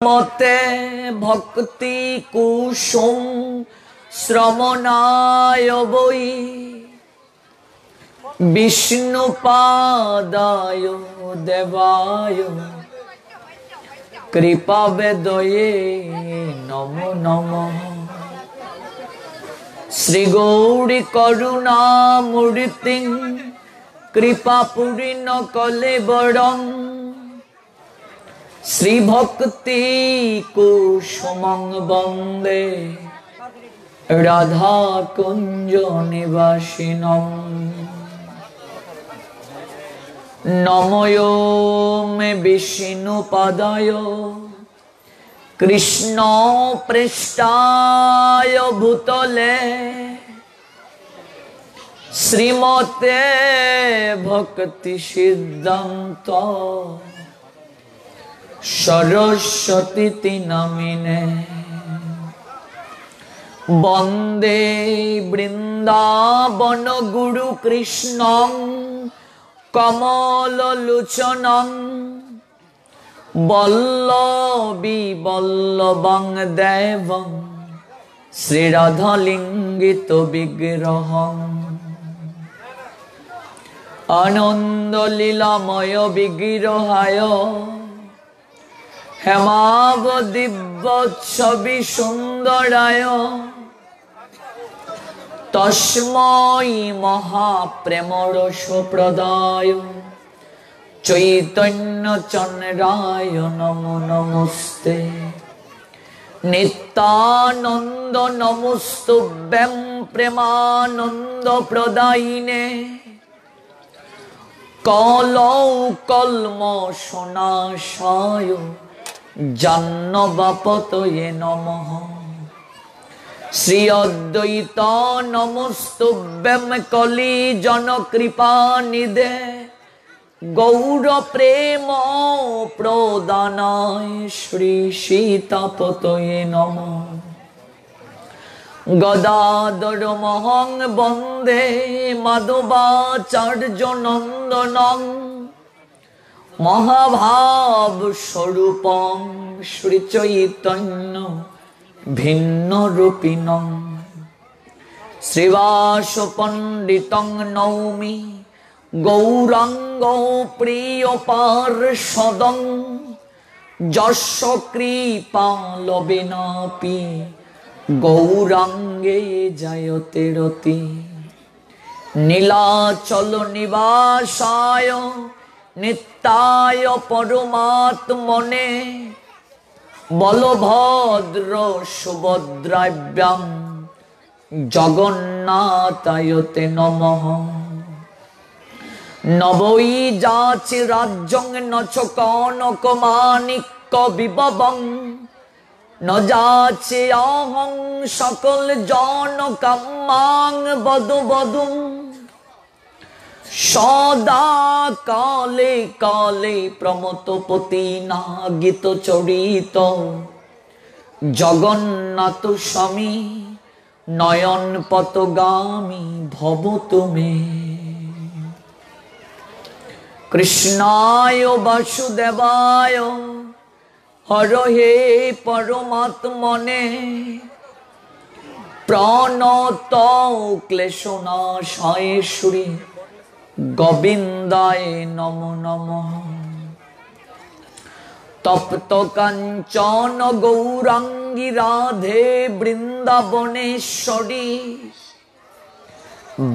मते भक्ति कुसुम श्रवणाय वै विष्णुपादाय देवाय कृपा वेदये नमो नमः। श्री गौरी करुणा मूर्ति कृपा पूर्ण कलेवरं श्री भक्ति कुसुमं वंदे राधा कुंज निवासिनम्। नमो मे विष्णुपादाय कृष्ण पृष्ठाय भूतले श्रीमते भक्ति सिद्धांत सरस्वती नामिने वंदे वृंदावन गुरु कृष्णं कमल लोचनं वल्लभी वल्लभं देवं श्रीराधालिंगित विग्रहम् आनंद लीलामय विग्रहाय हेमाव दिव्य छवि सुंदराय तस्मै महाप्रेम रस प्रदाय चैतन्य चंद्राय नमो नमस्ते। नित्यानंद नमस्तुभ्यं प्रेमानंद प्रदायिने कलौ कल्मषनाशाय जाह्नवापतये नमः। श्री अद्वैत नमस्तुभ्यं कलि जन कृपा निधे गौर प्रेम प्रदानाय श्री सीतापतये नमः। गदाधर महं वंदे माधवाचार्य नंदनं महाभाव स्वरूपं श्री चैतन्य भिन्न रूपिणं श्रीवास पंडितं नौमि गौरांग प्रिय पार्षदं यस्य कृपा लभेनापि गौरांगे जायते रति। नीलाचल निवासाय नित्याय परमात्मने बलभद्र सुभद्राभ्यां जगन्नाथाय ते नमः। न वै जाचि राज्यं न च कनकमाणिक्य विभवं न जाचे अहं सकल जन कामां वधु वधु सदा काले काले प्रमतपति नागित चरित जगन्नाथ स्वामी नयन पतगामी भवतु मे। कृष्णाय वासुदेवाय हरहे परमात्मने प्रणत क्लेशनाशाय श्री गोविंदाय नमो नमः। तप्त कांचन गौरांगी राधे वृंदावनेश्वरी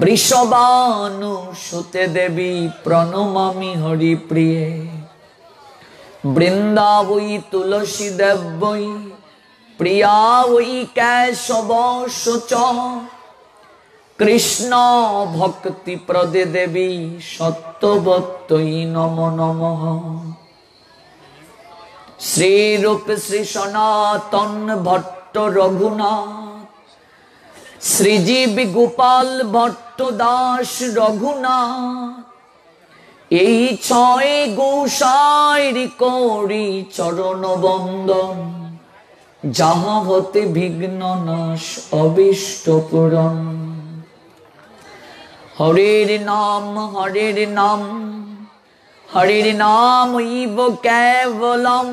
वृषभानुसुते देवी प्रणमामि हरिप्रिये। वृंदावई तुलसी देवई प्रिया वै केशव शुच कृष्ण भक्ति प्रदे देवी सत्यवत्तई नमो नमः। श्री रूप श्री सनातन भट्ट रघुनाथ श्रीजीव गोपाल भट्ट दास रघुनाथ এই ছয় গোসাইর করি চরণ বন্দন যাহা হতে বিঘ্ন নাশ অবিষ্ট পূরণ। হরের নাম হরের নাম ইব কেবলম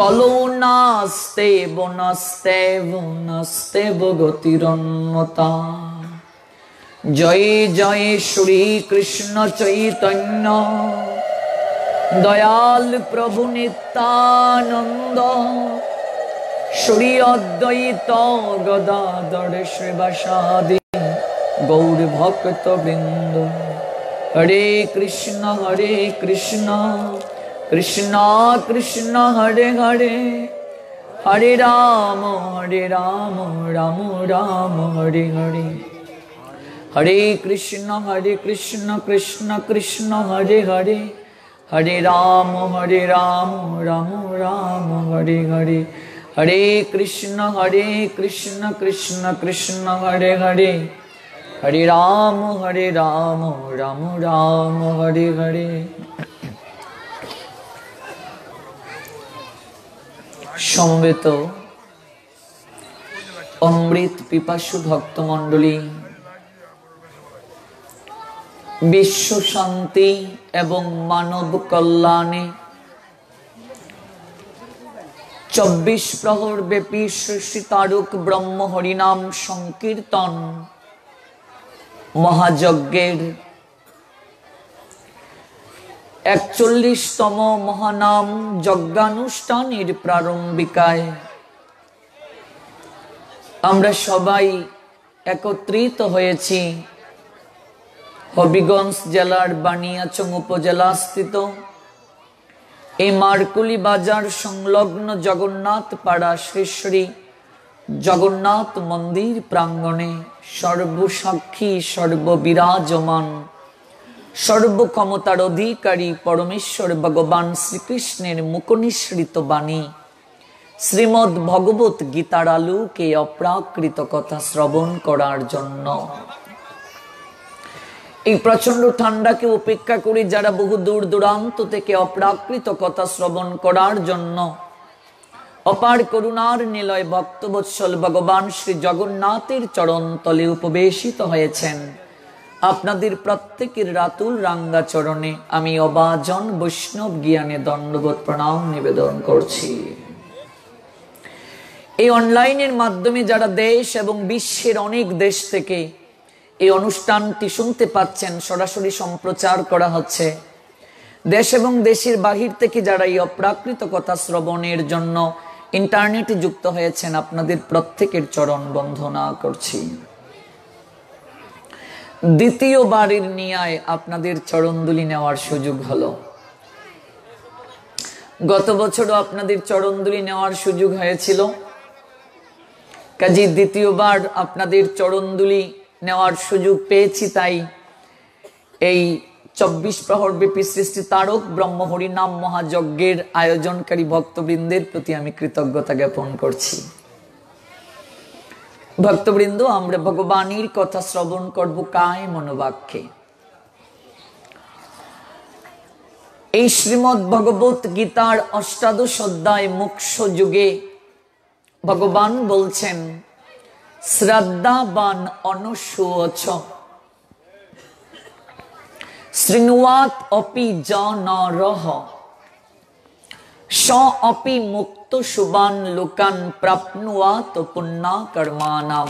কলো নাস্তেব নাস্তেব নাস্তেব গতিরন্যতা। জয় জয় শ্রী কৃষ্ণ চৈতন্য দয়াল প্রভু নিত্যানন্দ, শ্রী অদ্বৈত গদাধর শ্রীবাসাদি গৌর ভক্ত বৃন্দ। হরে কৃষ্ণ কৃষ্ণ কৃষ্ণ হরে হরে, হরে রাম রাম রাম হরে হরে। হরে কৃষ্ণ কৃষ্ণ কৃষ্ণ হরে হরে, হরে রাম রাম রাম হরে হরে। হরে কৃষ্ণ কৃষ্ণ কৃষ্ণ হরে হরে, হরে রাম রাম রাম হরে হরে। সমবেত অমৃত পিপাসু ভক্তমণ্ডলী, বিশ্ব শান্তি এবং মানব কল্যাণে 24 প্রহর ব্যাপী শ্রী তারক ব্রহ্ম হরিনাম সংকীর্তন মহাযজ্ঞের 41তম মহানাম যজ্ঞানুষ্ঠানের প্রারম্ভিকায় আমরা সবাই একত্রিত হয়েছি হবিগঞ্জ জেলার বানিয়াচং উপজেলাস্থিত এই মারকুলি বাজার সংলগ্ন জগন্নাথ পাড়া শ্রী শ্রী জগন্নাথ মন্দির প্রাঙ্গণে সর্বসাক্ষী সর্ববিরাজমান সর্বক্ষমতার অধিকারী পরমেশ্বর ভগবান শ্রীকৃষ্ণের মুখনিসৃত বাণী শ্রীমদ্ ভগবত গীতার আলোকে অপ্রাকৃত কথা শ্রবণ করার জন্য এই প্রচন্ড ঠান্ডাকে উপেক্ষা করে যারা বহু দূর দূরান্ত থেকে অপ্রাকৃত কথা শ্রবণ করার জন্য অপার করুণার নিলয় ভক্তবৎসল ভগবান শ্রী জগন্নাথের চরণ তলে উপবেশিত হয়েছেন, আপনাদের প্রত্যেকের রাতুল রাঙ্গা চরণে আমি অবাজন বৈষ্ণব জ্ঞানে দণ্ডবোধ প্রণাম নিবেদন করছি। এই অনলাইনের মাধ্যমে যারা দেশ এবং বিশ্বের অনেক দেশ থেকে এই অনুষ্ঠানটি শুনতে পাচ্ছেন, সরাসরি সম্প্রচার করা হচ্ছে। দেশ এবং দেশের বাহির থেকে যারা এই অপ্রাকৃত কথা শ্রবণের জন্য ইন্টারনেটে যুক্ত হয়েছেন, আপনাদের প্রত্যেকের চরণ বন্দনা করছি। দ্বিতীয়বারের নিয়ায় আপনাদের চরণধুলি নেওয়ার সুযোগ হলো। গত বছরও আপনাদের চরণধুলি নেওয়ার সুযোগ হয়েছিল, কাজে দ্বিতীয়বার আপনাদের চরণধুলি নেওয়ার সুযোগ পেয়েছি। তাই এই 24 প্রহর ব্যাপী সৃষ্টি তারক ব্রহ্ম হরিনাম মহাযজ্ঞের আয়োজনকারী ভক্তবৃন্দের প্রতি আমি কৃতজ্ঞতা জ্ঞাপন করছি। ভক্তবৃন্দ, আমরা ভগবানের কথা শ্রবণ করব কায় মনোবাক্যে। এই শ্রীমদ্ ভগবত গীতার 18 অধ্যায় মোক্ষ যুগে ভগবান বলছেন, শ্রদ্ধাবান অনুসুয়চ শৃণুয়াত অপি জনরহ স অপি মুক্ত শুভান লোকান প্রাপ্নুয়াত পুণ্যা কর্মানাম।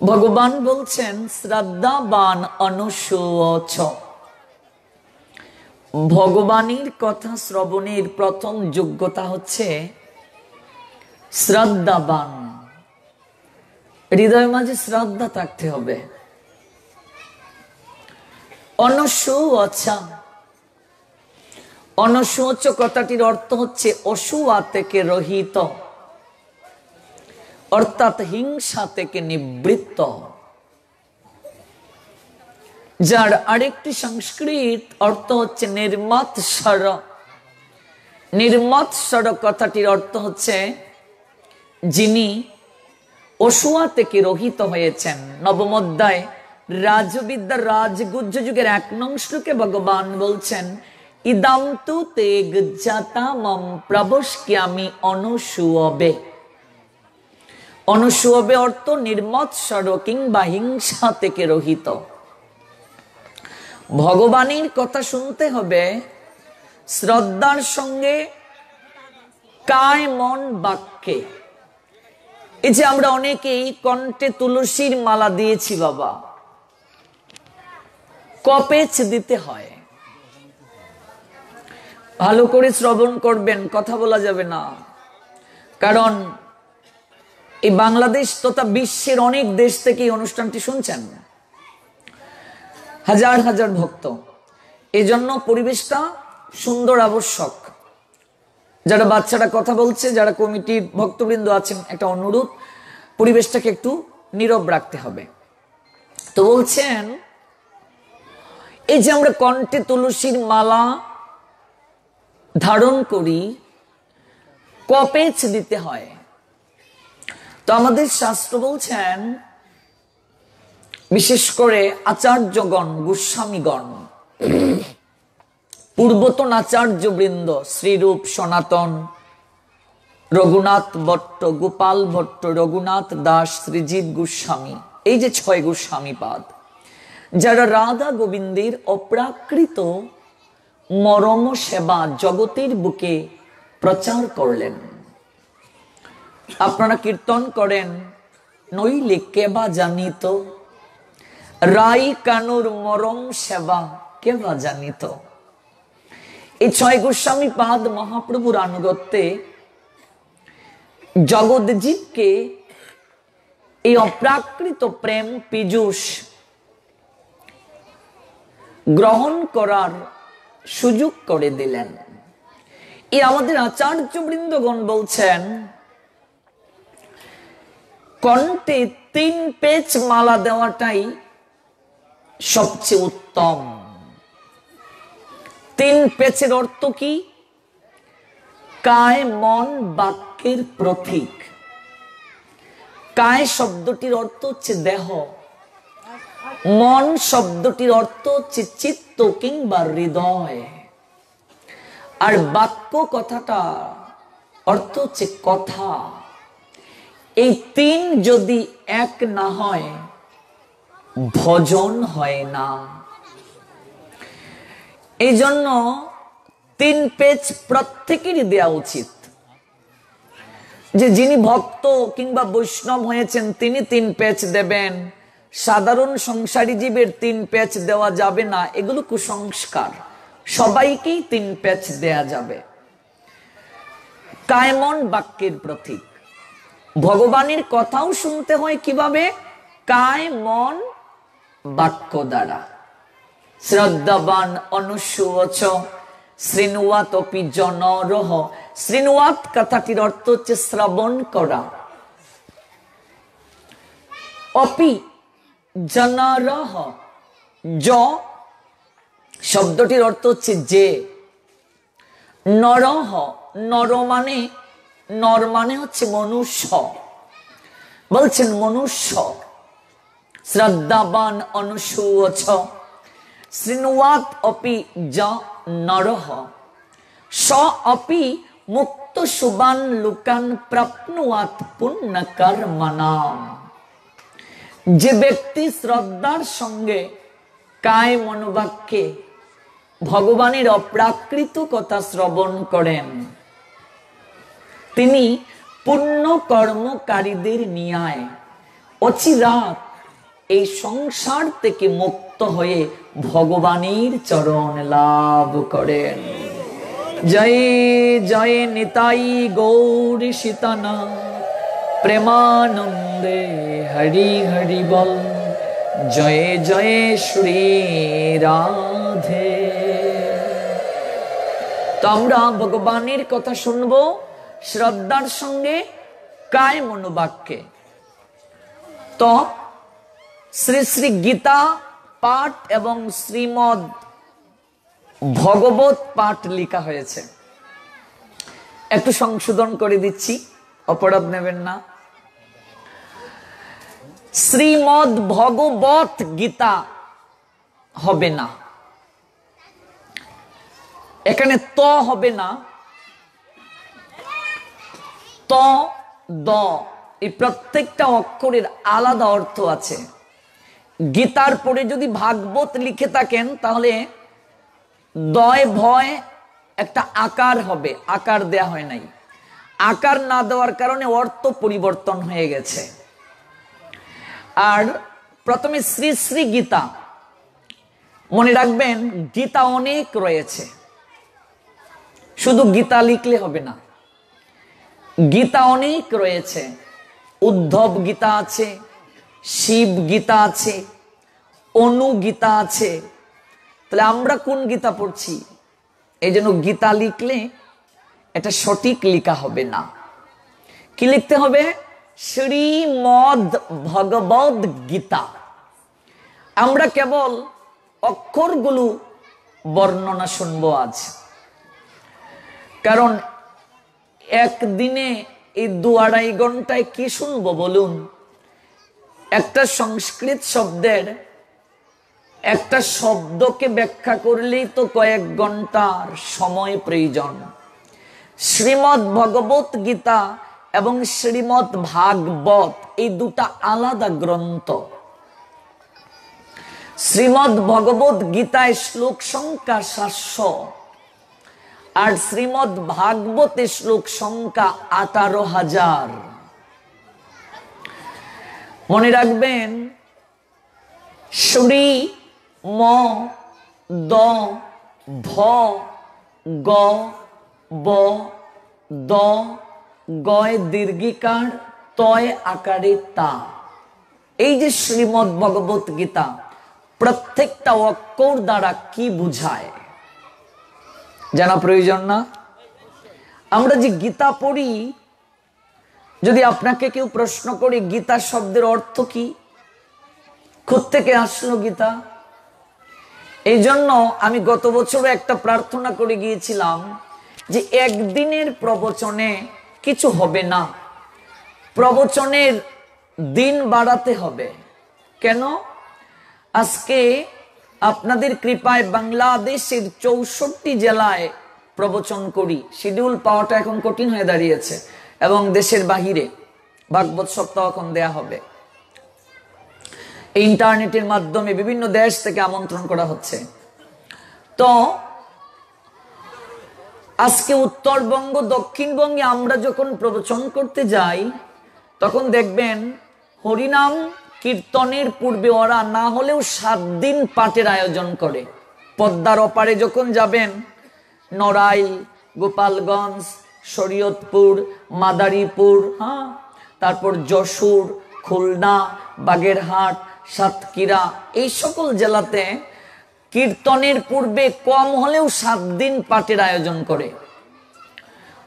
ভগবান বলছেন, শ্রদ্ধাবান অনুসুয়চ। ভগবানের কথা শ্রবণের প্রথম যোগ্যতা হচ্ছে শ্রদ্ধাবান। হৃদয়ের মাঝে শ্রদ্ধা থাকতে হবে। অনুসুয়চ, অনুসুয়চ কথাটির অর্থ হচ্ছে অসূয়া থেকে রহিত, অর্থাৎ হিংসা থেকে নিবৃত্ত। যার আরেকটি সংস্কৃত অর্থ হচ্ছে নির্মৎসর। নির্মৎসর কথাটির অর্থ হচ্ছে যিনি অসূয়া থেকে রহিত হয়েছেন। নবম অধ্যায় রাজবিদ্যার রাজগুহ্য যুগের 1 নং শ্লোকে ভগবান বলছেন, ইদাম তু তে গজ্জাতামম প্রবশ্যামি অনুসুয়বে। অনুসুয়বে অর্থ নির্মৎসর কিংবা হিংসা থেকে রহিত। ভগবানের কথা শুনতে হবে শ্রদ্ধার সঙ্গে কায় মন বাক্যে, এই যে আমরা অনেকেই কণ্ঠে তুলসীর মালা দিয়েছি বাবা, কপেচ দিতে হয়। ভালো করে শ্রবণ করবেন, কথা বলা যাবে না। কারণ এই বাংলাদেশ তথা বিশ্বের অনেক দেশ থেকে এই অনুষ্ঠানটি শুনছেন, হাজার হাজার ভক্ত। এই জন্য পরিবেশটা সুন্দর আবশ্যক। যারা বাচ্চারা কথা বলছে, যারা কমিটির ভক্তবৃন্দ আছেন, একটা অনুরোধ, পরিবেশটাকে একটু নীরব রাখতে হবে। তো বলছেন, এই যে আমরা কণ্ঠে তুলসীর মালা ধারণ করি, কপেচ দিতে হয়। তো আমাদের শাস্ত্র বলছেন, বিশেষ করে আচার্যগণ, গোস্বামীগণ, পূর্বতন আচার্য বৃন্দ, শ্রীরূপ সনাতন, রঘুনাথ ভট্ট, গোপাল ভট্ট, রঘুনাথ দাস, শ্রীজিৎ গোস্বামী, এই যে 6 গোস্বামী পাদ, যারা রাধা গোবিন্দের অপ্রাকৃত মরম সেবা জগতের বুকে প্রচার করলেন। আপনারা কীর্তন করেন, নইলে কেবা জানিত, রাই কানুর মরম সেবা কেবা জানিত। এই 6 গোস্বামী পাদ মহাপ্রভুর আনুগত্যে জগৎজীবকে এই অপ্রাকৃত প্রেম পীযূষ গ্রহণ করার সুযোগ করে দিলেন। এই আমাদের আচার্য বৃন্দগণ বলছেন, কণ্ঠে 3 পেচ মালা দেওয়াটাই সবচেয়ে উত্তম। 3 পেচের অর্থ কি? কায় মন বাক্যের প্রতীক। কায় শব্দটির অর্থ হচ্ছে দেহ, মন শব্দটির অর্থ হচ্ছে চিত্ত কিংবা হৃদয়, আর বাক্য কথাটা অর্থ হচ্ছে কথা। এই 3 যদি এক না হয়, ভজন হয় না। এই জন্য 3 পেচ প্রত্যেকেরই দেওয়া উচিত। যে যিনি ভক্ত কিংবা বৈষ্ণব হয়েছেন তিনি 3 পেচ দেবেন, সাধারণ সংসারী জীবের 3 পেচ দেওয়া যাবে না, এগুলো কুসংস্কার। সবাইকেই 3 পেচ দেয়া যাবে। কায়মন বাক্যের প্রতীক। ভগবানের কথাও শুনতে হয় কিভাবে? কায় মন বাক্য দ্বারা। শ্রদ্ধাবান অনুসুবচ শৃণুয়াত অপি জনরহ। শৃণুয়াত কথাটির অর্থ হচ্ছে শ্রবণ করা। অপি জনরহ, জ শব্দটির অর্থ হচ্ছে যে। নরহ, নর মানে, নর মানে হচ্ছে মনুষ্য। বলছেন মনুষ্য। শ্রদ্ধাবান অনুসুবচ শৃণুয়াত অপি জ নরহ স অপি মুক্ত শুভান লোকান প্রাপ্নুয়াত পুণ্য কর্মণাম। যে ব্যক্তি শ্রদ্ধার সঙ্গে কায় মনোবাক্যে ভগবানের অপ্রাকৃত কথা শ্রবণ করেন, তিনি পুণ্য কর্মকারীদের ন্যায় অচিরাত এই সংসার থেকে মুক্ত হয়ে ভগবানের চরণ লাভ করেন। জয় জয় নিতাই গৌর সীতানা প্রেমানন্দে হরি হরি বল। জয় জয় শ্রী রাধে। তো আমরা ভগবানের কথা শুনবো শ্রদ্ধার সঙ্গে কায় মনোবাক্যে। তো শ্রী শ্রী গীতা পাঠ এবং শ্রীমদ ভগবত পাঠ লেখা হয়েছে। একটু সংশোধন করে দিচ্ছি, অপরাধ নেবেন না। শ্রীমদ ভগবত গীতা হবে না, এখানে ত হবে না, ত দ, এই প্রত্যেকটা অক্ষরের আলাদা অর্থ আছে। গীতার পরে যদি ভাগবত লিখে থাকেন তাহলে দয় ভয় একটা আকার হবে, আকার দেয়া হয় নাই। আকার না দেওয়ার কারণে অর্থ পরিবর্তন হয়ে গেছে। আর প্রথমে শ্রী শ্রী গীতা, মনে রাখবেন গীতা অনেক রয়েছে, শুধু গীতা লিখলে হবে না, গীতা অনেক রয়েছে। উদ্ধব গীতা আছে, শিব গীতা আছে, অনু গীতা আছে। তাহলে আমরা কোন গীতা পড়ছি? এই জন্য গীতা লিখলে এটা সঠিক লেখা হবে না। কি লিখতে হবে? শ্রীমদ ভগবদ গীতা। আমরা কেবল অক্ষরগুলো বর্ণনা শুনবো আজ, কারণ একদিনে এই 2-2.5 ঘন্টায় কি শুনবো বলুন? একটা সংস্কৃত শব্দের একটা শব্দকে ব্যাখ্যা করলেই তো কয়েক ঘন্টার সময় প্রয়োজন। শ্রীমদ ভগবত গীতা এবং শ্রীমদ ভাগবত এই দুটা আলাদা গ্রন্থ। শ্রীমদ ভগবত গীতায় শ্লোক সংখ্যা 700 আর শ্রীমদ ভাগবতে শ্লোক সংখ্যা 18,000। মনে রাখবেন শ্রী ম দ ভ গ ব দ গয় দীর্ঘিকার তয় আকারে তা। এই যে শ্রীমদ ভগবত গীতা, প্রত্যেকটা অক্ষর দ্বারা কি বুঝায় জানা প্রয়োজন না? আমরা যে গীতা পড়ি, যদি আপনাকে কেউ প্রশ্ন করে গীতা শব্দের অর্থ কি, কোত্থেকে আসলো গীতা, এই জন্য আমি গত বছর একটা প্রার্থনা করে গিয়েছিলাম যে একদিনের প্রবচনে কিছু হবে না, প্রবচনের দিন বাড়াতে হবে। কেন? আজকে আপনাদের কৃপায় বাংলাদেশের 64 জেলায় প্রবচন করি। শিডিউল পাওয়াটা এখন কঠিন হয়ে দাঁড়িয়েছে, এবং দেশের বাহিরে ভাগবত সপ্তাহ এখন দেয়া হবে। ইন্টারনেটের মাধ্যমে বিভিন্ন দেশ থেকে আমন্ত্রণ করা হচ্ছে। তো আজকে উত্তরবঙ্গ, দক্ষিণবঙ্গে আমরা যখন প্রবচন করতে যাই, তখন দেখবেন হরিনাম কীর্তনের পূর্বে ওরা না হলেও 7 দিন পাঠের আয়োজন করে। পদ্মার ওপারে যখন যাবেন, নড়াইল, গোপালগঞ্জ, শরীয়তপুর, মাদারীপুর, তারপর যশোর, খুলনা, বাগেরহাট, সাতক্ষীরা, এই সকল জেলাতে কীর্তনের পূর্বে কম হলেও 7 দিন পাঠের আয়োজন করে।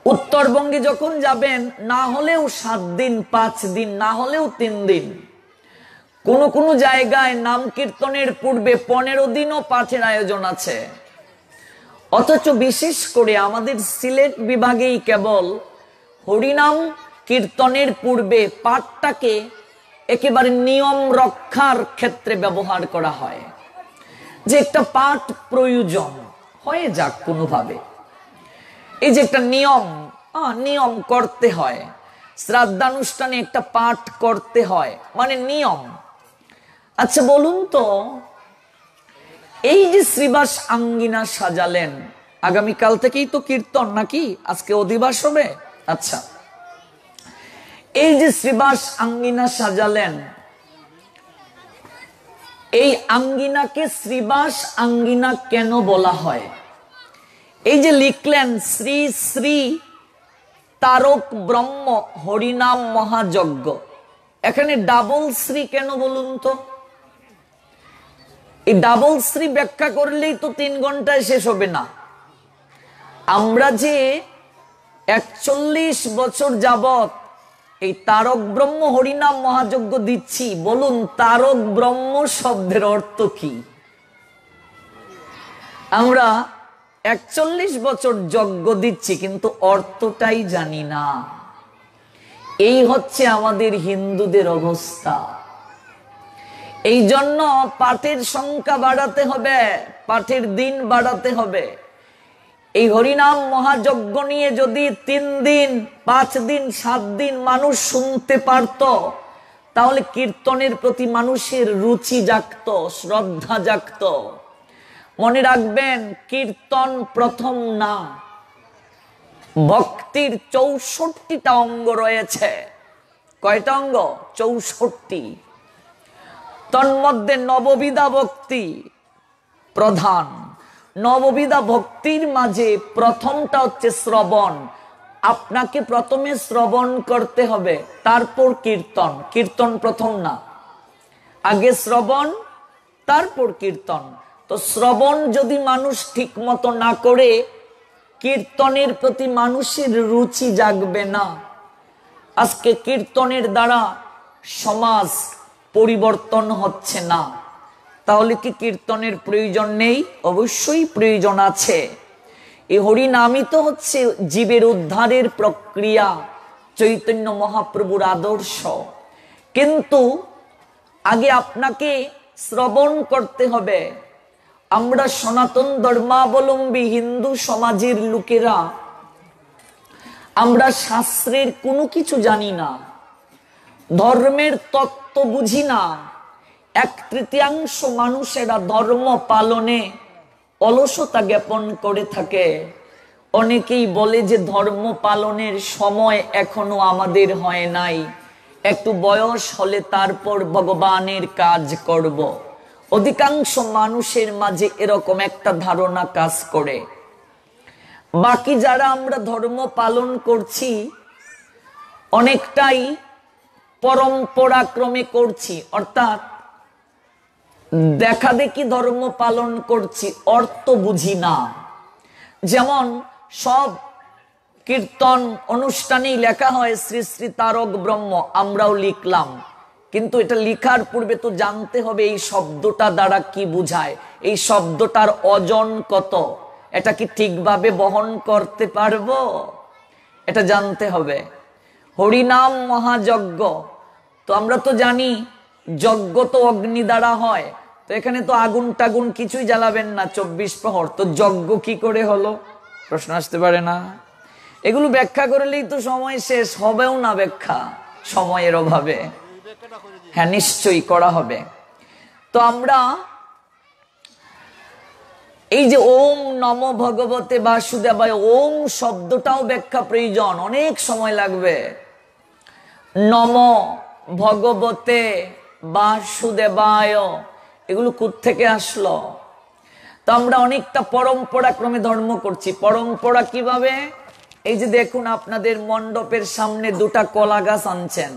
উত্তরবঙ্গে যখন যাবেন, না হলেও 7 দিন, 5 দিন, না হলেও 3 দিন। কোন কোন জায়গায় নাম কীর্তনের পূর্বে 15 দিনও পাঠের আয়োজন আছে। অথচ বিশেষ করে আমাদের সিলেট বিভাগেই কেবল হরিনাম কীর্তনের পূর্বে পাঠটাকে একেবারে নিয়ম রক্ষার ক্ষেত্রে ব্যবহার করা হয়, যে একটা পাঠ প্রয়োজন হয়ে যাক কোনোভাবে। এই যে একটা নিয়ম করতে হয়, শ্রাদ্ধানুষ্ঠানে একটা পাঠ করতে হয়, মানে নিয়ম। আচ্ছা বলুন তো, এই যে শ্রীবাস আঙ্গিনা সাজালেন, আগামীকাল থেকেই তো কীর্তন নাকি? আজকে অধিবাস হবে। আচ্ছা, এই যে শ্রীবাস আঙ্গিনা সাজালেন, এই আঙ্গিনাকে শ্রীবাস আঙ্গিনা কেন বলা হয়? এই যে লিখলেন শ্রী শ্রী তারক ব্রহ্ম হরিনাম মহাযজ্ঞ, এখানে ডাবল শ্রী কেন বলুন তো? এই ডাবল শ্রী ব্যাখ্যা করলেই তো 3 ঘন্টায় শেষ হবে না। আমরা যে 41 বছর যাবত এই তারক ব্রহ্ম হরিনাম মহাযজ্ঞ দিচ্ছি, বলুন তারক ব্রহ্ম শব্দের অর্থ কি? আমরা 41 বছর যজ্ঞ দিচ্ছি, কিন্তু অর্থটাই জানি না। এই হচ্ছে আমাদের হিন্দুদের অবস্থা। এই জন্য পাঠের সংখ্যা বাড়াতে হবে, পাঠের দিন বাড়াতে হবে। এই হরিনাম মহাযজ্ঞ নিয়ে যদি 3 দিন, 5 দিন, 7 দিন মানুষ শুনতে পারত, তাহলে কীর্তনের প্রতি মানুষের রুচি জাগত, শ্রদ্ধা জাগত। মনে রাখবেন, কীর্তন প্রথম না, ভক্তির ৬৪টা অঙ্গ রয়েছে। কয়টা অঙ্গ? ৬৪। তন্মধ্যে নববিধা ভক্তি প্রধান। নববিধা ভক্তির মাঝে প্রথমটা হচ্ছে শ্রবণ। আপনাকে প্রথমে শ্রবণ করতে হবে, তারপর কীর্তন। কীর্তন প্রথম না, আগে শ্রবণ তারপর কীর্তন। তো শ্রবণ যদি মানুষ ঠিক মতো না করে, কীর্তনের প্রতি মানুষের রুচি জাগবে না। আজকে কীর্তনের দ্বারা সমাজ পরিবর্তন হচ্ছে না, তাহলে কি কীর্তনের প্রয়োজন নেই? অবশ্যই প্রয়োজন আছে। এই হরিনামই তো হচ্ছে জীবের উদ্ধারের প্রক্রিয়া, চৈতন্য মহাপ্রভুর আদর্শ। কিন্তু আগে আপনাকে শ্রবণ করতে হবে। আমরা সনাতন ধর্মাবলম্বী হিন্দু সমাজের লোকেরা আমরা শাস্ত্রের কোনো কিছু জানি না, ধর্মের তত্ত্ব বুঝি না। 1/3 মানুষেরা ধর্ম পালনে অলসতা জ্ঞাপন করে থাকে। অনেকেই বলে যে ধর্ম পালনের সময় এখনো আমাদের হয় নাই, একটু বয়স হলে তারপর ভগবানের কাজ করব। অধিকাংশ মানুষের মাঝে এরকম একটা ধারণা কাজ করে। বাকি যারা আমরা ধর্ম পালন করছি অনেকটাই পরম্পরা ক্রমে করছি, অর্থাৎ দেখা দেখি ধর্ম পালন করছি, অর্থ বুঝি না। যেমন সব কীর্তন অনুষ্ঠানেই লেখা হয় শ্রী শ্রী তারক ব্রহ্ম, আমরাও লিখলাম, কিন্তু এটা লিখার পূর্বে তো জানতে হবে এই শব্দটা দ্বারা কি বুঝায়, এই শব্দটার ওজন কত, এটা কি ঠিকভাবে বহন করতে পারবো, এটা জানতে হবে। হরিনাম মহাযজ্ঞ, তো আমরা তো জানি যজ্ঞ তো অগ্নি দ্বারা হয়, তো এখানে তো আগুন টাগুন কিছুই জ্বালাবেন না 24 প্রহর, তো যজ্ঞ কি করে হলো? প্রশ্ন আসতে পারে না? এগুলো ব্যাখ্যা করলেই তো সময় শেষ হবেও না, ব্যাখ্যা সময়ের অভাবে। হ্যাঁ, নিশ্চয়ই করা হবে। তো আমরা এই যে ওম নমো ভগবতে বাসুদেবায়, ওম শব্দটাও ব্যাখ্যা প্রয়োজন, অনেক সময় লাগবে। নমো ভগবতে বাসুদেবায়, এগুলো কোত্থেকে আসলো? তো আমরা অনেকটা পরম্পরা ক্রমে ধর্ম করছি। পরম্পরা কিভাবে? এই যে দেখুন, আপনাদের মণ্ডপের সামনে 2টা কলা গাছ আনছেন।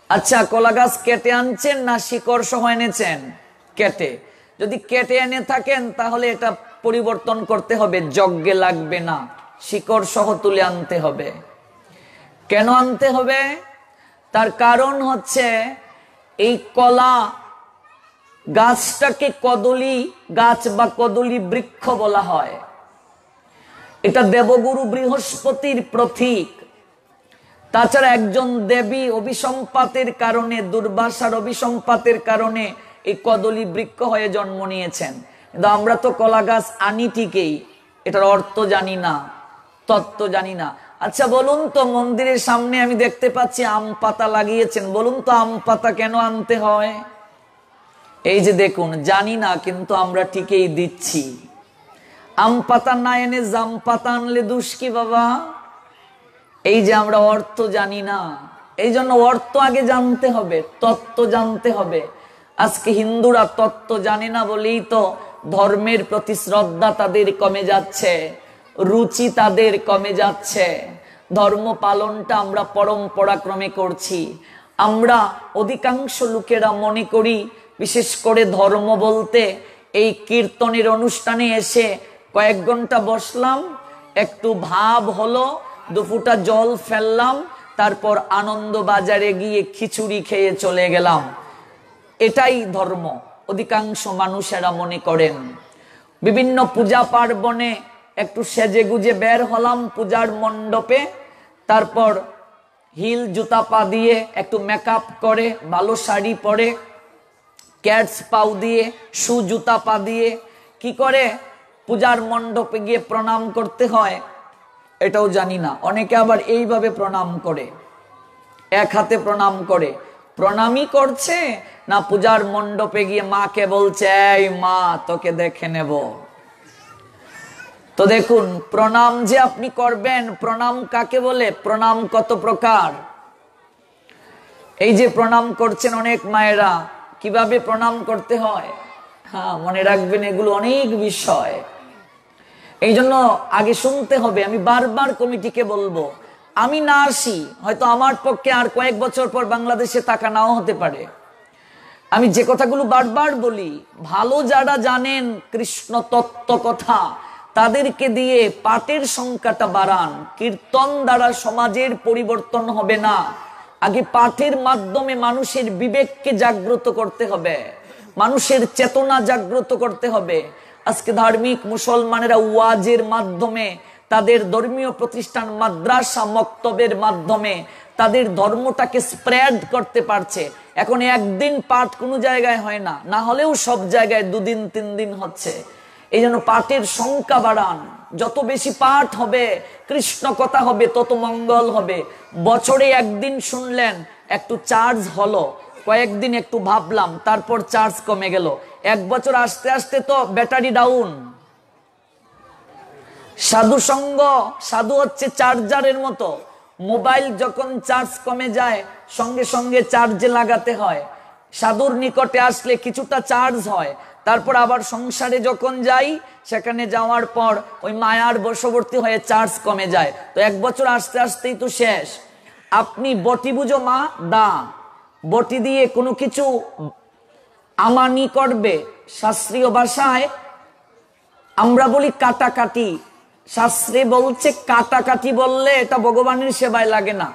আচ্ছা, কলা গাছ কেটে আনছেন না শিকড় সহ এনেছেন? কেটে। যদি কেটে এনে থাকেন তাহলে এটা পরিবর্তন করতে হবে, যজ্ঞে লাগবে না, শিকড় সহ তুলে আনতে হবে। কেন আনতে হবে? তার কারণ হচ্ছে এই কলা গাছটাকে কদলী গাছ বা কদলী বৃক্ষ বলা হয়। এটা দেবগুরু বৃহস্পতির প্রতীক। তাছাড়া একজন দেবী অভিসম্পাতের কারণে, দুর্বাসার অভিসম্পাতের কারণে এই কদলী বৃক্ষ হয়ে জন্ম নিয়েছেন। কিন্তু আমরা তো কলা গাছ আনি ঠিকই, এটার অর্থ জানি না, তত্ত্ব জানি না। আচ্ছা বলুন তো, মন্দিরের সামনে আমি দেখতে পাচ্ছি আম পাতা লাগিয়েছেন, বলুন তো আম পাতা কেন আনতে হয়? এই যে দেখুন, জানি না কিন্তু আমরা ঠিকই দিচ্ছি। আম পাতা না এনে জাম পাতা আনলে দোষ কি বাবা? এই যে আমরা অর্থ জানি না, এই জন্য অর্থ আগে জানতে হবে, তত্ত্ব জানতে হবে। আজকে হিন্দুরা তত্ত্ব জানে না বলেই তো ধর্মের প্রতি শ্রদ্ধা তাদের কমে যাচ্ছে, রুচি তাদের কমে যাচ্ছে। ধর্ম পালনটা আমরা পরম্পরা ক্রমে করছি। আমরা অধিকাংশ লোকেরা মনে করি, বিশেষ করে ধর্ম বলতে এই কীর্তনের অনুষ্ঠানে এসে কয়েক ঘন্টা বসলাম, একটু ভাব হলো, 2 ফোঁটা জল ফেললাম, তারপর আনন্দ বাজারে গিয়ে খিচুড়ি খেয়ে চলে গেলাম, এটাই ধর্ম অধিকাংশ মানুষেরা মনে করেন। বিভিন্ন পূজা পার্বণে একটু সেজে গুজে বের হলাম পূজার মণ্ডপে, তারপর হিল জুতা পা দিয়ে একটু মেকআপ করে, ভালো শাড়ি পরে, ক্যাটস পাউ দিয়ে, শু জুতা পা দিয়ে কি করে পূজার মণ্ডপে গিয়ে প্রণাম করতে হয় এটাও জানি না। অনেকে আবার এইভাবে প্রণাম করে, এক হাতে প্রণাম করে। প্রণামই করছে না পূজার মণ্ডপে গিয়ে মাকে বলছে, এই মা তোকে দেখে নেব। তো দেখুন, প্রণাম যে আপনি করবেন, প্রণাম কাকে বলে, প্রণাম কত প্রকার। এই যে প্রণাম করছেন অনেক মায়েরা, কিভাবে প্রণাম করতে হয়, হ্যাঁ মনে রাখবেন, এগুলো অনেক বিষয়। এই জন্য আগে শুনতে হবে। আমি বারবার কমিটিকে বলবো, আমি না আসি, হয়তো আমার পক্ষে আর কয়েক বছর পর বাংলাদেশে টাকা নাও হতে পারে। আমি যে কথাগুলো বারবার বলি, ভালো যারা জানেন কৃষ্ণ তত্ত্ব কথা, তাদেরকে দিয়ে পাঠের সংখ্যাটা বাড়ান। কীর্তন দ্বারা সমাজের পরিবর্তন হবে না, আগে পাঠের মাধ্যমে মানুষের বিবেককে জাগ্রত করতে হবে, মানুষের চেতনা জাগ্রত করতে হবে। আজকে ধার্মিক মুসলমানেরা ওয়াজের মাধ্যমে, তাদের ধর্মীয় প্রতিষ্ঠান মাদ্রাসা মক্তবের মাধ্যমে তাদের ধর্মটাকে স্প্রেড করতে পারছে। এখন একদিন পাঠ কোনো জায়গায় হয় না, না হলেও সব জায়গায় 2 দিন 3 দিন হচ্ছে। এই জন্য পাঠের সংখ্যা বাড়ান। যত বেশি পাঠ হবে, কৃষ্ণ কথা হবে, তত মঙ্গল হবে। বছরে একদিন শুনলেন, একটু চার্জ হলো, কয়েকদিন একটু ভাবলাম, তারপর চার্জ কমে গেল। 1 বছর আস্তে আস্তে তো ব্যাটারি ডাউন। সাধু সঙ্গ, সাধু হচ্ছে চার্জারের মতো। মোবাইল যখন চার্জ কমে যায়, সঙ্গে সঙ্গে চার্জে লাগাতে হয়। সাধুর নিকটে আসলে কিছুটা চার্জ হয়, তারপর আবার সংসারে যখন যাই, সেখানে যাওয়ার পর ওই মায়ার বশবর্তী হয়ে চার্জ কমে যায়। তো 1 বছর আস্তে আস্তেই তো শেষ। আপনি বটি বুঝো মা, দা বটি দিয়ে কোনো কিছু আমানি করবে, শাস্ত্রীয় ভাষায় আমরা বলি কাটাকাটি, শাস্ত্রে বলছে কাটাকাটি বললে এটা ভগবানের সেবায় লাগে না।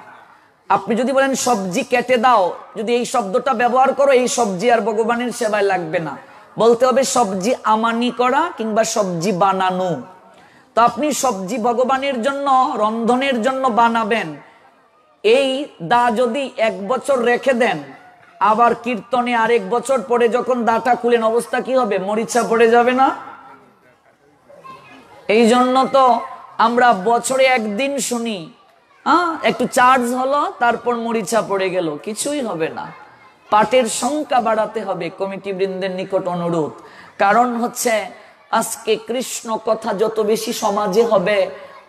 আপনি যদি বলেন সবজি কেটে দাও, যদি এই শব্দটা ব্যবহার করো, এই সবজি আর ভগবানের সেবায় লাগবে না, বলতে হবে সবজি আমানি করা কিংবা সবজি বানানো। তো আপনি সবজি ভগবানের জন্য, রন্ধনের জন্য বানাবেন। এই দা যদি 1 বছর রেখে দেন, আবার কীর্তনে আরেক বছর পরে যখন দাটা খুলেন, অবস্থা কি হবে, মরিচা পড়ে যাবে না? এই জন্য তো আমরা বছরে একদিন শুনি, একটু চার্জ হলো, তারপর মরিচা পড়ে গেল, কিছুই হবে না। পাঠের সংখ্যা বাড়াতে হবে, কমিটি বৃন্দের নিকট অনুরোধ। কারণ হচ্ছে আজকে কৃষ্ণ কথা যত বেশি সমাজে হবে,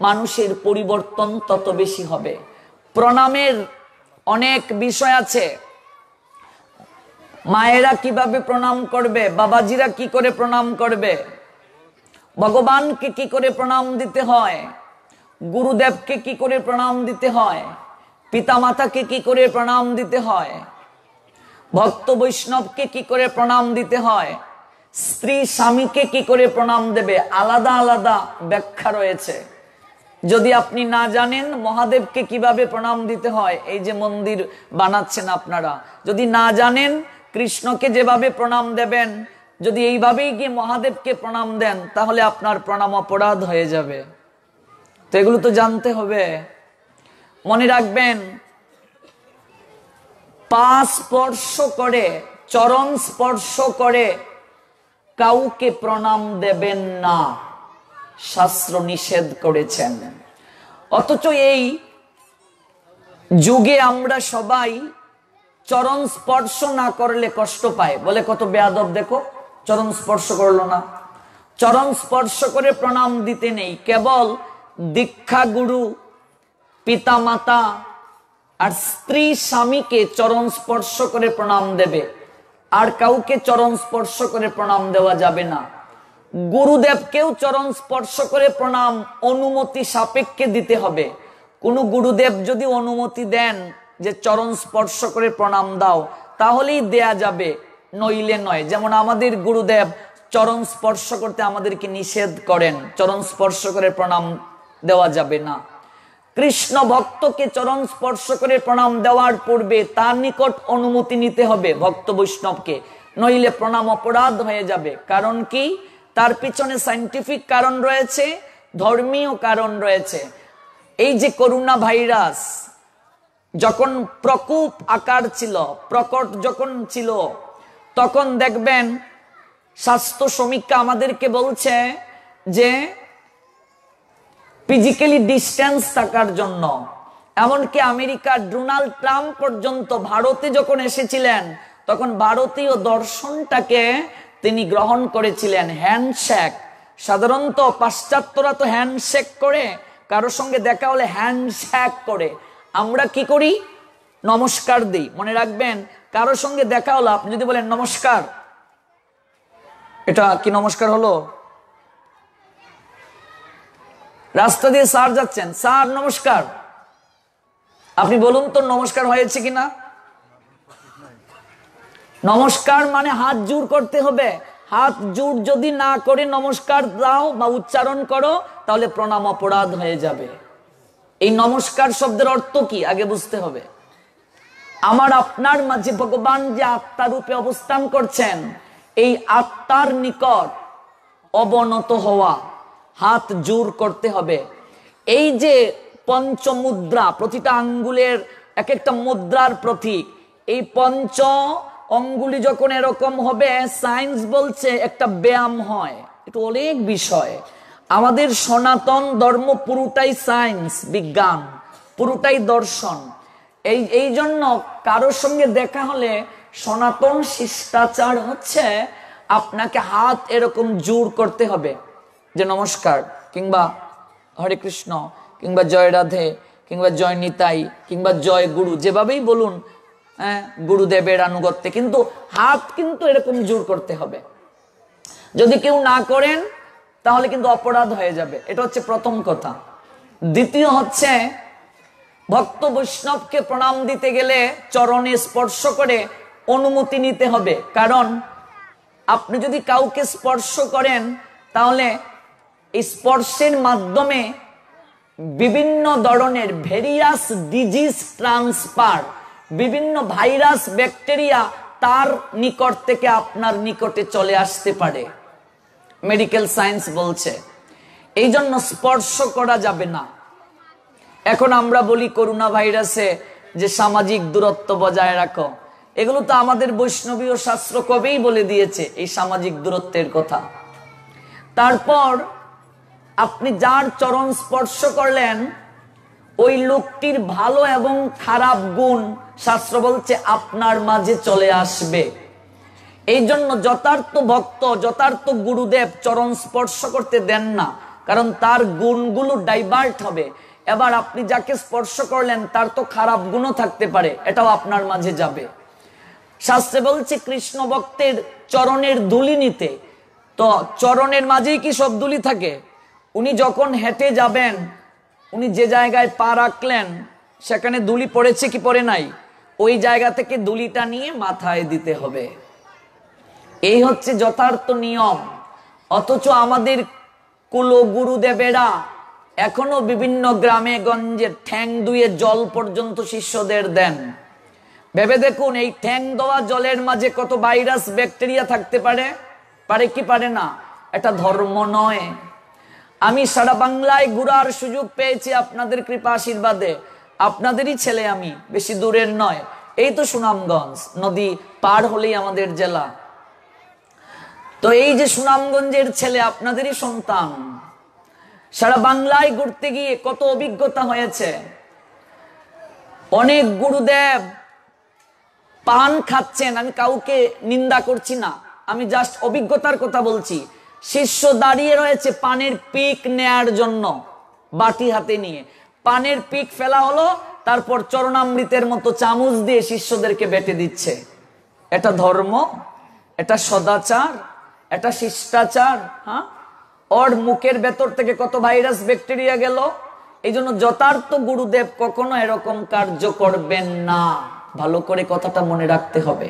মানুষের পরিবর্তন তত বেশি হবে। প্রণামের অনেক বিষয় আছে। মায়েরা কিভাবে প্রণাম করবে, বাবাজিরা কি করে প্রণাম করবে, ভগবানকে কি করে প্রণাম দিতে হয়, গুরুদেবকে কি করে প্রণাম দিতে হয়, পিতামাতাকে কি করে প্রণাম দিতে হয়, ভক্ত বৈষ্ণবকে কি করে প্রণাম দিতে হয়, স্ত্রী স্বামীকে কি করে প্রণাম দেবে, আলাদা আলাদা ব্যাখ্যা রয়েছে। যদি আপনি না জানেন মহাদেবকে কিভাবে প্রণাম দিতে হয়, এই যে মন্দির বানাচ্ছেন আপনারা, যদি না জানেন কৃষ্ণকে যেভাবে প্রণাম দেবেন, যদি এইভাবেই গিয়ে মহাদেবকে প্রণাম দেন, তাহলে আপনার প্রণাম অপরাধ হয়ে যাবে। তো এগুলো তো জানতে হবে। মনে রাখবেন, পা স্পর্শ করে, চরণ স্পর্শ করে কাউকে প্রণাম দেবেন না, শাস্ত্র নিষেধ করেছেন। অথচ এই যুগে আমরা সবাই চরণ স্পর্শ না করলে কষ্ট পায়, বলে কত বেয়াদব, দেখো চরণ স্পর্শ করলো না। চরণ স্পর্শ করে প্রণাম দিতে নেই, কেবল দীক্ষা গুরু, পিতা মাতা আর স্ত্রী স্বামীকে চরণ স্পর্শ করে প্রণাম দেবে, আর কাউকে চরণ স্পর্শ করে প্রণাম দেওয়া যাবে না। গুরুদেবকেও চরণ স্পর্শ করে প্রণাম অনুমতি সাপেক্ষে দিতে হবে। কোন গুরুদেব যদি অনুমতি দেন যে চরণ স্পর্শ করে প্রণাম দাও, তাহলেই দেয়া যাবে, নইলে নয়। যেমন আমাদের গুরুদেব চরণ স্পর্শ করতে আমাদেরকে নিষেধ করেন, চরণ স্পর্শ করে প্রণাম দেওয়া যাবে না। কৃষ্ণ ভক্তকে চরণ স্পর্শ করে প্রণাম দেওয়ার পূর্বে তার নিকট অনুমতি নিতে হবে ভক্ত বৈষ্ণবকে, নইলে প্রণাম অপরাধ হয়ে যাবে। কারণ কি? তার পিছনে সায়েন্টিফিক কারণ রয়েছে, ধর্মীয় কারণ রয়েছে। এই যে করোনা ভাইরাস যখন প্রকোপ আকার ছিল, প্রকট যখন ছিল, তখন দেখবেন স্বাস্থ্য সমীক্ষা আমাদেরকে বলছে যে ফিজিক্যালি ডিস্টেন্স থাকার জন্য, এমনকি আমেরিকার ডোনাল্ড ট্রাম্প পর্যন্ত ভারতে যখন এসেছিলেন, তখন ভারতীয় দর্শনটাকে তিনি গ্রহণ করেছিলেন, হ্যান্ডশেক, সাধারণত পাশ্চাত্যরা তো হ্যান্ডশেক করে, কারো সঙ্গে দেখা হলে হ্যান্ডশেক করে। আমরা কি করি? নমস্কার দিই। মনে রাখবেন, কারো সঙ্গে দেখা হলো, আপনি যদি বলেন নমস্কার, এটা কি নমস্কার হলো? রাস্তা দিয়ে স্যার যাচ্ছেন, স্যার নমস্কার, আপনি বলুন তো নমস্কার হয়েছে কিনা? নমস্কার মানে হাত জোড় করতে হবে। হাত জোড় যদি না করে নমস্কার দাও বা উচ্চারণ করো, তাহলে প্রণাম অপরাধ হয়ে যাবে। এই নমস্কার শব্দের অর্থ কি আগে বুঝতে হবে। আমার আপনার মাঝে ভগবান যে আত্মা রূপে অবস্থান করছেন, এই আত্মার নিকট অবনত হওয়া, হাত জোড় করতে হবে। এই যে পঞ্চমুদ্রা, প্রতিটা আঙ্গুলের এক একটা মুদ্রার প্রতীক, এই পঞ্চ অঙ্গুলি যখন এরকম হবে, সায়েন্স বলছে একটা ব্যায়াম হয়। এটা অনেক বিষয়। আমাদের সনাতন ধর্ম পুরোটাই সায়েন্স, বিজ্ঞান, পুরোটাই দর্শন। এই জন্য কারোর সঙ্গে দেখা হলে সনাতন শিষ্টাচার হচ্ছে আপনাকে হাত এরকম জোড় করতে হবে, যে নমস্কার, কিংবা হরে কৃষ্ণ, কিংবা জয় রাধে, কিংবা জয় নিতাই, কিংবা জয় গুরু, যেভাবেই বলুন, হ্যাঁ, গুরুদেবের আনুগত্যে, কিন্তু হাত কিন্তু এরকম জোড় করতে হবে। যদি কেউ না করেন তাহলে কিন্তু অপরাধ হয়ে যাবে। এটা হচ্ছে প্রথম কথা। দ্বিতীয় হচ্ছে, ভক্ত বৈষ্ণবকে প্রণাম দিতে গেলে চরণে স্পর্শ করে অনুমতি নিতে হবে। কারণ আপনি যদি কাউকে স্পর্শ করেন, তাহলে এই স্পর্শের মাধ্যমে বিভিন্ন ধরনের ভেরিয়াস ডিজিজ ট্রান্সফার, বিভিন্ন ভাইরাস, ব্যাকটেরিয়া তার নিকট থেকে আপনার নিকটে চলে আসতে পারে, মেডিকেল সায়েন্স বলছে। এই জন্য স্পর্শ করা যাবে না। এখন আমরা বলি করোনা ভাইরাসে যে সামাজিক দূরত্ব বজায় রাখো, এগুলো তো আমাদের বৈষ্ণবীয় শাস্ত্র কবেই বলে দিয়েছে এই সামাজিক দূরত্বের কথা। তারপর আপনি যার চরণ স্পর্শ করলেন, ওই লোকটির ভালো এবং খারাপ গুণ শাস্ত্র বলছে আপনার মাঝে চলে আসবে। এই জন্য যথার্থ ভক্ত, যথার্থ গুরুদেব চরণ স্পর্শ করতে দেন না, কারণ তার গুণগুলো ডাইভার্ট হবে। এবার আপনি যাকে স্পর্শ করলেন তার তো খারাপ গুণও থাকতে পারে, এটাও আপনার মাঝে যাবে। শাস্ত্রে বলছে কৃষ্ণ ভক্তের চরণের ধুলি নিতে। তো চরণের মাঝেই কি সব ধুলি থাকে? উনি যখন হেঁটে যাবেন, উনি যে জায়গায় পা রাখলেন সেখানে ধুলি পড়েছে কি পড়ে নাই, ওই জায়গা থেকে ধুলিটা নিয়ে মাথায় দিতে হবে। এই হচ্ছে যথার্থ নিয়ম। অথচ আমাদের কুল গুরুদেবেরা এখনো বিভিন্ন গ্রামে গঞ্জে ঠ্যাং ধুয়ে জল পর্যন্ত শিষ্যদের দেন। ভেবে দেখুন, এই ঠ্যাং দেওয়া জলের মাঝে কত ভাইরাস, ব্যাকটেরিয়া থাকতে পারে, পারে কি পারে না? এটা ধর্ম নয়। আমি সারা বাংলায় ঘুরার সুযোগ পেয়েছি আপনাদের কৃপা আশীর্বাদে। আপনাদেরই ছেলে আমি, বেশি দূরের নয়। এই তো সুনামগঞ্জ, নদী পার হলেই আমাদের জেলা। তো এই যে সুনামগঞ্জের ছেলে, আপনাদেরই সন্তান। সারা বাংলায় ঘুরতে গিয়ে কত অভিজ্ঞতা হয়েছে। অনেক গুরুদেব পান খাচ্ছেন, আমি কাউকে নিন্দা করছি না, আমি জাস্ট অভিজ্ঞতার কথা বলছি। শিষ্য দাঁড়িয়ে রয়েছে পানের পিক নেয়ার জন্য, বাটি হাতে নিয়ে পানের পিক ফেলা হলো, তারপর চরণামৃতের মতো চামচ দিয়ে শিষ্যদেরকে বেটে দিচ্ছে। এটা ধর্ম? এটা সদাচার? এটা শিষ্টাচার? হ্যাঁ, ওর মুখের ভেতর থেকে কত ভাইরাস, ব্যাকটেরিয়া গেল। এই জন্য যথার্থ গুরুদেব কখনো এরকম কার্য করবেন না। ভালো করে কথাটা মনে রাখতে হবে।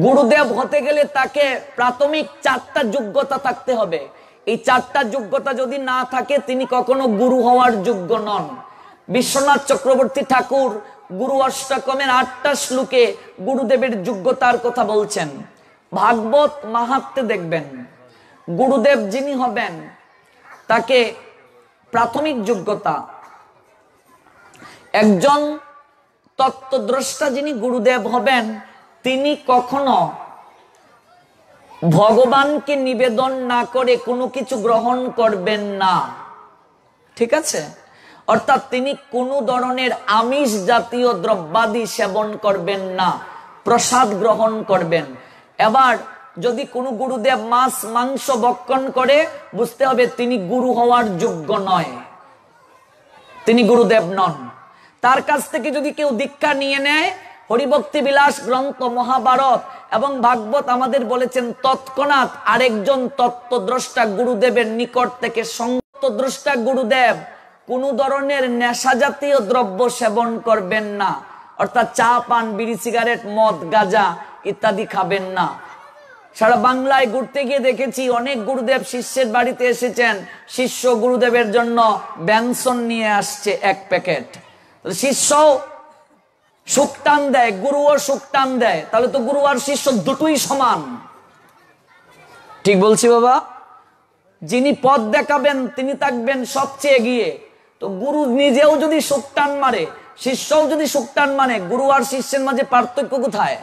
গুরুদেব হতে গেলে তাকে প্রাথমিক 4টা যোগ্যতা থাকতে হবে। এই 4টা যোগ্যতা যদি না থাকে, তিনি কখনো গুরু হওয়ার যোগ্য নন। বিশ্বনাথ চক্রবর্তী ঠাকুর গুরু অষ্টকমের 8টা শ্লোকে গুরুদেবের যোগ্যতার কথা বলছেন। ভাগবত মাহাত্ম্যে দেখবেন, গুরুদেব যিনি হবেন তাকে প্রাথমিক যোগ্যতা, একজন তত্ত্বদ্রষ্টা যিনি গুরুদেব হবেন, তিনি কখনো ভগবানকে নিবেদন না করে কোনো কিছু গ্রহণ করবেন না। ঠিক আছে? অর্থাৎ তিনি কোনো ধরনের আমিষ জাতীয় দ্রব্যাদি সেবন করবেন না, প্রসাদ গ্রহণ করবেন। এবার যদি কোনো গুরুদেব মাছ মাংস ভক্ষণ করে, বুঝতে হবে তিনি গুরু হওয়ার যোগ্য নয়, তিনি গুরুদেব নন। তার কাছ থেকে যদি কেউ দীক্ষা নিয়ে নেয়, হরিভক্তি বিলাস গ্রন্থ, মহাভারত এবং ভাগবত আমাদের বলেছেন তৎক্ষণাৎ আরেকজন তত্ত্বদ্রষ্টা গুরুদেবের নিকট থেকে দ্রষ্টা গুরুদেব কোন ধরনের নেশা জাতীয় দ্রব্য সেবন করবেন না, অর্থাৎ চা পান বিড়ি সিগারেট মদ গাঁজা ইত্যাদি খাবেন না। সারা বাংলায় ঘুরতে গিয়ে দেখেছি অনেক গুরুদেব শিষ্যের বাড়িতে এসেছেন, শিষ্য গুরুদেবের জন্য ব্যঞ্জন নিয়ে আসছে 1 প্যাকেট, শিষ্য সুক্তান দেয়, গুরুও সুক্তান দেয়, তাহলে তো গুরু আর শিষ্য দুটোই সমান। ঠিক বলছি বাবা? যিনি পথ দেখাবেন তিনি থাকবেন সবচেয়ে এগিয়ে। তো গুরু নিজেও যদি সুক্তান মারে, শিষ্যও যদি সুক্তান মানে, গুরু আর শিষ্যের মাঝে পার্থক্য কোথায়?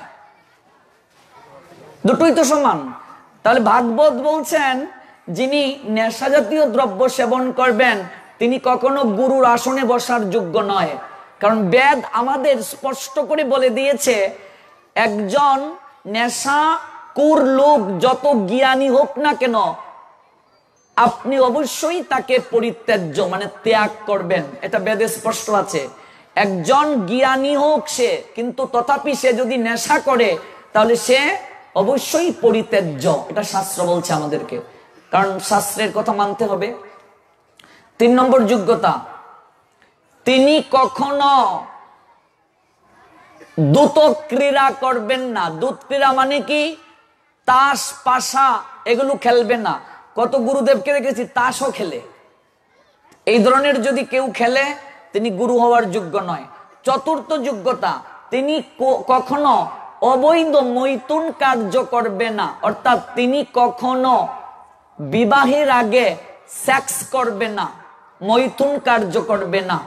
দুটোই তো সমান। তাহলে ভাগবত বলছেন যিনি নেশা জাতীয় দ্রব্য সেবন করবেন তিনি কখনো গুরুর আসনে বসার যোগ্য নয়। কারণ বেদ আমাদের স্পষ্ট করে বলে দিয়েছে, একজন নেশাকুর লোক যত জ্ঞানী হোক না কেন, আপনি অবশ্যই তাকে পরিত্যাজ্য মানে ত্যাগ করবেন, এটা বেদে স্পষ্ট আছে। একজন জ্ঞানী হোক সে, কিন্তু তথাপি সে যদি নেশা করে তাহলে সে অবশ্যই পরিত্যাজ্য, এটা শাস্ত্র বলছে আমাদেরকে, কারণ শাস্ত্রের কথা মানতে হবে। 3 নম্বর যোগ্যতা, তিনি কখনো দ্রুত ক্রীড়া করবেন না। দ্রুত ক্রীড়া মানে কি? তাস পাশা এগুলো খেলবেন না। কত গুরুদেবকে দেখেছি তাসও খেলে। এই ধরনের যদি কেউ খেলে তিনি গুরু হওয়ার যোগ্য নয়। 4র্থ যোগ্যতা, তিনি কখনো অবৈধ মৈথুন কার্য করবে না, অর্থাৎ তিনি কখনো বিবাহের আগে সেক্স করবে না, মৈথুন কার্য করবে না।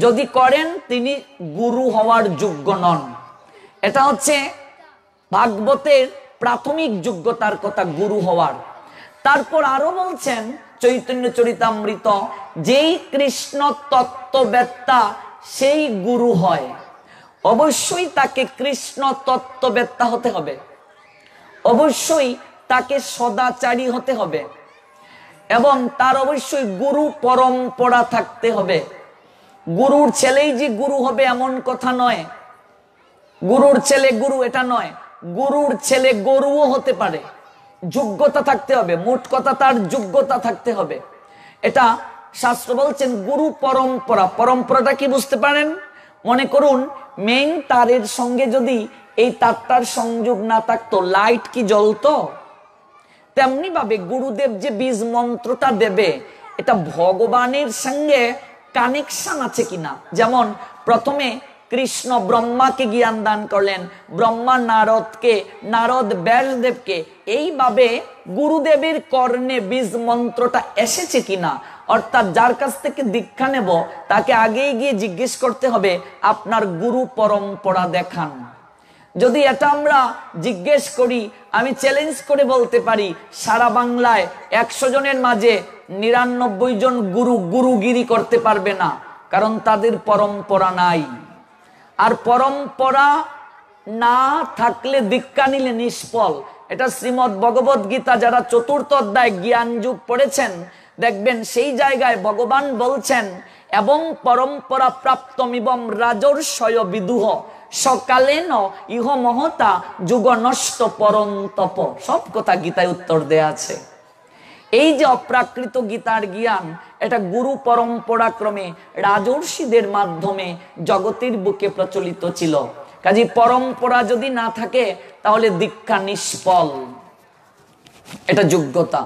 যদি করেন তিনি গুরু হওয়ার যোগ্য নন। এটা হচ্ছে ভাগবতের প্রাথমিক যোগ্যতার কথা, গুরু হওয়ার। তারপর আরো বলছেন চৈতন্য চরিতামৃত, যেই কৃষ্ণ তত্ত্ববেত্তা সেই গুরু হয়। অবশ্যই তাকে কৃষ্ণ তত্ত্ববেত্তা হতে হবে, অবশ্যই তাকে সদাচারী হতে হবে, এবং তার অবশ্যই গুরু পরম্পরা থাকতে হবে। গুরুর ছেলেই যে গুরু হবে এমন কথা নয়, গুরুর ছেলে গুরু এটা নয়, গুরুর ছেলে গরুও হতে পারে। যোগ্যতা থাকতে হবে, মোট কথা তার যোগ্যতা থাকতে হবে। এটা শাস্ত্র বলছেন গুরু পরম্পরা। পরম্পরাটা কি বুঝতে পারেন? মনে করুন মেইন তারের সঙ্গে যদি এই তারটার সংযোগ না থাকতো, লাইট কি জ্বলতো? তেমনি ভাবে গুরুদেব যে বীজ মন্ত্রটা দেবে এটা ভগবানের সঙ্গে কানেকশন আছে কিনা। যেমন প্রথমে কৃষ্ণ ব্রহ্মাকে জ্ঞান দান করলেন, ব্রহ্মা নারদকে, নারদ ব্যাসদেবকে। এইভাবে গুরুদেবের কর্ণে বীজ মন্ত্রটা এসেছে কিনা, অর্থাৎ যার কাছ থেকে দীক্ষা নেব তাকে আগেই গিয়ে জিজ্ঞেস করতে হবে আপনার গুরু পরম্পরা দেখান। যদি এটা আমরা জিজ্ঞেস করি, আমি চ্যালেঞ্জ করে বলতে পারি সারা বাংলায় 100 জনের মাঝে 99 জন গুরু গুরুগিরি করতে পারবে না, কারণ তাদের পরম্পরা নাই। আর পরম্পরা না থাকলে দীক্ষা নিলে নিষ্ফল। এটা শ্রীমদ্ ভগবদ গীতা যারা 4র্থ অধ্যায় জ্ঞান যুগ পড়েছেন দেখবেন সেই জায়গায় ভগবান বলছেন, এবং পরম্পরা প্রাপ্তমিবম রাজর্ষয় বিদুহ সকালেন ইহ মহতা যুগ নষ্ট পরন্তপ। সব কথা গীতায় উত্তর দেয়া আছে। এই যে অপ্রাকৃত গীতার জ্ঞান, এটা গুরু পরম্পরা ক্রমে রাজর্ষিদের মাধ্যমে জগতের বুকে প্রচলিত ছিল। কাজে পরম্পরা যদি না থাকে তাহলে দীক্ষা নিষ্ফল, এটা যোগ্যতা।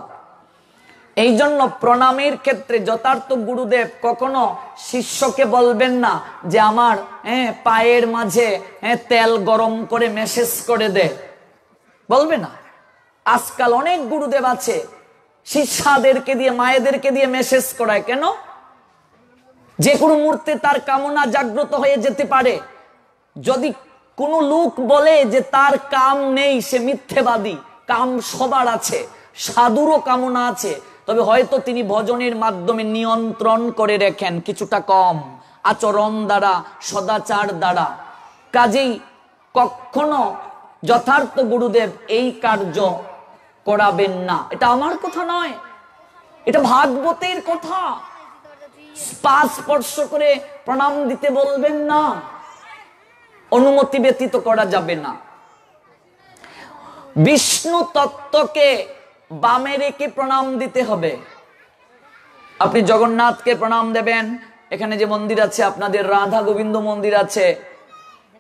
এই জন্য প্রণামের ক্ষেত্রে যথার্থ গুরুদেব কখনো শিষ্যকে বলবেন না যে আমার পায়ের মাঝে তেল গরম করে মেসেজ করে দে, বলবে না। আজকাল অনেক গুরুদেব আছে শিষ্যাদেরকে দিয়ে, মায়েদেরকে দিয়ে মেসেজ করায়। কেন? যে কোনো মুহূর্তে তার কামনা জাগ্রত হয়ে যেতে পারে। যদি কোনো লোক বলে যে তার কাম নেই, সে মিথ্যেবাদী। কাম সবার আছে, সাধুরও কামনা আছে, তবে হয়তো তিনি ভজনের মাধ্যমে নিয়ন্ত্রণ করে রেখেন কিছুটা কম, আচরণ দ্বারা, সদাচার দ্বারা। কাজেই কখনো যথার্থ গুরুদেব এই কার্য করাবেন না। এটা আমার কথা নয়, এটা ভাগবতের কথা। পা স্পর্শ করে প্রণাম দিতে বলবেন না, অনুমতি ব্যতীত করা যাবে না। বিষ্ণু তত্ত্বকে বামে রেখে প্রণাম দিতে হবে। আপনি জগন্নাথকে প্রণাম দেবেন, এখানে যে মন্দির আছে আপনাদের রাধা গোবিন্দ মন্দির আছে,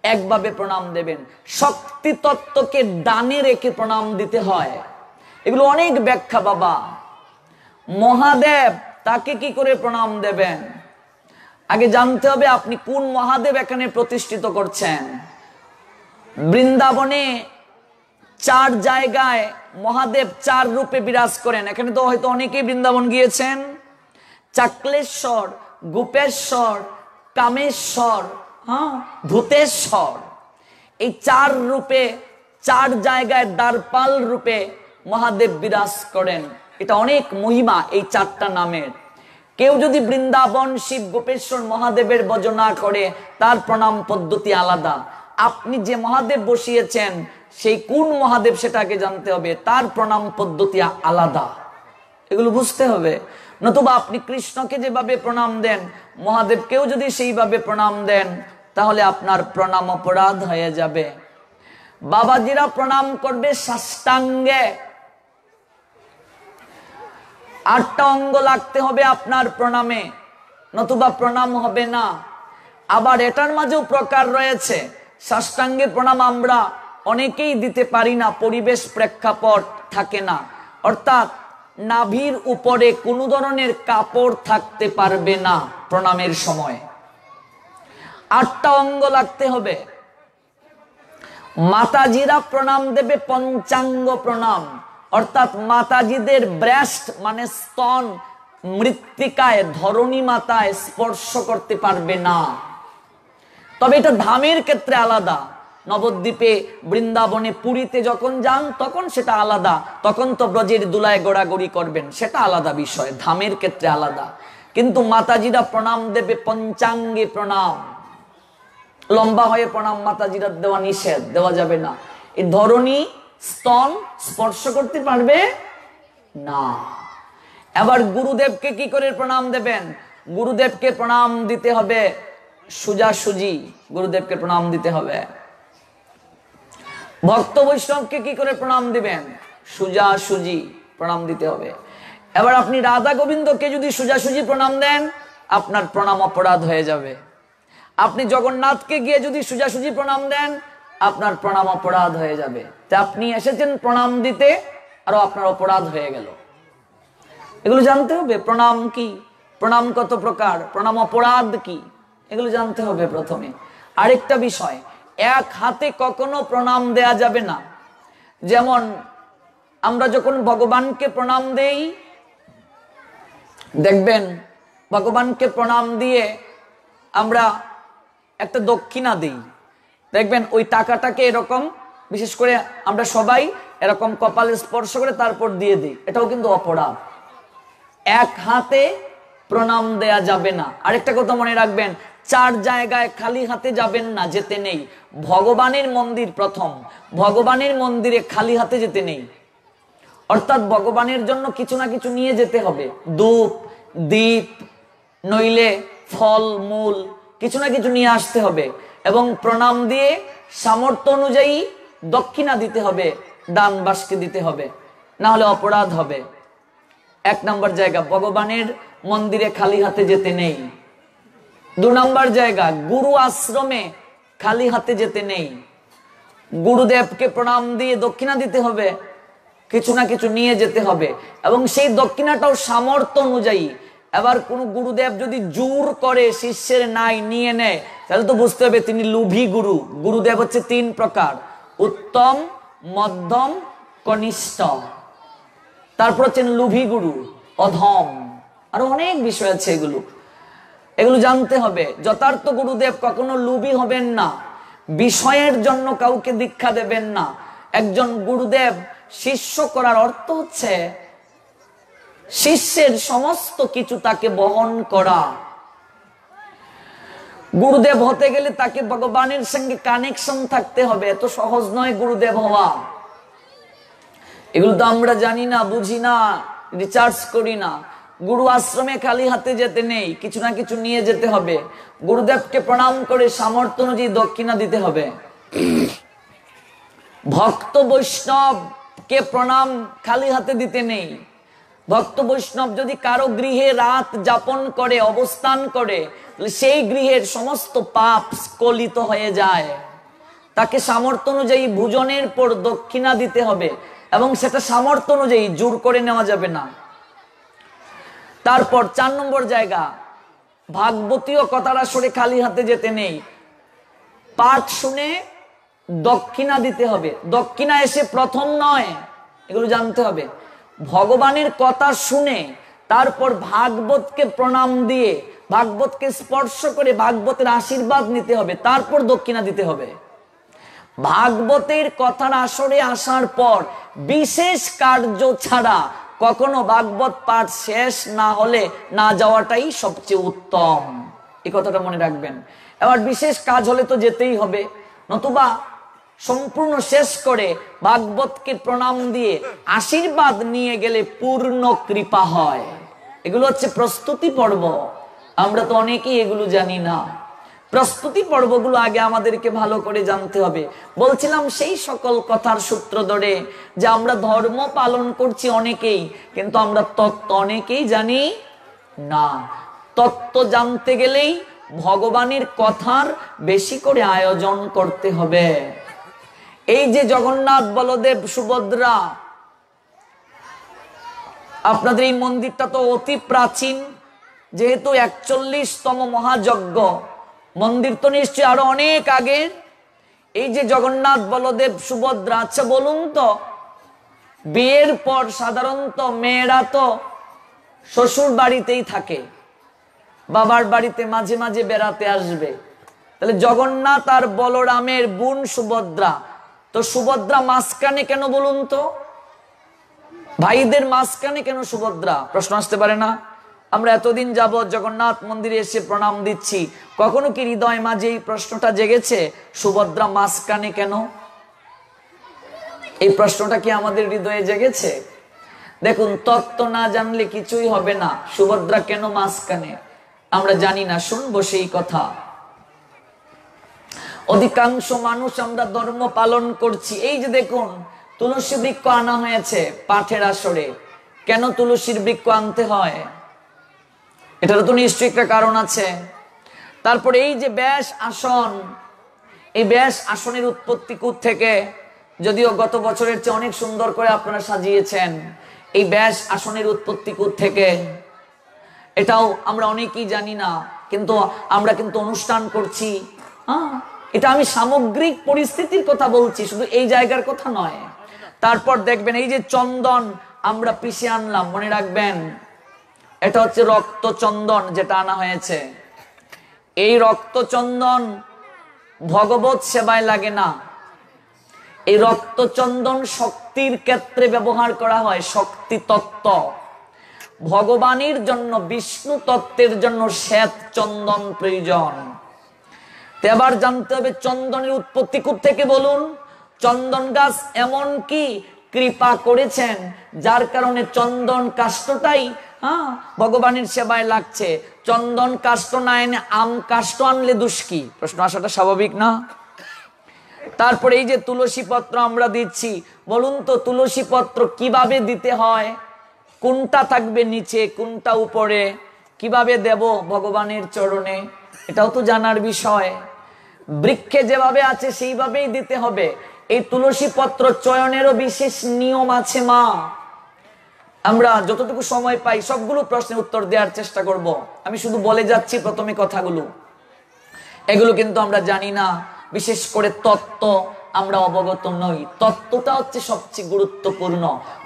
একভাবে প্রণাম দেবেন। শক্তি তত্ত্বকে ডানে রেখে প্রণাম দিতে হয়। এগুলো অনেক ব্যাখ্যা বাবা। মহাদেব, তাকে কি করে প্রণাম দেবেন? আগে জানতে হবে আপনি কোন মহাদেব এখানে প্রতিষ্ঠিত করছেন। বৃন্দাবনে 4 জায়গায় মহাদেব 4 রূপে বিরাজ করেন। এখানে তো হয়তো অনেকেই বৃন্দাবন গিয়েছেন। চাকলেশ্বর, গোপেশ্বর, কামেশ্বর, ভূতেশ্বর, এই 4 রূপে 4 জায়গায় দ্বারপাল রূপে মহাদেব বিরাজ করেন। এটা অনেক মহিমা এই 4টা নামের। কেউ যদি বৃন্দাবন শিব গোপেশ্বর মহাদেবের ভজনা করে, তার প্রণাম পদ্ধতি আলাদা। আপনি যে মহাদেব বসিয়েছেন সেই কোন মহাদেব সেটাকে জানতে হবে, তার প্রণাম পদ্ধতি আলাদা। এগুলো বুঝতে হবে। নতুবা আপনি কৃষ্ণকে যেভাবে প্রণাম দেন, মহাদেবকেও যদি সেইভাবে প্রণাম দেন, তাহলে আপনার প্রণাম অপরাধ হয়ে যাবে। বাবাজিরা প্রণাম করবে সাষ্টাঙ্গে। 8টা অঙ্গ লাগতে হবে আপনার প্রণামে, নতুবা প্রণাম হবে না। আবার এটার মাঝেও প্রকার রয়েছে। সাষ্টাঙ্গে প্রণাম আমরা অনেকেই দিতে পারি না, পরিবেশ প্রেক্ষাপট থাকে না। অর্থাৎ নাভির উপরে কোনো ধরনের কাপড় থাকতে পারবে না প্রণামের সময়। 8টা অঙ্গ লাগতে হবে। মাতাজিরা প্রণাম দেবে পঞ্চাঙ্গ প্রণাম, অর্থাৎ মাতাজিদের ব্রেস্ট মানে স্তন মৃত্তিকায়, ধরণী মাতায় স্পর্শ করতে পারবে না। তবে এটা ধামের ক্ষেত্রে আলাদা। নবদ্বীপে, বৃন্দাবনে, পুরীতে যখন যান তখন সেটা আলাদা, তখন তো ব্রজের দুলায় গোড়াগড়ি করবেন, সেটা আলাদা বিষয়, ধামের ক্ষেত্রে আলাদা। কিন্তু মাতাজিরা প্রণাম দেবে পঞ্চাঙ্গে প্রণাম। লম্বা হয়ে প্রণাম মাতাজিরা দেওয়া নিষেধ, দেওয়া যাবে না। এই ধরণী স্তন স্পর্শ করতে পারবে না। এবার গুরুদেবকে কি করে প্রণাম দেবেন? গুরুদেবকে প্রণাম দিতে হবে সোজাসুজি, গুরুদেবকে প্রণাম দিতে হবে। ভক্ত বৈষ্ণবকে কি করে প্রণাম দিবেন? সোজাসুজি প্রণাম দিতে হবে। এবার আপনি রাধা গোবিন্দকে যদি সোজাসুজি প্রণাম দেন, আপনার প্রণাম অপরাধ হয়ে যাবে। আপনি জগন্নাথকে গিয়ে যদি সোজাসুজি প্রণাম দেন, আপনার প্রণাম অপরাধ হয়ে যাবে। তা আপনি এসেছেন প্রণাম দিতে, আরো আপনার অপরাধ হয়ে গেল। এগুলো জানতে হবে। প্রণাম কি, প্রণাম কত প্রকার, প্রণাম অপরাধ কি, এগুলো জানতে হবে প্রথমে। আরেকটা বিষয়, এক হাতে কখনো প্রণাম দেয়া যাবে না। যেমন আমরা যখন ভগবানকে প্রণাম দেই, দেখবেন ভগবানকে প্রণাম দিয়ে আমরা একটা দক্ষিণা দিই, দেখবেন ওই টাকাটাকে এরকম, বিশেষ করে আমরা সবাই এরকম কপালে স্পর্শ করে তারপর দিয়ে দিই। এটাও কিন্তু অপরাধ। এক হাতে প্রণাম দেয়া যাবে না। আরেকটা কথা মনে রাখবেন, 4 জায়গায় খালি হাতে যাবেন না, যেতে নেই। ভগবানের মন্দির প্রথম, ভগবানের মন্দিরে খালি হাতে যেতে নেই। অর্থাৎ ভগবানের জন্য কিছু না কিছু নিয়ে যেতে হবে, ধূপ দীপ নইলে ফল মূল কিছু না কিছু নিয়ে আসতে হবে। এবং প্রণাম দিয়ে সামর্থ্য অনুযায়ী দক্ষিণা দিতে হবে, দান বাসকে দিতে হবে, না হলে অপরাধ হবে। 1 নম্বর জায়গা, ভগবানের মন্দিরে খালি হাতে যেতে নেই। 2 নম্বর জায়গা, গুরু আশ্রমে খালি হাতে যেতে নেই। গুরুদেবকে প্রণাম দিয়ে দক্ষিণা দিতে হবে, কিছু না কিছু নিয়ে যেতে হবে, এবং সেই দক্ষিণাটাও সামর্থ্য অনুযায়ী। এবার কোন গুরুদেব যদি জোর করে শিষ্যের নাই নিয়ে নেয়, তাহলে তো বুঝতে হবে তিনি লোভী গুরু। গুরুদেব হচ্ছে 3 প্রকার, উত্তম, মধ্যম, কনিষ্ঠ। তারপর হচ্ছেন লোভী গুরু, অধম, আরো অনেক বিষয় আছে। এগুলো জানতে হবে। যথার্থ গুরুদেব কখনো লোভী হবেন না, বিষয়ের জন্য কাউকে দীক্ষা দেবেন না। একজন গুরুদেব শিষ্য করার অর্থ হচ্ছে শিষ্যের সমস্ত কিছু তাকে বহন করা। গুরুদেব হতে গেলে তাকে ভগবানের সঙ্গে কানেকশন থাকতে হবে, এত সহজ নয় গুরুদেব হওয়া। এগুলো তো আমরা জানি না, বুঝি না, রিচার্জ করি না। গুরু আশ্রমে খালি হাতে যেতে নেই, কিছু না কিছু নিয়ে যেতে হবে। গুরুদেবকে প্রণাম করে সামর্থ্য অনুযায়ী দক্ষিণা দিতে হবে। ভক্ত বৈষ্ণবকে প্রণাম খালি হাতে দিতে নেই। ভক্ত বৈষ্ণব যদি কারো গৃহে রাত যাপন করে, অবস্থান করে, সেই গৃহের সমস্ত পাপ স্খলিত হয়ে যায়। তাকে সামর্থ্য অনুযায়ী ভোজনের পর দক্ষিণা দিতে হবে, এবং সেটা সামর্থ্য অনুযায়ী জোর করে নেওয়া যাবে না। তারপর 4 নম্বর জায়গা, ভাগবতীয় কথার আসরে খালি হাতে যেতে নেই। পাঠ শুনে দক্ষিণা দিতে হবে। দক্ষিণা এসে প্রথম নয়, এগুলো জানতে হবে। ভগবানের কথা শুনে তারপর ভাগবতকে প্রণাম দিয়ে, ভাগবতকে স্পর্শ করে ভাগবতের আশীর্বাদ নিতে হবে, তারপর দক্ষিণা দিতে হবে। ভাগবতের কথার আসরে আসার পর বিশেষ কার্য ছাড়া কখনো ভাগবত পাঠ শেষ না হলে না যাওয়াটাই সবচেয়ে উত্তম। এই কথাটা মনে রাখবেন। এবার বিশেষ কাজ হলে তো যেতেই হবে, নতুবা সম্পূর্ণ শেষ করে ভাগবতকে প্রণাম দিয়ে আশীর্বাদ নিয়ে গেলে পূর্ণ কৃপা হয়। এগুলো হচ্ছে প্রস্তুতি পর্ব। আমরা তো অনেকেই এগুলো জানি না। প্রস্তুতি পর্বগুলো আগে আমাদেরকে ভালো করে জানতে হবে। বলছিলাম সেই সকল কথার সূত্র ধরে যে আমরা ধর্ম পালন করছি অনেকেই, কিন্তু আমরা তত্ত্ব অনেকেই জানি না। তত্ত্ব জানতে গেলেই ভগবানের কথার বেশি করে আয়োজন করতে হবে। এই যে জগন্নাথ, বলদেব, সুভদ্রা, আপনাদের এই মন্দিরটা তো অতি প্রাচীন, যেহেতু 41তম মহাযজ্ঞ, মন্দির তো নিশ্চয়ই আরো অনেক আগে। এই যে জগন্নাথ, বলদেব, সুভদ্রা, আচ্ছা বলুন তো, বিয়ের পর সাধারণত মেয়েরা তো শ্বশুর বাড়িতেই থাকে, বাবার বাড়িতে মাঝে মাঝে বেড়াতে আসবে। তাহলে জগন্নাথ আর বলরামের বোন সুভদ্রা, তো সুভদ্রা মাঝখানে কেন বলুন তো? ভাইদের মাঝখানে কেন সুভদ্রা? প্রশ্ন আসতে পারে না? আমরা এতদিন যাবৎ জগন্নাথ মন্দিরে এসে প্রণাম দিচ্ছি, কখনো কি হৃদয় মাঝে এই প্রশ্নটা জেগেছে, সুভদ্রা মাঝখানে কেন? এই প্রশ্নটা কি আমাদের হৃদয়ে জেগেছে? দেখুন, তত্ত্ব না জানলে কিছুই হবে না। সুভদ্রা কেন মাঝখানে আমরা জানি না, শুনবো সেই কথা। অধিকাংশ মানুষ আমরা ধর্ম পালন করছি। এই যে দেখুন, তুলসী বৃক্ষ আনা হয়েছে পাঠের আসরে। কেন তুলসীর বৃক্ষ আনতে হয়? এটারও তো নিশ্চয়ই একটা কারণ আছে। তারপরে এই যে ব্যাস আসন, এই ব্যাস আসনের উৎপত্তি থেকে, যদিও গত বছরের চেয়ে অনেক সুন্দর করে আপনারা সাজিয়েছেন। এই ব্যাস আসনের উৎপত্তি থেকে, এটাও আমরা অনেকেই জানি না, কিন্তু আমরা কিন্তু অনুষ্ঠান করছি। এটা আমি সামগ্রিক পরিস্থিতির কথা বলছি, শুধু এই জায়গার কথা নয়। তারপর দেখবেন এই যে চন্দন আমরা পিষে আনলাম, মনে রাখবেন এটা হচ্ছে রক্ত চন্দন যেটা আনা হয়েছে। এই রক্ত চন্দন ভগবত সেবায় লাগে না। এই রক্ত চন্দন শক্তির ক্ষেত্রে ব্যবহার করা হয়, শক্তি তত্ত্ব। ভগবানের জন্য, বিষ্ণু তত্ত্বের জন্য শ্বেত চন্দন প্রয়োজন। এবার জানতে হবে চন্দনের উৎপত্তি থেকে বলুন। চন্দন গাছ এমন কি কৃপা করেছেন যার কারণে চন্দন কাষ্ঠটাই ভগবানের সেবায় লাগছে। চন্দন কাষ্ঠ না এনে আম কাষ্ঠ আনলে দোষ কি? প্রশ্ন আসাটা স্বাভাবিক না? তারপরে এই যে তুলসী পত্র আমরা দিচ্ছি, বলুন তো তুলসী পত্র কিভাবে দিতে হয়? কোনটা থাকবে নিচে, কোনটা উপরে, কিভাবে দেব ভগবানের চরণে, এটাও তো জানার বিষয়। বৃক্ষে যেভাবে আছে সেইভাবেই দিতে হবে। এই তুলসী পত্র চয়নেরও বিশেষ নিয়ম আছে মা। আমরা যতটুকু সময় পাই সবগুলো প্রশ্নের উত্তর দেওয়ার চেষ্টা করব। আমি শুধু বলে যাচ্ছি প্রথমে কথাগুলো, এগুলো কিন্তু আমরা জানি না। বিশেষ করে তত্ত্ব আমরা অবগত নই। তত্ত্বটা হচ্ছে সবচেয়ে গুরুত্বপূর্ণ।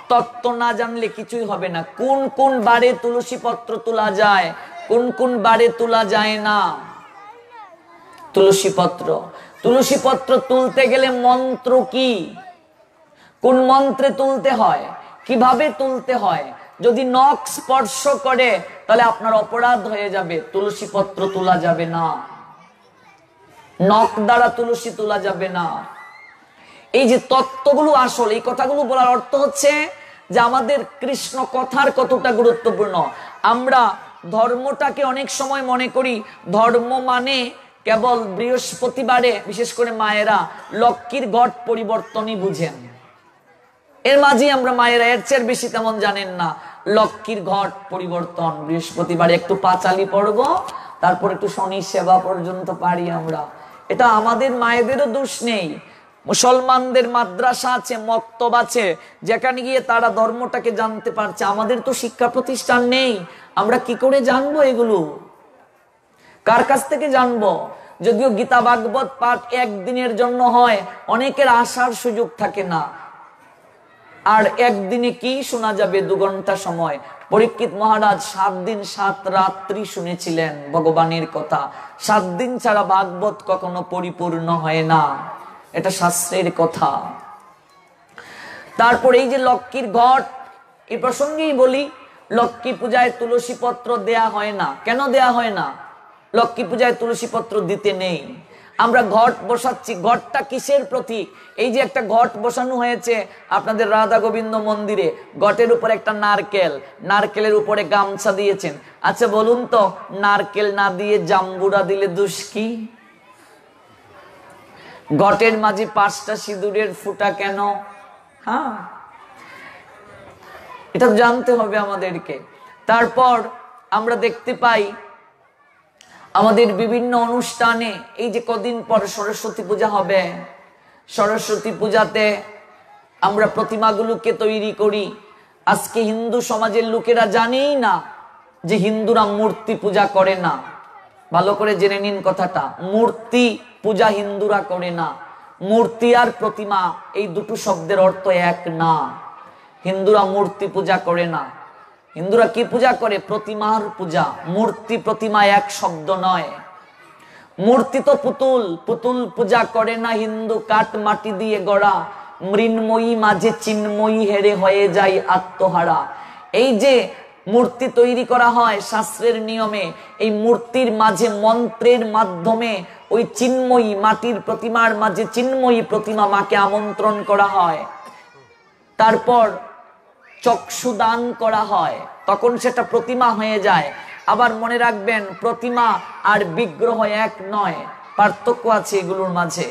তত্ত্ব না জানলে কিছুই হবে না। কোন কোন বারে তুলসী পত্র তোলা যায়, কোন কোন বারে তোলা যায় না। তুলসী পত্র তুলতে গেলে মন্ত্র কি, কোন মন্ত্রে তুলতে হয়, কিভাবে তুলতে হয়। যদি নখ স্পর্শ করে তাহলে আপনার অপরাধ হয়ে যাবে, তুলসী পত্র তোলা যাবে না। নখ দ্বারা তুলসী তোলা যাবে না। এই যে তত্ত্বগুলো আসল, এই কথাগুলো বলার অর্থ হচ্ছে যে আমাদের কৃষ্ণ কথার কতটা গুরুত্বপূর্ণ। আমরা ধর্মটাকে অনেক সময় মনে করি ধর্ম মানে কেবল বৃহস্পতিবারে বিশেষ করে মায়েরা লক্ষ্মীর ঘট পরিবর্তনই বুঝেন। এর মাঝে আমরা মায়েরা এর চেয়ে বেশি তেমন জানেন না। লক্ষ্মীর ঘট পরিবর্তন, বৃহস্পতিবারে একটু পাঁচালি পড়ব, তারপর একটু শনি সেবা পর্যন্ত পারি আমরা। এটা আমাদের মায়েদেরও দোষ নেই। মুসলমানদের মাদ্রাসা আছে, মক্তব আছে, যেখানে গিয়ে তারা ধর্মটাকে জানতে পারছে। আমাদের তো শিক্ষা প্রতিষ্ঠান নেই, আমরা কি করে জানবো এগুলো? কার কাছ থেকে জানবো? যদিও গীতা ভাগবত পাঠ একদিনের জন্য হয়, অনেকের আসার সুযোগ থাকে না। আর একদিনে কি শোনা যাবে? 2 ঘন্টা সময়। পরীক্ষিত মহারাজ 7 দিন 7 রাত্রি শুনেছিলেন ভগবানের কথা। 7 দিন ছাড়া ভাগবত কখনো পরিপূর্ণ হয় না, এটা শাস্ত্রের কথা। তারপর এই যে লক্ষ্মীর ঘট, এই প্রসঙ্গেই বলি, লক্ষ্মী পূজায় তুলসী পত্র দেয়া হয় না। কেন দেয়া হয় না? লক্ষ্মী পূজায় তুলসী পত্র দিতে নেই। আমরা ঘট বসাচ্ছি, ঘটটা কিসের প্রতীক? এই যে একটা ঘট বসানো হয়েছে আপনাদের রাধা গোবিন্দ মন্দিরে, ঘটের উপর একটা নারকেল, নারকেলের উপরে গামছা দিয়েছেন। আচ্ছা বলুন তো, নারকেল না দিয়ে জাম্বুরা দিলে দোষ কি? ঘটের মাঝে 5টা সিঁদুরের ফুটা কেন? হ্যাঁ, এটা জানতে হবে আমাদেরকে। তারপর আমরা দেখতে পাই আমাদের বিভিন্ন অনুষ্ঠানে, এই যে কদিন পর সরস্বতী পূজা হবে, সরস্বতী পূজাতে আমরা প্রতিমাগুলোকে তৈরি করি। আজকে হিন্দু সমাজের লোকেরা জানেই না যে হিন্দুরা মূর্তি পূজা করে না। ভালো করে জেনে নিন কথাটা, মূর্তি পূজা হিন্দুরা করে না। মূর্তি আর প্রতিমা এই দুটো শব্দের অর্থ এক না। হিন্দুরা মূর্তি পূজা করে না। হিন্দুরা কি পূজা করে? প্রতিমার পূজা। মূর্তি প্রতিমা এক শব্দ নয়। মূর্তি তো পুতুল, পুতুল পূজা করে না হিন্দু, কাঠ মাটি দিয়ে গড়া। মৃন্ময়ী মাঝে চিন্ময়ী হেরে হয়ে যায় আত্মহারা। এই যে মূর্তি তৈরি করা হয় শাস্ত্রের নিয়মে, এই মূর্তির মাঝে মন্ত্রের মাধ্যমে ওই চিন্ময়ী মাটির প্রতিমার মাঝে চিন্ময়ী প্রতিমা মাকে আমন্ত্রণ করা হয়। তারপর চক্ষুদান করা হয়, তখন সেটা প্রতিমা হয়ে যায়। আবার মনে রাখবেন, প্রতিমা আর বিগ্রহ এক নয়, পার্থক্য আছে এগুলোর মাঝে।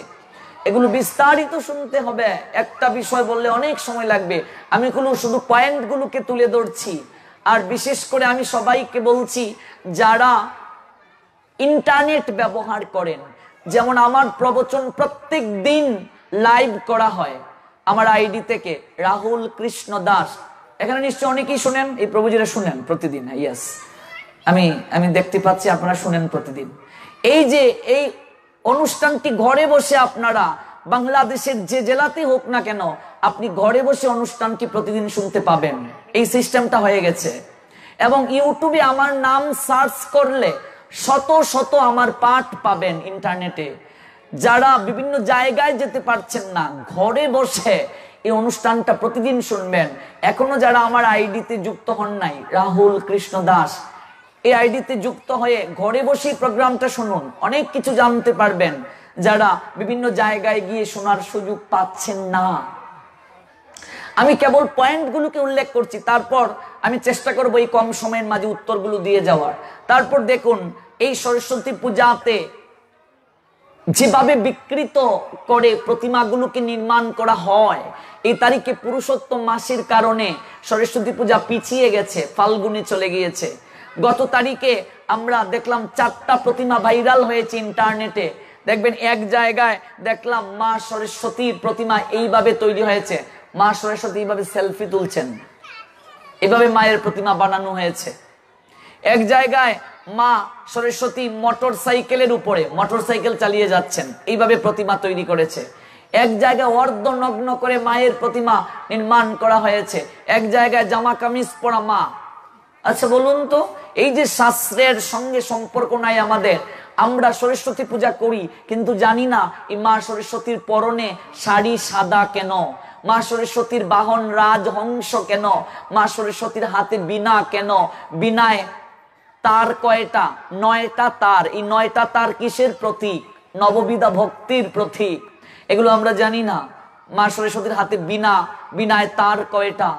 এগুলো বিস্তারিত শুনতে হবে, একটা বিষয় বললে অনেক সময় লাগবে। আমি এগুলো শুধু পয়েন্টগুলোকে তুলে ধরছি। আর বিশেষ করে আমি সবাইকে বলছি, যারা ইন্টারনেট ব্যবহার করেন, যেমন আমার প্রবচন প্রত্যেক দিন লাইভ করা হয় আমার আইডি থেকে, রাহুল কৃষ্ণ দাস। এখানে নিশ্চয় অনেকেই শুনেন, এই প্রভুজিরা শুনেন প্রতিদিন। ইয়েস, আমি দেখতে পাচ্ছি আপনারা শুনেন প্রতিদিন। এই যে এই অনুষ্ঠানটি ঘরে বসে আপনারা বাংলাদেশের যে জেলাতে হোক না কেন, আপনি ঘরে বসে অনুষ্ঠানটি প্রতিদিন শুনতে পাবেন। এই সিস্টেমটা হয়ে গেছে। এবং ইউটিউবে আমার নাম সার্চ করলে শত শত আমার পাঠ পাবেন ইন্টারনেটে। যারা বিভিন্ন জায়গায় যেতে পারছেন না, ঘরে বসে এই অনুষ্ঠানটা প্রতিদিন শুনবেন। এখনো যারা আমার আইডিতে যুক্ত হন নাই, রাহুল কৃষ্ণ দাস, এই আইডিতে যুক্ত হয়ে ঘরে বসেই প্রোগ্রামটা শুনুন, অনেক কিছু জানতে পারবেন যারা বিভিন্ন জায়গায় গিয়ে শোনার সুযোগ পাচ্ছেন না। আমি কেবল পয়েন্টগুলোকে উল্লেখ করছি, তারপর আমি চেষ্টা করব এই কম সময়ের মাঝে উত্তরগুলো দিয়ে যাওয়ার। তারপর দেখুন, এই সরস্বতী পূজাতে যেভাবে বিকৃত করে প্রতিমাগুলোকে নির্মাণ করা হয়, এই তারিখে পুরুষোত্তম মাসের কারণে সরস্বতী পূজা পিছিয়ে গেছে, ফাল্গুনে চলে গিয়েছে। গত তারিখে আমরা দেখলাম 4টা প্রতিমা ভাইরাল হয়েছে ইন্টারনেটে। দেখবেন এক জায়গায় দেখলাম মা সরস্বতীর প্রতিমা এইভাবে তৈরি হয়েছে, মা সরস্বতী এইভাবে সেলফি তুলছেন, এভাবে মায়ের প্রতিমা বানানো হয়েছে। এক জায়গায় মা সরস্বতী মোটর সাইকেলের উপরে মোটর সাইকেল চালিয়ে যাচ্ছেন, এইভাবে প্রতিমা তৈরি করেছে। এক জায়গায় অর্ধনগ্ন করে মায়ের প্রতিমা নির্মাণ করা হয়েছে, এক জায়গায় জামা কামিজ পরা মা। আচ্ছা বলুন তো, এই যে শাস্ত্রের সঙ্গে সম্পর্ক নাই আমাদের, আমরা সরস্বতী পূজা করি কিন্তু জানি না এই মা সরস্বতীর পরনে শাড়ি সাদা কেন, মা সরস্বতীর বাহন রাজহংস কেন, মা সরস্বতীর হাতে বীণা কেন, বীণায় তার কয়টা? 9টা তার। এই 9টা তার কিসের প্রতীক? নববিধা ভক্তির প্রতীক। এগুলো আমরা জানি না। মা সরস্বতীর হাতে বীণা, বীণায় তার কয়টা,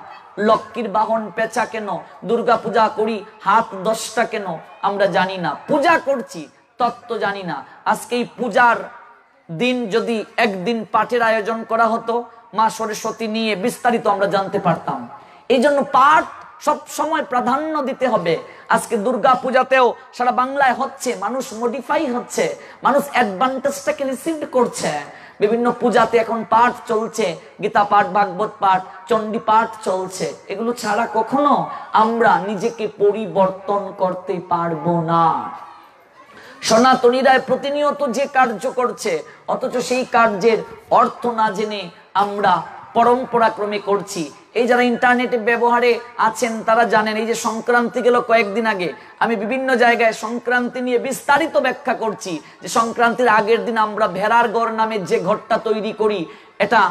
লক্ষ্মীর বাহন পেঁচা কেন, দুর্গা পূজা করি হাত 10টা কেন, আমরা জানি না। পূজা করছি তত্ত্ব জানি না। আজকে এই পূজার দিন যদি একদিন পাঠের আয়োজন করা হতো, মা সরস্বতী নিয়ে বিস্তারিত আমরা জানতে পারতাম। এই জন্য পাঠ সব সময় প্রাধান্য দিতে হবে। আজকে দুর্গা পূজাতেও সারা বাংলায় হচ্ছে, মানুষ মডিফাই হচ্ছে, মানুষ অ্যাডভান্টেজটাকে রিসিভ করছে। বিভিন্ন পূজাতে এখন পাঠ চলছে, গীতা পাঠ, ভাগবত পাঠ, চণ্ডী পাঠ চলছে। এগুলো ছাড়া কখনো আমরা নিজেকে পরিবর্তন করতে পারবো না। সনাতনীরা প্রতিনিয়ত যে কার্য করছে, অথচ সেই কার্যের অর্থ না জেনে আমরা পরম্পরা ক্রমে করছি। এই যারা ইন্টারনেটে ব্যবহারে আছেন তারা জানেন, এই যে সংক্রান্তি গেল কয়েকদিন আগে, আমি বিভিন্ন জায়গায় সংক্রান্তি নিয়ে বিস্তারিত ব্যাখ্যা করছি যে সংক্রান্তির আগের দিন আমরা ভেড়ার গড় নামে যে ঘরটা তৈরি করি, এটা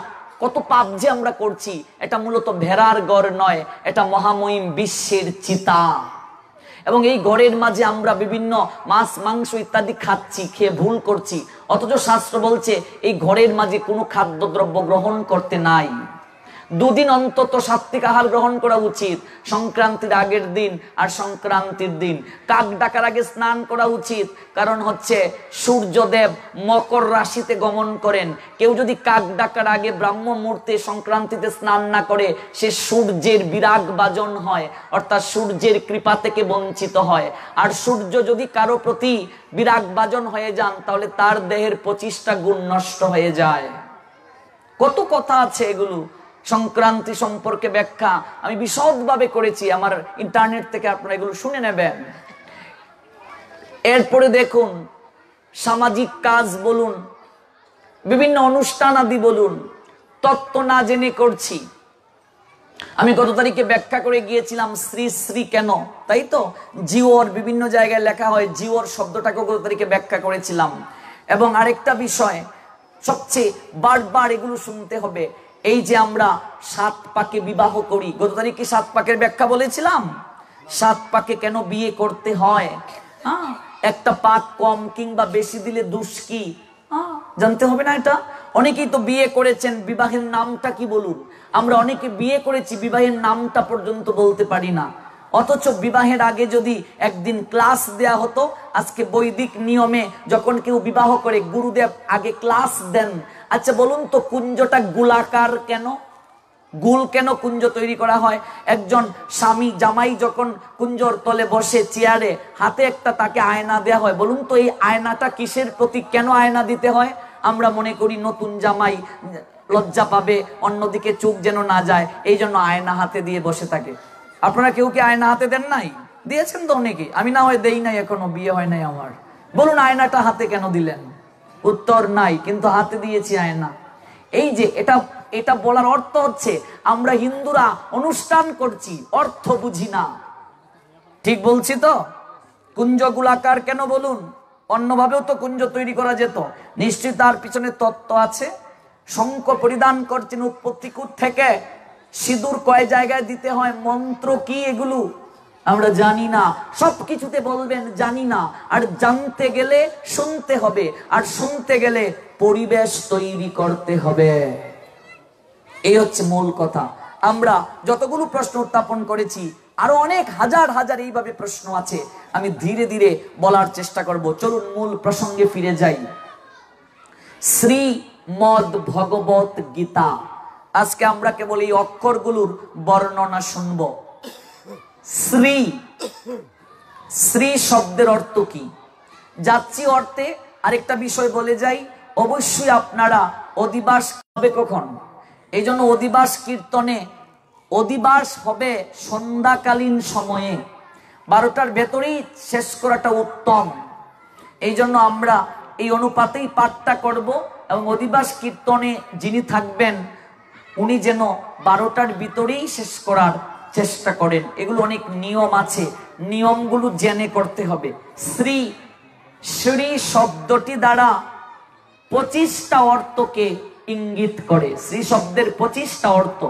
কত পাপ যে আমরা করছি। এটা মূলত ভেড়ার গড় নয়, এটা মহামহিম বিশ্বের চিতা। এবং এই ঘরের মাঝে আমরা বিভিন্ন মাছ মাংস ইত্যাদি খাচ্ছি, খেয়ে ভুল করছি, অথচ শাস্ত্র বলছে এই ঘরের মাঝে কোনো খাদ্যদ্রব্য গ্রহণ করতে নাই। 2 দিন অন্তত সাত্বিক আহার গ্রহণ করা উচিত, সংক্রান্তির আগের দিন আর সংক্রান্তির দিন। কাক ডাকার আগে স্নান করা উচিত, কারণ হচ্ছে সূর্যদেব মকর রাশিতে গমন করেন। কেউ যদি কাক ডাকার আগে ব্রাহ্ম মুহূর্তে সংক্রান্তিতে স্নান না করে, সে সূর্যের বিরাগ ভাজন হয়, অর্থাৎ সূর্যের কৃপা থেকে বঞ্চিত হয়। আর সূর্য যদি কারো প্রতি বিরাগ ভাজন হয়ে যান, তাহলে তার দেহের 25টা গুণ নষ্ট হয়ে যায়। কত কথা আছে এগুলো। সংক্রান্তি সম্পর্কে ব্যাখ্যা আমি বিশদভাবে করেছি, আমার ইন্টারনেট থেকে আপনারা এগুলো শুনে নেবেন। এরপরে দেখুন, সামাজিক কাজ বলুন, বিভিন্ন অনুষ্ঠান আদি বলুন, তত্ত্ব না জেনে করছি। আমি গত তারিখে ব্যাখ্যা করে গিয়েছিলাম শ্রী শ্রী কেন, তাই তো? জিওর বিভিন্ন জায়গায় লেখা হয়, জিওর শব্দটাকে গত তারিখে ব্যাখ্যা করেছিলাম। এবং আরেকটা বিষয়, সবচেয়ে বারবার এগুলো শুনতে হবে, এই যে আমরা 7 পাকে বিবাহ করি, গত তারিখে 7 পাকের ব্যাখ্যা বলেছিলাম। 7 পাকে কেন বিয়ে করতে হয়, একটা পাক কম কিংবা বেশি দিলে দোষ কি জানতে হবে না? এটা অনেকেই তো বিয়ে করেছেন, বিবাহের নামটা কি বলুন? আমরা অনেকে বিয়ে করেছি, বিবাহের নামটা পর্যন্ত বলতে পারি না। অথচ বিবাহের আগে যদি একদিন ক্লাস দেয়া হতো, আজকে বৈদিক নিয়মে যখন কেউ বিবাহ করে গুরুদেব আগে ক্লাস দেন। আচ্ছা বলুন তো, কুঞ্জটা গোলাকার কেন? গোল কেন কুঞ্জ তৈরি করা হয়? একজন স্বামী জামাই যখন কুঞ্জর তলে বসে চেয়ারে, হাতে একটা তাকে আয়না দেয়া হয়। বলুন তো এই আয়নাটা কিসের প্রতীক? কেন আয়না দিতে হয়? আমরা মনে করি নতুন জামাই লজ্জা পাবে, অন্যদিকে চোখ যেন না যায়, এই জন্য আয়না হাতে দিয়ে বসে থাকে। আপনারা কেউ কি আয়না হাতে দেন নাই? দিয়েছেন তো অনেকে, আমি না হয় দেই নাই, এখনো বিয়ে হয় নাই আমার। বলুন আয়নাটা হাতে কেন দিলেন? উত্তর নাই, কিন্তু হাতে দিয়েছি আয়না। এই যে এটা বলার অর্থ হচ্ছে আমরা হিন্দুরা অনুষ্ঠান করছি, অর্থ বুঝি না। ঠিক বলছি তো? কুঞ্জ গোলাকার কেন বলুন? অন্যভাবেও তো কুঞ্জ তৈরি করা যেত, নিশ্চয়ই তার পিছনে তত্ত্ব আছে। শঙ্খ পরিধান করছেন উৎপত্তি থেকে, সিঁদুর কয় জায়গায় দিতে হয়, মন্ত্র কি, এগুলো আমরা জানি না। সবকিছুতে বলবেন জানি না। আর জানতে গেলে শুনতে হবে, আর শুনতে গেলে পরিবেশ তৈরি করতে হবে। এই হচ্ছে মূল কথা। আমরা যতগুলো প্রশ্ন উত্থাপন করেছি, আরো অনেক হাজার হাজার এইভাবে প্রশ্ন আছে, আমি ধীরে ধীরে বলার চেষ্টা করব। চলুন মূল প্রসঙ্গে ফিরে যাই। শ্রীমদ ভগবত গীতা। আজকে আমরা কেবল এই অক্ষরগুলোর বর্ণনা শুনব। শ্রী, শ্রী শব্দের অর্থ কি? যাচ্ছি অর্থে আরেকটা বিষয় বলে যাই, অবশ্যই আপনারা অধিবাস হবে কখন? এই জন্য অধিবাস কীর্তনে অধিবাস হবে সন্ধ্যাকালীন সময়ে, 12টার ভেতরেই শেষ করাটা উত্তম। এই জন্য আমরা এই অনুপাতেই পাঠটা করব। এবং অধিবাস কীর্তনে যিনি থাকবেন উনি যেন 12টার ভিতরেই শেষ করার চেষ্টা করেন। এগুলো অনেক নিয়ম আছে, নিয়মগুলো জেনে করতে হবে। শ্রী, শ্রী শব্দটি দ্বারা 25টা অর্থকে ইঙ্গিত করে। শ্রী শব্দের 25টা অর্থ।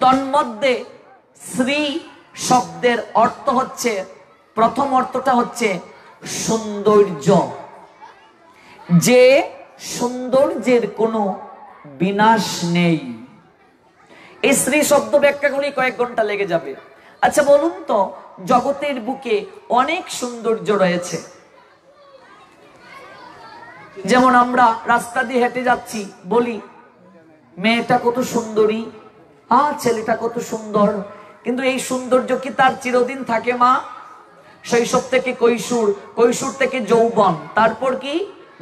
তন্মধ্যে শ্রী শব্দের অর্থ হচ্ছে, প্রথম অর্থটা হচ্ছে সৌন্দর্য। যে সৌন্দর্যের কোনো বিনাশ নেই। এই শ্রী শব্দ ব্যাখ্যাগুলি কয়েক ঘন্টা লেগে যাবে। আচ্ছা বলুন তো, জগতের বুকে অনেক সৌন্দর্য রয়েছে। যেমন আমরা রাস্তা দিয়ে হেঁটে যাচ্ছি, বলি মেয়েটা কত সুন্দরী, ছেলেটা কত সুন্দর, কিন্তু এই সৌন্দর্য কি তার চিরদিন থাকে মা? শৈশব থেকে কৈশোর, কৈশোর থেকে যৌবন, তারপর কি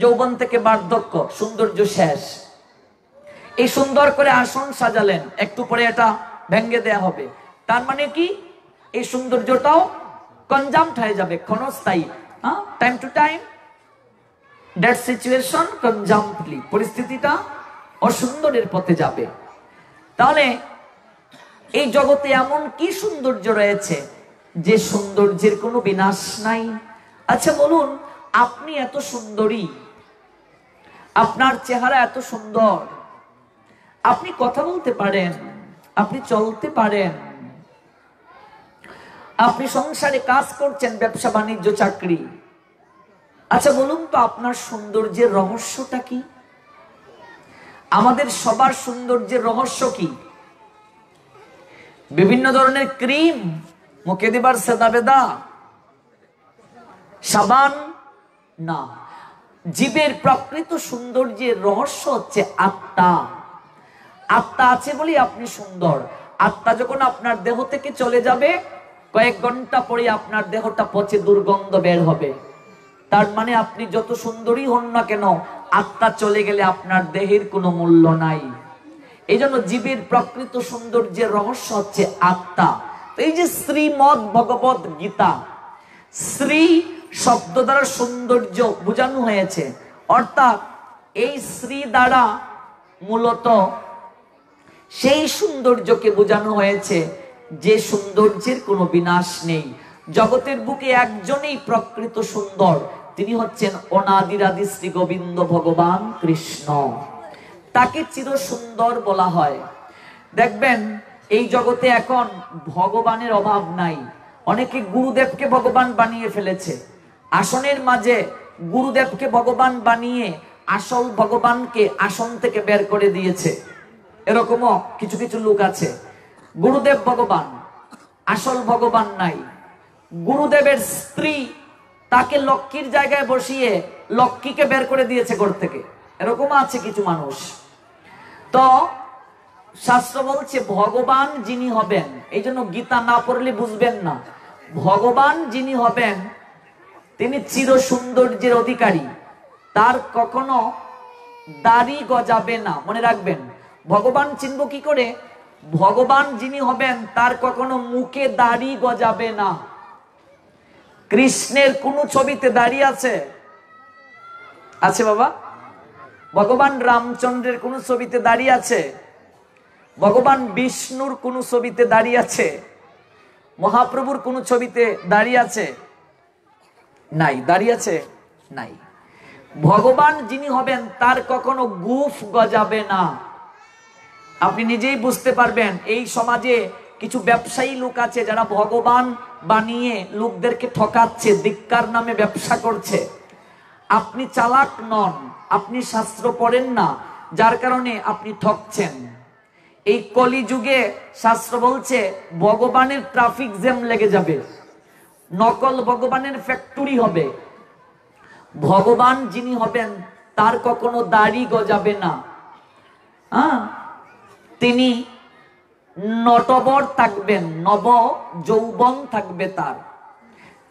যৌবন থেকে বার্ধক্য, সৌন্দর্য শেষ। এই সুন্দর করে আসন সাজালেন, একটু পরে এটা ভেঙে দেয়া হবে, তার মানে কি এই সৌন্দর্যটাও কনজাম্পট হয়ে যাবে, ক্ষণস্থায়ী। Time to time that situation কনজাম্পটলি, পরিস্থিতিটা অসুন্দরের পথে যাবে। তাহলে এই জগতে এমন কি সৌন্দর্য রয়েছে যে সৌন্দর্যের কোনো বিনাশ নাই? আচ্ছা বলুন, আপনি এত সুন্দরী, আপনার চেহারা এত সুন্দর, আপনি কথা বলতে পারেন, আপনি চলতে পারেন, আপনি সংসারে কাজ করছেন, ব্যবসা বাণিজ্য চাকরি। আচ্ছা বলুন তো, আপনার সৌন্দর্যের রহস্যটা কি? আমাদের সবার সৌন্দর্যের রহস্য কি? বিভিন্ন ধরনের ক্রিম, মুখে দিবার সেদাবেদা, সাবান না। জীবের প্রকৃত সৌন্দর্যের রহস্য হচ্ছে আত্মা। আত্মা আছে বলি আপনি সুন্দর। আত্মা যখন আপনার দেহ থেকে চলে যাবে, কয়েক ঘন্টা পরে আপনার দেহটা পচে দুর্গন্ধ বের হবে। তার মানে আপনি যত সুন্দরী হন না কেন, আত্মা চলে গেলে আপনার দেহের কোনো মূল্য নাই। এই জন্য জীবের প্রকৃত সৌন্দর্যের রহস্য হচ্ছে আত্মা। এই যে শ্রীমদ ভগবত গীতা, শ্রী শব্দ দ্বারা সৌন্দর্য বোঝানো হয়েছে, অর্থাৎ এই শ্রী দ্বারা মূলত সেই সৌন্দর্যকে বোঝানো হয়েছে যে সৌন্দর্যের কোনো বিনাশ নেই। জগতের বুকে একজনই প্রকৃত সুন্দর, তিনি হচ্ছেন অনাদিরাদি শ্রী গোবিন্দ ভগবান কৃষ্ণ। তাকে চির সুন্দর বলা হয়। দেখবেন এই জগতে এখন ভগবানের অভাব নাই। অনেকে গুরুদেবকে ভগবান বানিয়ে ফেলেছে। আসনের মাঝে গুরুদেবকে ভগবান বানিয়ে আসল ভগবানকে আসন থেকে বের করে দিয়েছে। এরকমও কিছু কিছু লোক আছে। গুরুদেব ভগবান, আসল ভগবান নাই। গুরুদেবের স্ত্রী তাকে লক্ষ্মীর জায়গায় বসিয়ে লক্ষ্মীকে বের করে দিয়েছে ঘর থেকে। এরকম আছে কিছু মানুষ। তো শাস্ত্র বলছে ভগবান যিনি হবেন, এই জন্য গীতা না পড়লে বুঝবেন না, ভগবান যিনি হবেন তিনি চির সৌন্দর্যের অধিকারী। তার কখনো দাড়ি গজাবে না, মনে রাখবেন। ভগবান চিনব কি করে? ভগবান যিনি হবেন তার কখনো মুখে দাড়ি গজাবে না। কৃষ্ণের কোন ছবিতে দাড়ি আছে? আছে বাবা? ভগবান রামচন্দ্রের কোন ছবিতে দাড়ি আছে? ভগবান বিষ্ণুর কোন ছবিতে দাড়ি আছে? মহাপ্রভুর কোন ছবিতে দাড়ি আছে? নাই। দাড়ি আছে? নাই। ভগবান যিনি হবেন তার কখনো গুফ গজাবে না। আপনি নিজেই বুঝতে পারবেন, এই সমাজে কিছু ব্যবসায়ী লোক আছে যারা ভগবান বানিয়ে লোকদেরকে ঠকাচ্ছে, দীক্ষার নামে ব্যবসা করছে। আপনি চালাক নন, আপনি শাস্ত্র পড়েন না, যার কারণে আপনি ঠকছেন। এই কলিযুগে শাস্ত্র বলছে ভগবানের ট্রাফিক জ্যাম লেগে যাবে, নকল ভগবানের ফ্যাক্টরি হবে। ভগবান যিনি হবেন তার কখনো দাড়ি গজাবে না। তিনি নটবর থাকবেন, নব যৌবন থাকবে তার।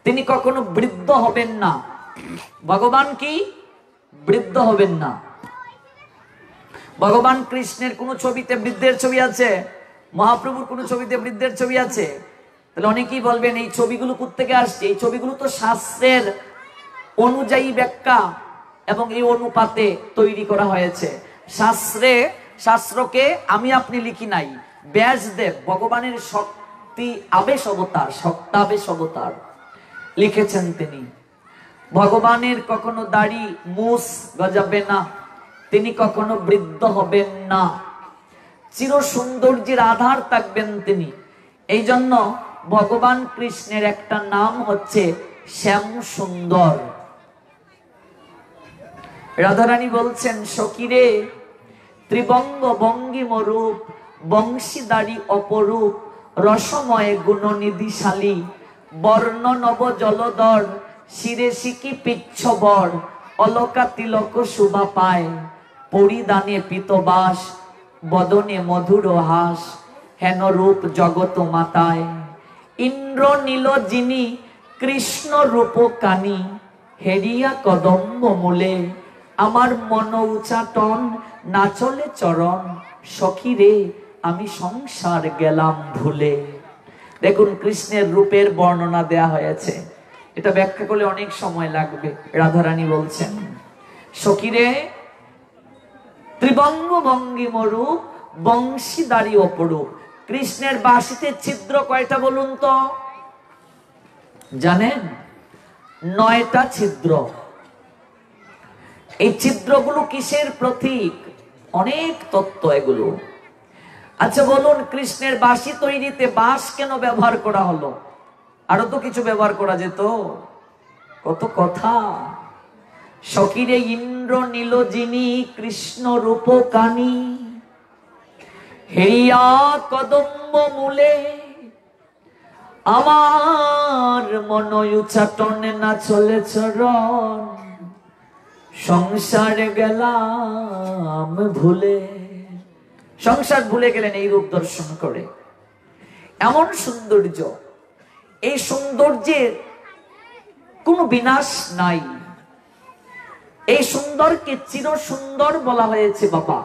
তিনি কখনো বৃদ্ধ হবেন না। ভগবান কি বৃদ্ধ হবেন না? ভগবান কৃষ্ণের কোন ছবিতে বৃদ্ধের ছবি আছে? মহাপ্রভুর কোন ছবিতে বৃদ্ধের ছবি আছে? তাহলে অনেকেই বলবেন এই ছবিগুলো কোত্থেকে আসছে? এই ছবিগুলো তো শাস্ত্রের অনুযায়ী ব্যাখ্যা এবং এই অনুপাতে তৈরি করা হয়েছে। শাস্ত্রকে আমি আপনি লিখি নাই, ব্যাসদেব ভগবানের শক্তি আবেশ অবতার, শক্তাবেশ অবতার লিখেছেন তিনি। ভগবানের কখনো দাড়ি মুছ গজাবে না, তিনি কখনো বৃদ্ধ হবেন না, চির সৌন্দর্যের আধার থাকবেন তিনি। এই জন্য ভগবান কৃষ্ণের একটা নাম হচ্ছে শ্যাম সুন্দর। রাধারানী বলছেন, সখীরে ত্রিবঙ্গ ভঙ্গিম রূপ, বংশীদারি অপরূপ, রসময় গুণনিধিশালী, বর্ণ নব জলধর, শিরে শিকি পিচ্ছবর, অলকা তিলক শুভা পায়, পরিধানে পিতবাস, বদনে মধুর হাস, হেন রূপ জগত মাতায়। ইন্দ্র নীল যিনি কৃষ্ণ রূপ কানি, হেরিয়া কদম্ব মূলে, আমার মন উচাটন না চলে চরণ, সখীরে আমি সংসার গেলাম ভুলে। দেখুন কৃষ্ণের রূপের বর্ণনা দেয়া হয়েছে, এটা ব্যাখ্যা করলে অনেক সময় লাগবে। রাধারানী বলছেন, সখীরে ত্রিবঙ্গ ভঙ্গিম রূপ, বংশীদারি অপরূপ। কৃষ্ণের বাঁশিতে ছিদ্র কয়টা বলুন তো? জানেন? 9টা ছিদ্র। এই ছিদ্রগুলো কিসের প্রতীক? অনেক তত্ত্ব এগুলো। আচ্ছা বলুন, কৃষ্ণের বাঁশি তৈরিতে বাঁশ কেন ব্যবহার করা হলো? আরো তো কিছু ব্যবহার করা যেত, কত কথা। সখীরে ইন্দ্র নীল যিনি কৃষ্ণ রূপ কানি, হেরিয়া কদম্ব মূলে, আমার মন উচাটন না চলে চরণ, সংসারে গেলাম ভুলে। সংসার ভুলে গেলেন এই রূপ দর্শন করে। এমন সৌন্দর্য, এই সৌন্দর্যের কোনো বিনাশ নাই। এই সুন্দরকে চির সুন্দর বলা হয়েছে বাবা।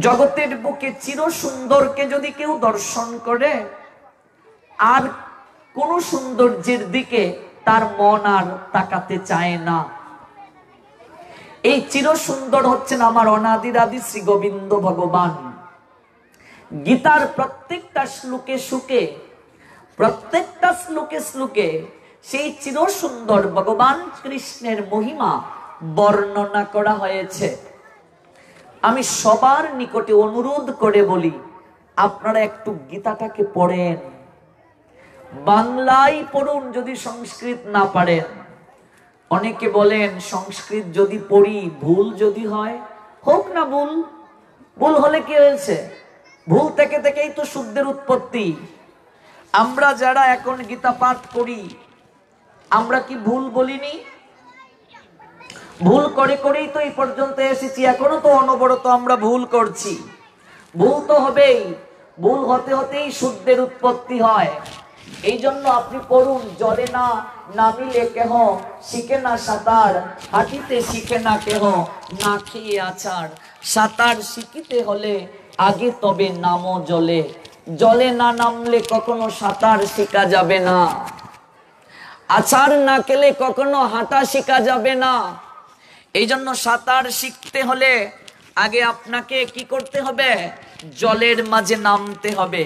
জগতের বুকে চির সুন্দরকে যদি কেউ দর্শন করে, আর কোন সৌন্দর্যের দিকে তার মন আর তাকাতে চায় না। এই চির সুন্দর হচ্ছেন আমার অনাদিরাদি শ্রী গোবিন্দ ভগবান। গীতার প্রত্যেকটা শ্লোকে শ্লোকে, প্রত্যেকটা শ্লোকে শ্লোকে সেই চির সুন্দর ভগবান কৃষ্ণের মহিমা বর্ণনা করা হয়েছে। আমি সবার নিকটে অনুরোধ করে বলি, আপনারা একটু গীতাটাকে পড়েন, বাংলায় পড়ুন যদি সংস্কৃত না পারেন। অনেকে বলেন সংস্কৃত যদি পড়ি ভুল যদি হয়, হোক না ভুল, ভুল হলে কি হয়েছে? ভুল থেকে থেকেই তো শুদ্ধের উৎপত্তি। আমরা যারা এখন গীতা পাঠ করি, আমরা কি ভুল বলিনি? ভুল করে করেই তো এই পর্যন্ত এসেছি, এখনো তো অনবরত আমরা ভুল করছি। ভুল তো হবেই, ভুল হতে হতেই শুদ্ধের উৎপত্তি হয়। এই জন্য আপনি পড়ুন, জলে না নামিলে কেহ, শিখে না সাঁতার, হাঁটিতে শিখে না কেহ, না খেয়ে আছাড়, সাঁতার শিখিতে হলে আগে তবে নামো জলে, জলে না নামলে কখনো সাঁতার শেখা যাবে না, আছাড় না খেলে কখনো হাঁটা শেখা যাবে না। এই জন্য সাঁতার শিখতে হলে আগে আপনাকে কি করতে হবে? জলের মাঝে নামতে হবে।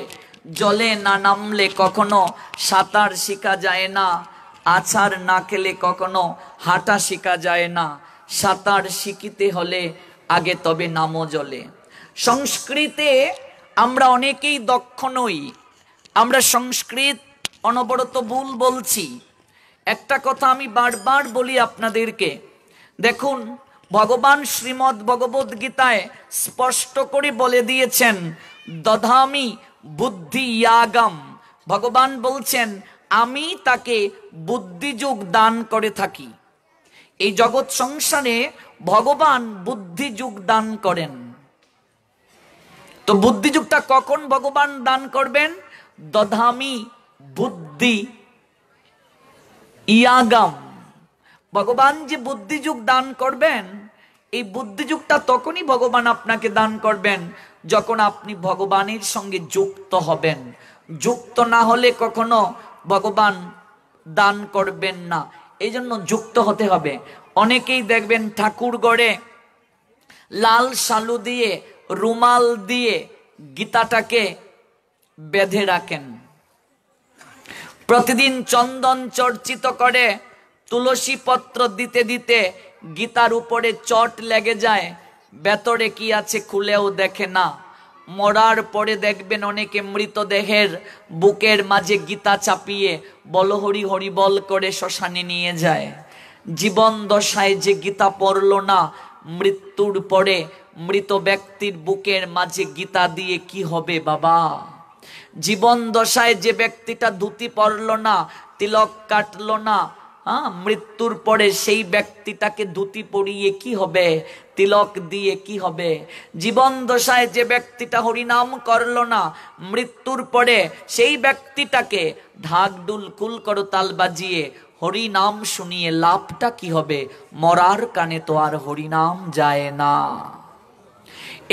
জলে না নামলে কখনো সাঁতার শেখা যায় না, আছাড় না খেলে কখনো হাঁটা শেখা যায় না। সাঁতার শিখিতে হলে আগে তবে নামো জলে। সংস্কৃতে আমরা অনেকেই দক্ষ নই, আমরা সংস্কৃত অনবরত ভুল বলছি। একটা কথা আমি বারবার বলি আপনাদেরকে, দেখুন ভগবান শ্রীমদ্ ভগবদ গীতায় স্পষ্ট করে বলে দিয়েছেন, দধামি বুদ্ধি ইয়াগাম। ভগবান বলছেন আমি তাকে বুদ্ধিযোগ দান করে থাকি। এই জগৎ সংসারে ভগবান বুদ্ধিযোগ দান করেন। তো বুদ্ধিযোগটা কখন ভগবান দান করবেন? দধামি বুদ্ধি ইয়াগাম। ভগবান যে বুদ্ধিযোগ দান করবেন, এই বুদ্ধিযোগটা তখনই ভগবান আপনাকে দান করবেন যখন আপনি ভগবানের সঙ্গে যুক্ত হবেন। যুক্ত না হলে কখনো ভগবান দান করবেন না। এই জন্য যুক্ত হতে হবে। অনেকেই দেখবেন ঠাকুর গড়ে লাল শালু দিয়ে, রুমাল দিয়ে গীতাটাকে বেঁধে রাখেন, প্রতিদিন চন্দন চর্চিত করে, তুলসী পত্র দিতে দিতে গীতার উপরে চট লেগে যায়, ভেতরে কি আছে খুলেও দেখে না। মরার পরে দেখবেন অনেকে মৃতদেহের বুকের মাঝে গীতা চাপিয়ে বল হরি হরি বল করে শ্মশানে নিয়ে যায়। জীবন দশায় যে গীতা পড়ল না, মৃত্যুর পরে মৃত ব্যক্তির বুকের মাঝে গীতা দিয়ে কি হবে বাবা? জীবন দশায় যে ব্যক্তিটা ধুতি পরল না, তিলক কাটল না, মৃত্যুর পরে সেই ব্যক্তিটাকে ধুতি পরিয়ে কি হবে? তিলক দিয়ে কি হবে? জীবন দশায় যে ব্যক্তিটা হরিনাম করল না, মৃত্যুর পরে সেই ব্যক্তিটাকে ঢাক ডুল কুল করতাল বাজিয়ে হরিনাম শুনিয়ে লাভটা কি হবে? মরার কানে তো আর হরিনাম যায় না।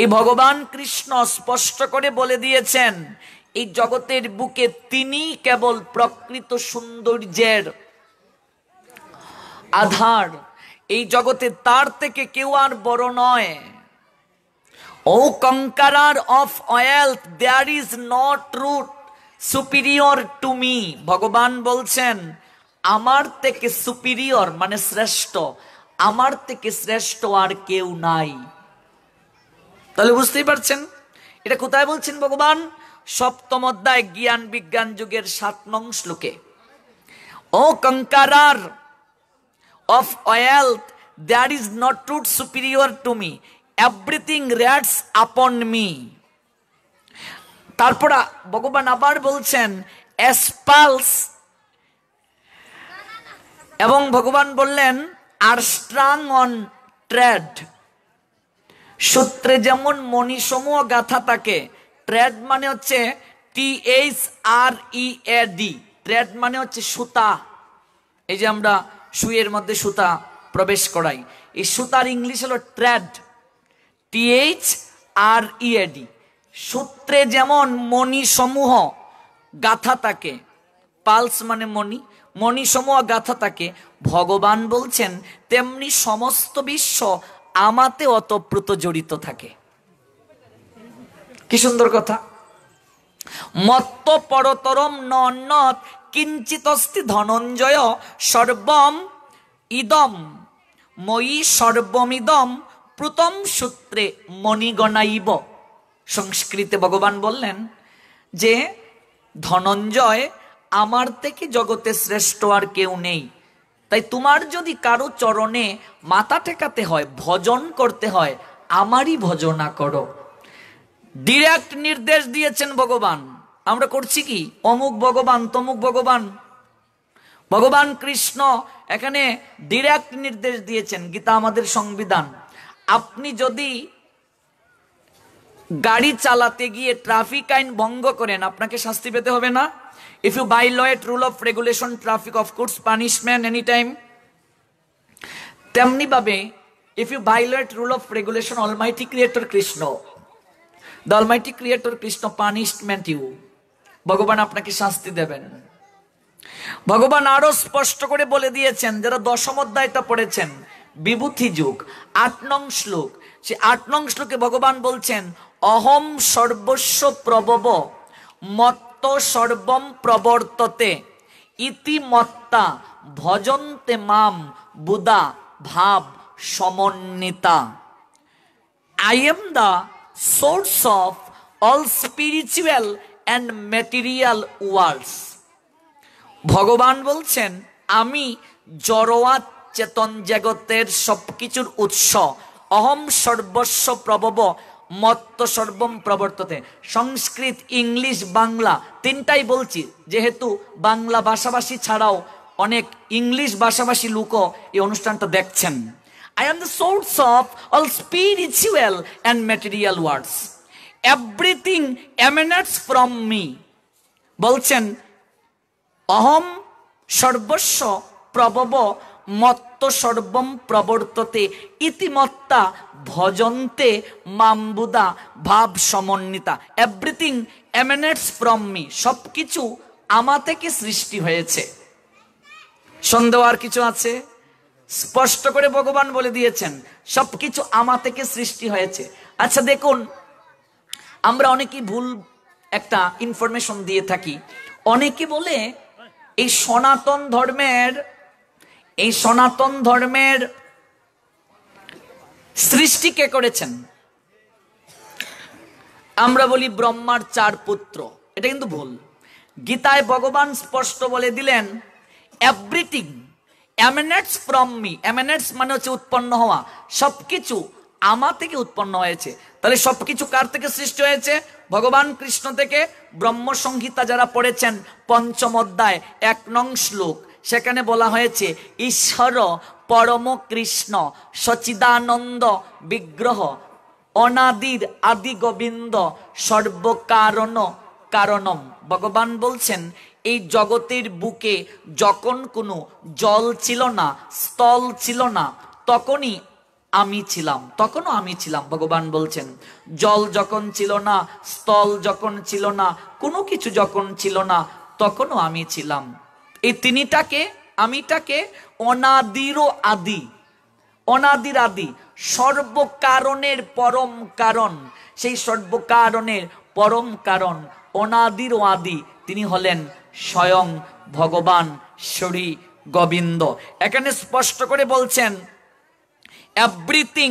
এই ভগবান কৃষ্ণ স্পষ্ট করে বলে দিয়েছেন, এই জগতের বুকে তিনি কেবল প্রকৃত সৌন্দর্যের আধার। এই জগতে তার থেকে কেউ আর বড় নয়। O conqueror of wealth, there is no truth superior to me. ভগবান বলছেন আমার থেকে সুপিরিয়র মানে শ্রেষ্ঠ, আমার থেকে শ্রেষ্ঠ আর কেউ নাই। তাহলে বুঝতেই পারছেন এটা কোথায় বলছেন ভগবান? সপ্তম অধ্যায় জ্ঞান বিজ্ঞান যুগের 7 নং শ্লোকে। ও কঙ্কারার of wealth, there is no truth superior to me, everything rests upon me. তারপর ভগবান আবার বলছেন এসপালস, এবং ভগবান বললেন আর স্ট্রং অন ট্রেড। সূত্রে যেমন মণিসমূহ গাথা থাকে, ট্রেড মানে হচ্ছে THREAD, ট্রেড মানে হচ্ছে সুতা। এই যে আমরা সুইয়ের মধ্যে সুতা প্রবেশ করাই, এই সুতার ইংলিশ হলো ট্রেড, THREAD। সূত্রে যেমন মণিসমূহ গাথা থাকে, পালস মানে মণি, মণিসমূহ গাথা থাকে, ভগবান বলছেন তেমনি সমস্ত বিশ্ব আমাতে অতপ্রত জড়িত থাকে। কি সুন্দর কথা! মত্ত পরতরম নন্নত কিঞ্চিতস্তি ধনঞ্জয় সর্বম ইদম ময়ি সর্বমিদম প্রতম সূত্রে মণিগণাইব। সংস্কৃতে ভগবান বললেন যে ধনঞ্জয়, আমার থেকে জগতে শ্রেষ্ঠ আর কেউ নেই। তাই তোমার যদি কারো চরণে মাথা ঠেকাতে হয়, ভজন করতে হয়, আমারই ভজনা করো। ডিরেক্ট নির্দেশ দিয়েছেন ভগবান। আমরা করছি কি? অমুক ভগবান তমুক ভগবান। ভগবান কৃষ্ণ এখানে ডিরেক্ট নির্দেশ দিয়েছেন। গীতা আমাদের সংবিধান। আপনি যদি গাড়ি চালাতে গিয়ে ট্রাফিক আইন ভঙ্গ করেন, আপনাকে শাস্তি পেতে হবে না? If you violate rule of regulation traffic, of course punishment any time. তেমনি ভাবে if you violate rule of regulation, almighty creator Krishna, the almighty creator Krishna punishment you, ভগবান আপনাকে শাস্তি দেবেন। ভগবান আরো স্পষ্ট করে বলে দিয়েছেন, যারা দশম অধ্যায়টা পড়েছেন, বিভূতি যুগ 8 নং শ্লোক, সে 8 নং শ্লোকে ভগবান বলছেন অহম সর্বস্ব প্রভব মত্ত সর্বম প্রবর্ততে ইতি মত্তা ভজন্তে মাম বুধা ভাব সমন্বিতা। I am the source of all spiritual and material worlds. ভগবান বলছেন আমি জড়োয়া চেতন জগতের সবকিছুর উৎস। অহম সর্বস্ব প্রভব মত্ত সর্বম প্রবর্ততে। সংস্কৃত, ইংলিশ, বাংলা তিনটাই বলছি, যেহেতু বাংলা ভাষাভাষী ছাড়াও অনেক ইংলিশ ভাষাভাষী লোকও এই অনুষ্ঠানটা দেখছেন। I am the source of all spiritual and material worlds. Everything emanates from me. বলছেন অহম সর্বস্ব প্রভব মত্ত সর্বম প্রবর্ততে ইতিমত্তা ভজন্তে মাম্বুদা ভাব সমন্বিতা। এভরিথিং এমানেটস ফ্রম মি, সবকিছু আমা থেকে সৃষ্টি হয়েছে। সন্দেহ আর কিছু আছে? স্পষ্ট করে ভগবান বলে দিয়েছেন সবকিছু আমা থেকে সৃষ্টি হয়েছে। আচ্ছা দেখুন, আমরা অনেকেই ভুল একটা ইনফরমেশন দিয়ে থাকি। অনেকে বলে এই সনাতন ধর্মের সৃষ্টি কে করেছেন? আমরা বলি ব্রহ্মার 4 পুত্র। এটা কিন্তু ভুল। গীতায় ভগবান স্পষ্ট বলে দিলেন এভরিথিং এমানেটস ফ্রম মি। এমানেটস মানে হচ্ছে উৎপন্ন হওয়া, সবকিছু আমা থেকে উৎপন্ন হয়েছে। তাহলে সবকিছু কার থেকে সৃষ্টি হয়েছে? ভগবান কৃষ্ণ থেকে। ব্রহ্মসংহিতা যারা পড়েছেন পঞ্চম অধ্যায় 1 নং শ্লোক, সেখানে বলা হয়েছে ঈশ্বর পরম কৃষ্ণ সচিদানন্দ বিগ্রহ অনাদির আদি গোবিন্দ সর্বকারণ কারণম। ভগবান বলছেন এই জগতের বুকে যখন কোনো জল ছিল না, স্থল ছিল না, তখনই আমি ছিলাম, তখনও আমি ছিলাম। ভগবান বলছেন জল যখন ছিল না, স্থল যখন ছিল না, কোনো কিছু যখন ছিল না, তখনও আমি ছিলাম। এই তিনিটাকে, আমিটাকে অনাদিরও আদি, অনাদির আদি, সর্বকারণের পরম কারণ। সেই সর্বকারণের পরম কারণ অনাদির আদি তিনি হলেন স্বয়ং ভগবান শ্রী গোবিন্দ। এখানে স্পষ্ট করে বলছেন এভরিথিং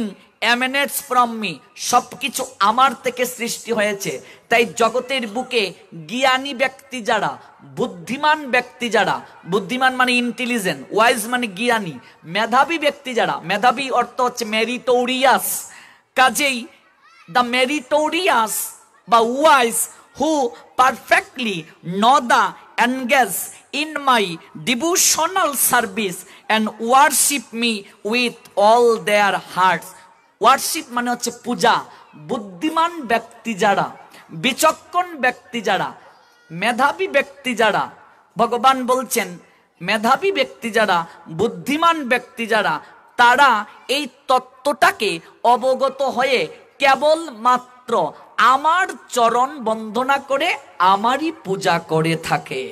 এমানেটস ফ্রম মি, সবকিছু আমার থেকে সৃষ্টি হয়েছে। তাই জগতের বুকে জ্ঞানী ব্যক্তি যারা, বুদ্ধিমান ব্যক্তি যারা, বুদ্ধিমান মানে ইন্টেলিজেন্ট, ওয়াইজ মানে জ্ঞানী, মেধাবী ব্যক্তি যারা, মেধাবী অর্থ হচ্ছে মেরিটোরিয়াস, কাজেই দ্য মেরিটোরিয়াস বা wise who perfectly know the engage in my devotional service and worship me with all their hearts. Worship মানে হচ্ছে পূজা। বুদ্ধিমান ব্যক্তি যারা, বিচক্ষণ ব্যক্তি যারা, মেধাবী ব্যক্তি যারা, ভগবান বলছেন মেধাবী ব্যক্তি যারা, বুদ্ধিমান ব্যক্তি যারা, তারা এই তত্ত্বটাকে অবগত হয়ে কেবল মাত্র আমার চরণ বন্দনা করে আমারই পূজা করে থাকে।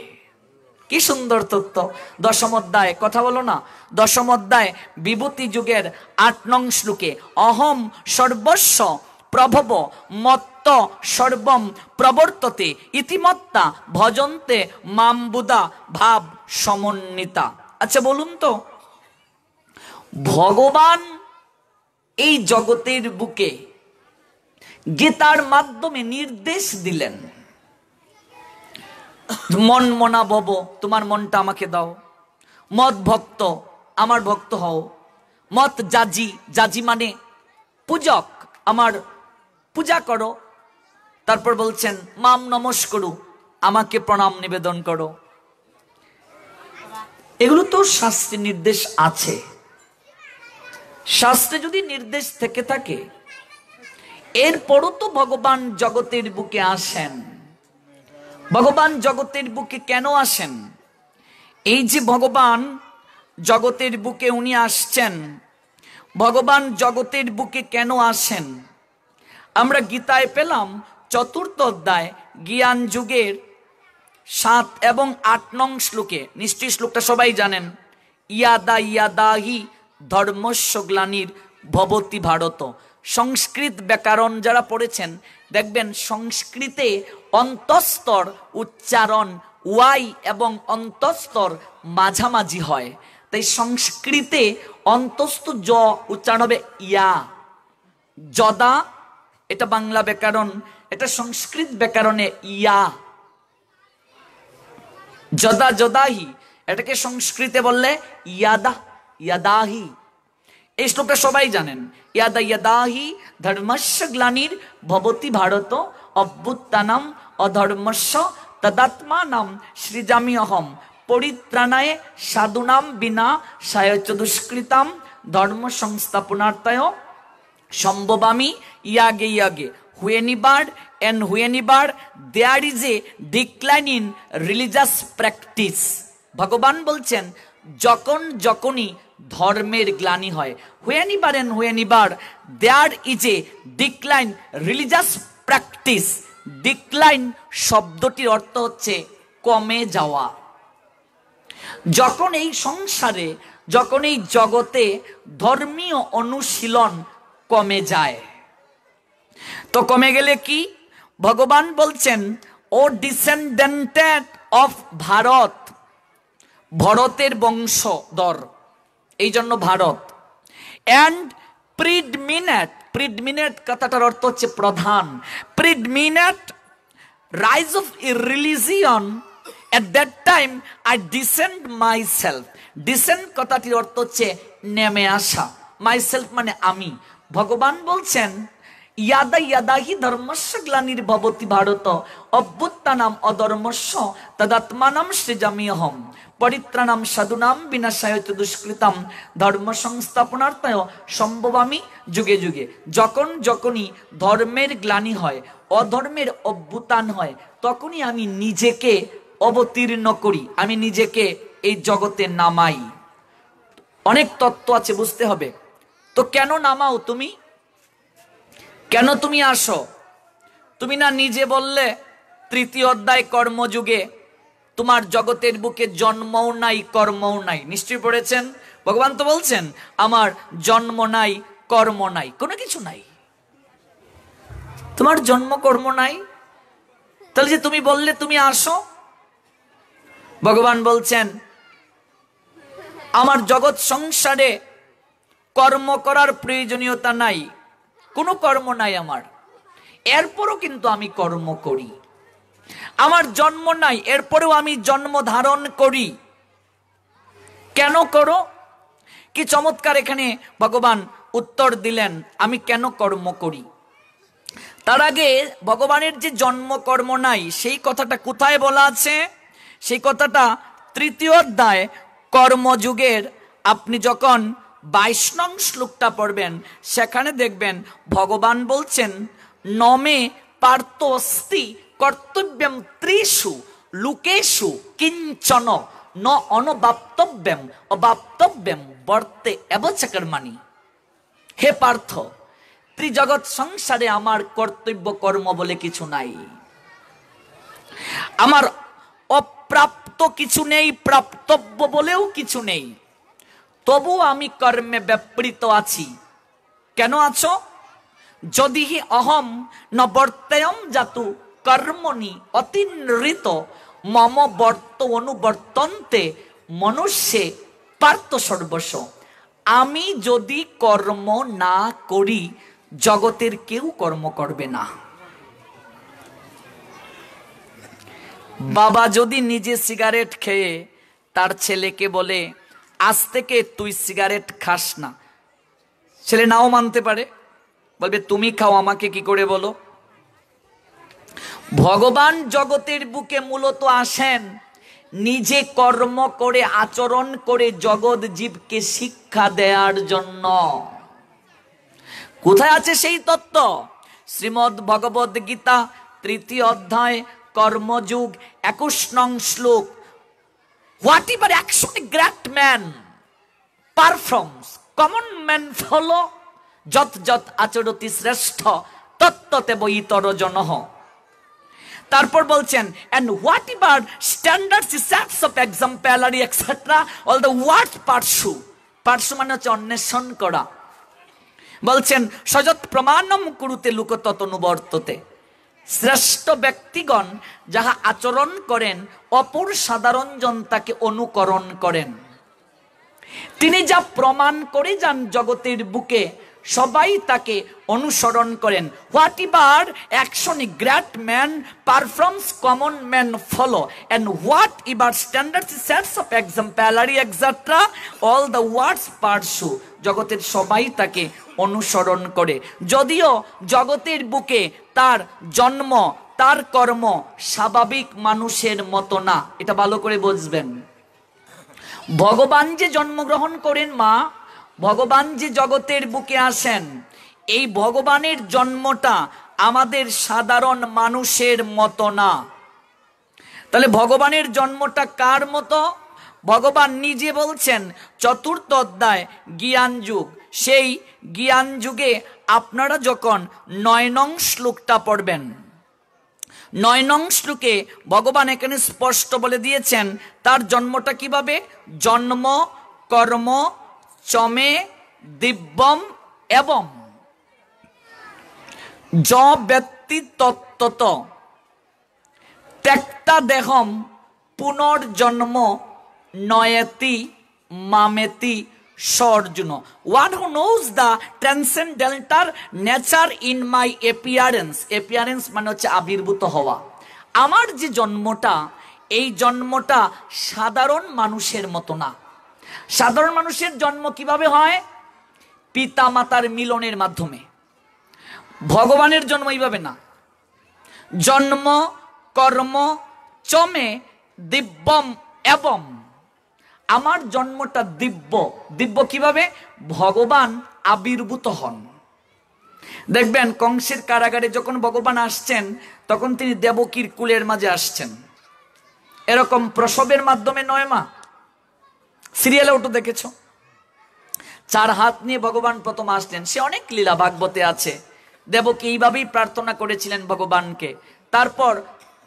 কি সুন্দর তত্ত্ব। দশম অধ্যায়, কথা বলো না, দশম অধ্যায় বিভূতি যুগের 8 নং শ্লোকে অহম সর্বস্ব প্রভব মত্ত সর্বম প্রবর্ততে ইতিমত্তা ভজন্তে মামবুদা ভাব সমন্বিতা। আচ্ছা বলুন তো, ভগবান এই জগতের বুকে গীতার মাধ্যমে নির্দেশ দিলেন, মন মনা ভব, তোমার মনটা আমাকে দাও। মত ভক্ত, আমার ভক্ত হও। মত জাজি, জাজি মানে পূজক, আমার পূজা করো। তারপর বলছেন মাম নমস্করু, আমাকে প্রণাম নিবেদন করো। এগুলো তো শাস্ত্রে নির্দেশ আছে। শাস্ত্রে যদি নির্দেশ থেকে থাকে, এরপরও তো ভগবান জগতের বুকে আসেন। ভগবান জগতের বুকে কেন আসেন? এই যে ভগবান জগতের বুকে উনি আসছেন, ভগবান জগতের বুকে কেন আসেন? আমরা গীতায় পেলাম 4th অধ্যায় জ্ঞান যুগের 7 এবং 8 নং শ্লোকে, নিশ্চয়ই শ্লোকটা সবাই জানেন, ইয়াদা ইয়াদাহি ধর্মস্য গ্লানির ভবতি ভারত। সংস্কৃত ব্যাকরণ যারা পড়েছেন দেখবেন সংস্কৃতে অন্তঃস্তর উচ্চারণ ওয়াই এবং অন্তঃস্তর মাঝামাঝি হয়। তাই সংস্কৃতে অন্তস্থ জ উচ্চারণ হবে ইয়া। যদা, এটা বাংলা ব্যাকরণ, এটা সংস্কৃত ব্যাকরণে ইয়া। যদা যদাহি, এটাকে সংস্কৃতে বললে ইয়াদা ইয়াদাহি। এই শ্লোকটা সবাই জানেন, ইয়াদা ইয়াদাহি ধর্মস্য গ্লানির ভবতি ভারত অভ্যুত্থানম অধর্মস্য তদাত্মানাম সৃজামি অহম পরিত্রাণায় সাধুনাম বিনা সায়চ দুষ্কৃতাম ধর্ম সংস্থাপনার্থায় সম্ভবামি ইয়াগে ইয়াগে। whenever there is a decline in religious practice, ভগবান বলছেন যখন যখনই ধর্মের গ্লানি হয়, whenever there is a decline religious practice, decline শব্দটির অর্থ হচ্ছে কমে যাওয়া। যখন এই সংসারে, যখন এই জগতে ধর্মীয় অনুশীলন কমে যায়, তো কমে গেলে কি ভগবান বলছেন ও ডিসেন্ডেন্টেড অফ ভারত, ভরতের বংশধর, এই জন্য ভারত। অ্যান্ড প্রিডমিনেট, প্রিডমিনেট কথাটার অর্থ হচ্ছে প্রধান, predominate rise of religion at that time I descend myself descent কথাটির অর্থ হচ্ছে নেমে আসা। মাইসেলফ মানে আমি। ভগবান বলছেন ইয়াদা ইয়াদাহি ধর্মস্য গ্লানির্ভবতি ভারত অভ্যুত্থানাম অধর্মস্য তদাত্মানাম সৃজাম্যহম পরিত্রাণাম সাধুনাম বিনাশায় চ দুষ্কৃতাম ধর্ম সংস্থাপনার্থায় সম্ভবামি যুগে যুগে। যখন যখনই ধর্মের গ্লানি হয়, অধর্মের অভ্যুত্থান হয়, তখনই আমি নিজেকে অবতীর্ণ করি, আমি নিজেকে এই জগতে নামাই। অনেক তত্ত্ব আছে, বুঝতে হবে। তো কেন নামাও তুমি? কেন তুমি আসো? তুমি না নিজে বললে তৃতীয় অধ্যায় কর্মযুগে তোমার জগতের বুকে জন্মও নাই কর্মও নাই। নিশ্চয়ই পড়েছেন? ভগবান তো বলছেন আমার জন্ম নাই কর্ম নাই, কোনো কিছু নাই। তোমার জন্ম কর্ম নাই, তাহলে যে তুমি বললে তুমি আসো। ভগবান বলছেন আমার জগৎ সংসারে কর্ম করার প্রয়োজনীয়তা নাই, কোনো কর্ম নাই আমার, এরপরও কিন্তু আমি কর্ম করি। আমার জন্ম নাই, এরপরেও আমি জন্ম ধারণ করি। কেন করো? কি চমৎকার এখানে ভগবান উত্তর দিলেন, আমি কেন কর্ম করি। তার আগে ভগবানের যে জন্ম কর্ম নাই সেই কথাটা কোথায় বলা আছে? সেই কথাটা তৃতীয় অধ্যায় কর্মযুগের আপনি যখন 22 নং শ্লোকটা পড়বেন, সেখানে দেখবেন ভগবান বলছেন নমে পার্থ অস্তি কর্তব্যম ত্রিষু লোকেষু কিঞ্চন ন অনবাপ্তব্যম অবাপ্তব্যম বর্তে এবচকর্মাণি। হে পার্থ, ত্রিজগৎ সংসারে আমার কর্তব্য কর্ম বলে কিছু নাই, আমার অপ্রাপ্ত কিছু নেই, প্রাপ্তব্য বলেও কিছু নেই, তবু আমি কর্মে ব্যাপৃত আছি। কেন আছো? যদি হি অহম ন বর্তেয়ম জাতু কর্মণি অতিনৃত মম বর্ত অনুবর্তন্তে মনুষ্যে পার্থ সর্বস্ব। আমি যদি কর্ম না করি জগতের কেউ কর্ম করবে না। বাবা যদি নিজে সিগারেট খেয়ে তার ছেলেকে বলে আজ থেকে তুই সিগারেট খাস না, ছেলে নাও মানতে পারে, বলবে তুমি খাও, আমাকে কি করে বলো। ভগবান জগতের বুকে মূলত আসেন নিজে কর্ম করে আচরণ করে জগৎ জীবকে শিক্ষা দেওয়ার জন্য। কোথায় আছে সেই তত্ত্ব? শ্রীমদ্ ভগবদ গীতা তৃতীয় অধ্যায় কর্মযুগ 21 নং শ্লোক। Whatever action a great man performs, common men follow. যত যত আচরতি শ্রেষ্ঠ তত্ত্বতে বইতর জনঃ। তারপর বলছেন and whatever standards sets of exemplary etc. all the words pursue. pursue মানে হচ্ছে অন্বেষণ করা। বলছেন সযৎ প্রমাণম কুরুতে লোকতনুবর্ততে। শ্রেষ্ঠ ব্যক্তিগণ যাহা আচরণ করেন অপর সাধারণ জন তাকে অনুকরণ করেন। তিনি যা প্রমাণ করে যান জগতের বুকে সবাই তাকে অনুসরণ করেন। Whatever action a great man performs common man follow and whatever standard sets of exemplary extra all the words pursue. জগতের সবাই তাকে অনুসরণ করে, যদিও জগতের বুকে তার জন্ম তার কর্ম স্বাভাবিক মানুষের মতো না। এটা ভালো করে বুঝবেন। ভগবান যে জন্মগ্রহণ করেন মা, ভগবান যে জগতের বুকে আসেন, এই ভগবানের জন্মটা আমাদের সাধারণ মানুষের মতো না। তাহলে ভগবানের জন্মটা কার মতো? ভগবান নিজে বলছেন চতুর্থ অধ্যায় জ্ঞান যুগ, সেই জ্ঞান যুগে আপনারা যখন 9 নং শ্লোকটা পড়বেন, 9 নং শ্লোকে ভগবান এখানে স্পষ্ট বলে দিয়েছেন তার জন্মটা কিভাবে। জন্ম কর্ম চমে দিব্যম এবং য ব্যক্তি তত্ত্বত ত্যক্তা দেহম পুনর্জন্ম নয়তি মামেতি সর্জুন। One who knows the transcendental nature in my appearance. appearance মানে হচ্ছে আবির্ভূত হওয়া। আমার যে জন্মটা, এই জন্মটা সাধারণ মানুষের মতো না। সাধারণ মানুষের জন্ম কিভাবে হয়? পিতা মাতার মিলনের মাধ্যমে। ভগবানের জন্ম এইভাবে না। জন্ম কর্ম চমে দিব্যম এবং, আমার জন্মটা দিব্য। দিব্য কিভাবে? ভগবান আবির্ভূত হন। দেখবেন কংসের কারাগারে যখন ভগবান আসছেন, তখন তিনি দেবকীর কুলের মাঝে আসছেন, এরকম প্রসবের মাধ্যমে নয় মা। সিরিয়ালে ওটা দেখেছো? 4 হাত নিয়ে ভগবান প্রথম আসলেন। সে অনেক লীলা ভাগবতে আছে। দেবকী এইভাবেই প্রার্থনা করেছিলেন ভগবানকে। তারপর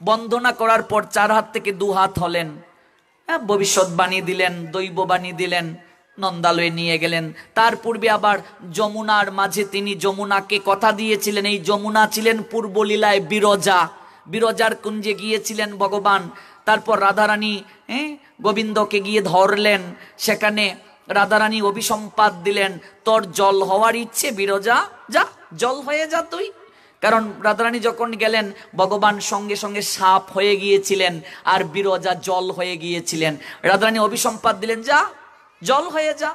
বন্দনা করার পর 4 হাত থেকে 2 হাত হলেন, ভবিষ্যৎবাণী দিলেন, দৈববাণী দিলেন, নন্দালয়ে নিয়ে গেলেন। তার পূর্বে আবার যমুনার মাঝে তিনি যমুনাকে কথা দিয়েছিলেন। এই যমুনা ছিলেন পূর্বলীলায় বিরজা, বিরজার কুঞ্জে গিয়েছিলেন ভগবান। তারপর রাধারানী গোবিন্দকে গিয়ে ধরলেন, সেখানে রাধারানী অভিসম্পাদ দিলেন, তোর জল হওয়ার ইচ্ছে বিরজা, যা জল হয়ে যা তুই। কারণ রাধারানী যখন গেলেন, ভগবান সঙ্গে সঙ্গে সাপ হয়ে গিয়েছিলেন আর বিরজা জল হয়ে গিয়েছিলেন। রাধারানী অভিসম্পাদ দিলেন, যা জল হয়ে যা।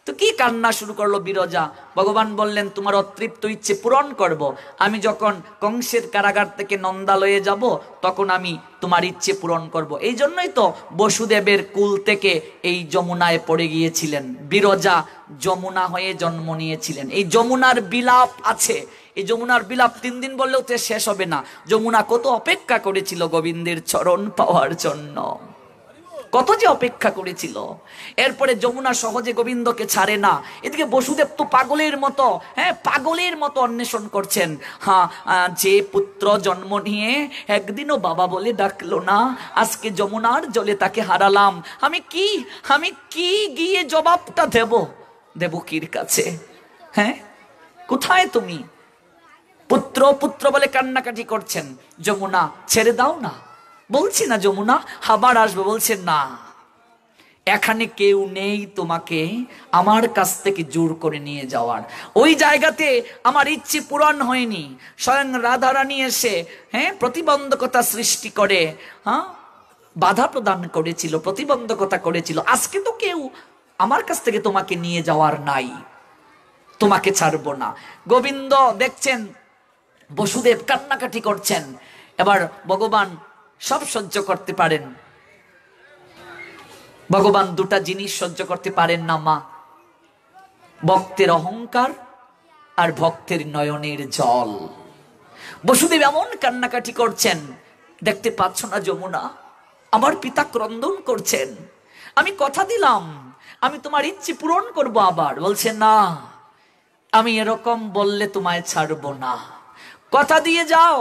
তো কি কান্না শুরু করলো বিরজা। ভগবান বললেন, তোমার অতৃপ্ত ইচ্ছে পূরণ করব। আমি যখন কংসের কারাগার থেকে নন্দালয়ে যাব, তখন আমি তোমার ইচ্ছে পূরণ করব। এই জন্যই তো বসুদেবের কুল থেকে এই যমুনায় পড়ে গিয়েছিলেন। বিরজা যমুনা হয়ে জন্ম নিয়েছিলেন। এই যমুনার বিলাপ আছে। এই যমুনার বিলাপ 3 দিন বললেও তো শেষ হবে না। যমুনা কত অপেক্ষা করেছিল গোবিন্দের চরণ পাওয়ার জন্য, কত যে অপেক্ষা করেছিল। এরপরে যমুনা সহজে গোবিন্দকে ছাড়ে না। এদিকে বসুদেব তো পাগলের মতো, পাগলের মতো অন্বেষণ করছেন। যে পুত্র জন্ম নিয়ে একদিনও বাবা বলে ডাকলো না, আজকে যমুনার জলে তাকে হারালাম। আমি কি গিয়ে জবাবটা দেব দেবকীর কাছে? কোথায় তুমি? পুত্র পুত্র বলে কান্নাকাটি করছেন। যমুনা, ছেড়ে দাও না। বলছি না যমুনা আবার আসবে, বলছে না, এখানে কেউ নেই তোমাকে আমার কাছ থেকে জোর করে নিয়ে যাওয়ার। ওই জায়গাতে আমার ইচ্ছে পূরণ হয়নি। স্বয়ং রাধারানী এসে প্রতিবন্ধকতা সৃষ্টি করে, বাধা প্রদান করেছিল, প্রতিবন্ধকতা করেছিল। আজকে তো কেউ আমার কাছ থেকে তোমাকে নিয়ে যাওয়ার নাই, তোমাকে ছাড়বো না। গোবিন্দ দেখছেন বসুদেব কান্নাকাটি করছেন। এবার ভগবান সব সহ্য করতে পারেন। ভগবান 2টা জিনিস সহ্য করতে পারেন না মা, ভক্তের অহংকার আর ভক্তের নয়নের জল। বসুদেব এমন কান্নাকাটি করছেন, দেখতে পাচ্ছ না যমুনা, আমার পিতা ক্রন্দন করছেন। আমি কথা দিলাম আমি তোমার ইচ্ছে পূরণ করব আবার। বলছে না, আমি এরকম বললে তোমায় ছাড়বো না। কথা দিয়ে যাও,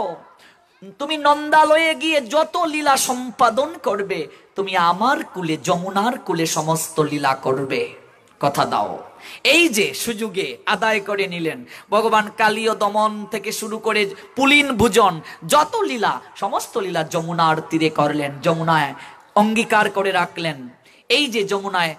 তুমি নন্দালয়ে গিয়ে যত লীলা সম্পাদন করবে, তুমি আমার কুলে যমুনার কুলে সমস্ত লীলা করবে, কথা দাও। এই যে সুযোগে আদায় করে নিলেন। ভগবান কালীয় দমন থেকে শুরু করে পুলিন ভুজন, যত লীলা সমস্ত লীলা যমুনার তীরে করলেন, যমুনায় অঙ্গীকার করে রাখলেন। এই যে যমুনায়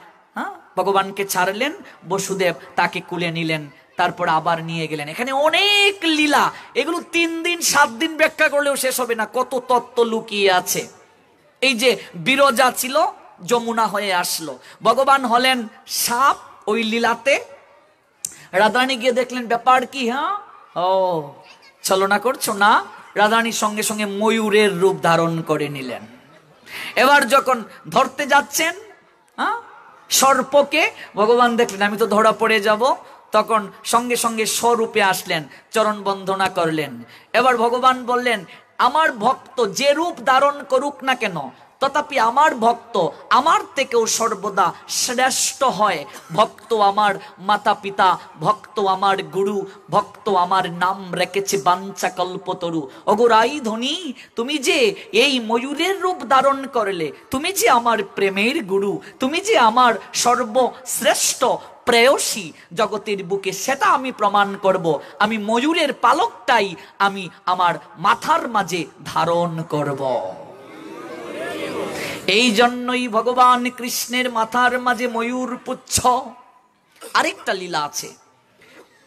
ভগবানকে ছাড়লেন, বসুদেব তাকে কুলে নিলেন, তারপর আবার নিয়ে গেলেন। এখানে অনেক লীলা, এগুলো 3 দিন 7 দিন ব্যাখ্যা করলেও শেষ হবে না, কত তত্ত্ব লুকিয়ে আছে। এই যে বিরজা ছিল, যমুনা হয়ে আসলো, ভগবান হলেন সাপ ওই লীলাতে। রাধারানী গিয়ে দেখলেন ব্যাপার কি, ছলনা করছো না। রাধারানীর সঙ্গে সঙ্গে ময়ূরের রূপ ধারণ করে নিলেন। এবার যখন ধরতে যাচ্ছেন সর্পকে, ভগবান দেখলেন আমি তো ধরা পড়ে যাব, তখন সঙ্গে সঙ্গে স্বরূপে আসলেন, চরণ বন্দনা করলেন। এবার ভগবান বললেন, আমার ভক্ত যে রূপ ধারণ করুক না কেন, তথাপি আমার ভক্ত আমার থেকেও সর্বদা শ্রেষ্ঠ হয়। ভক্ত আমার মাতা পিতা, ভক্ত আমার গুরু, ভক্ত আমার নাম রেখেছে বাঞ্ছা কল্পতরু। অগোরাই ধ্বনি, তুমি যে এই ময়ূরের রূপ ধারণ করলে, তুমি যে আমার প্রেমের গুরু, তুমি যে আমার সর্বশ্রেষ্ঠ প্রেয়সী জগতের বুকে, সেটা আমি প্রমাণ করব। আমি ময়ূরের পালকটাই আমি আমার মাথার মাঝে ধারণ করব। এই জন্যই ভগবান কৃষ্ণের মাথার মাঝে ময়ূর পুচ্ছ। আরেকটা লীলা আছে,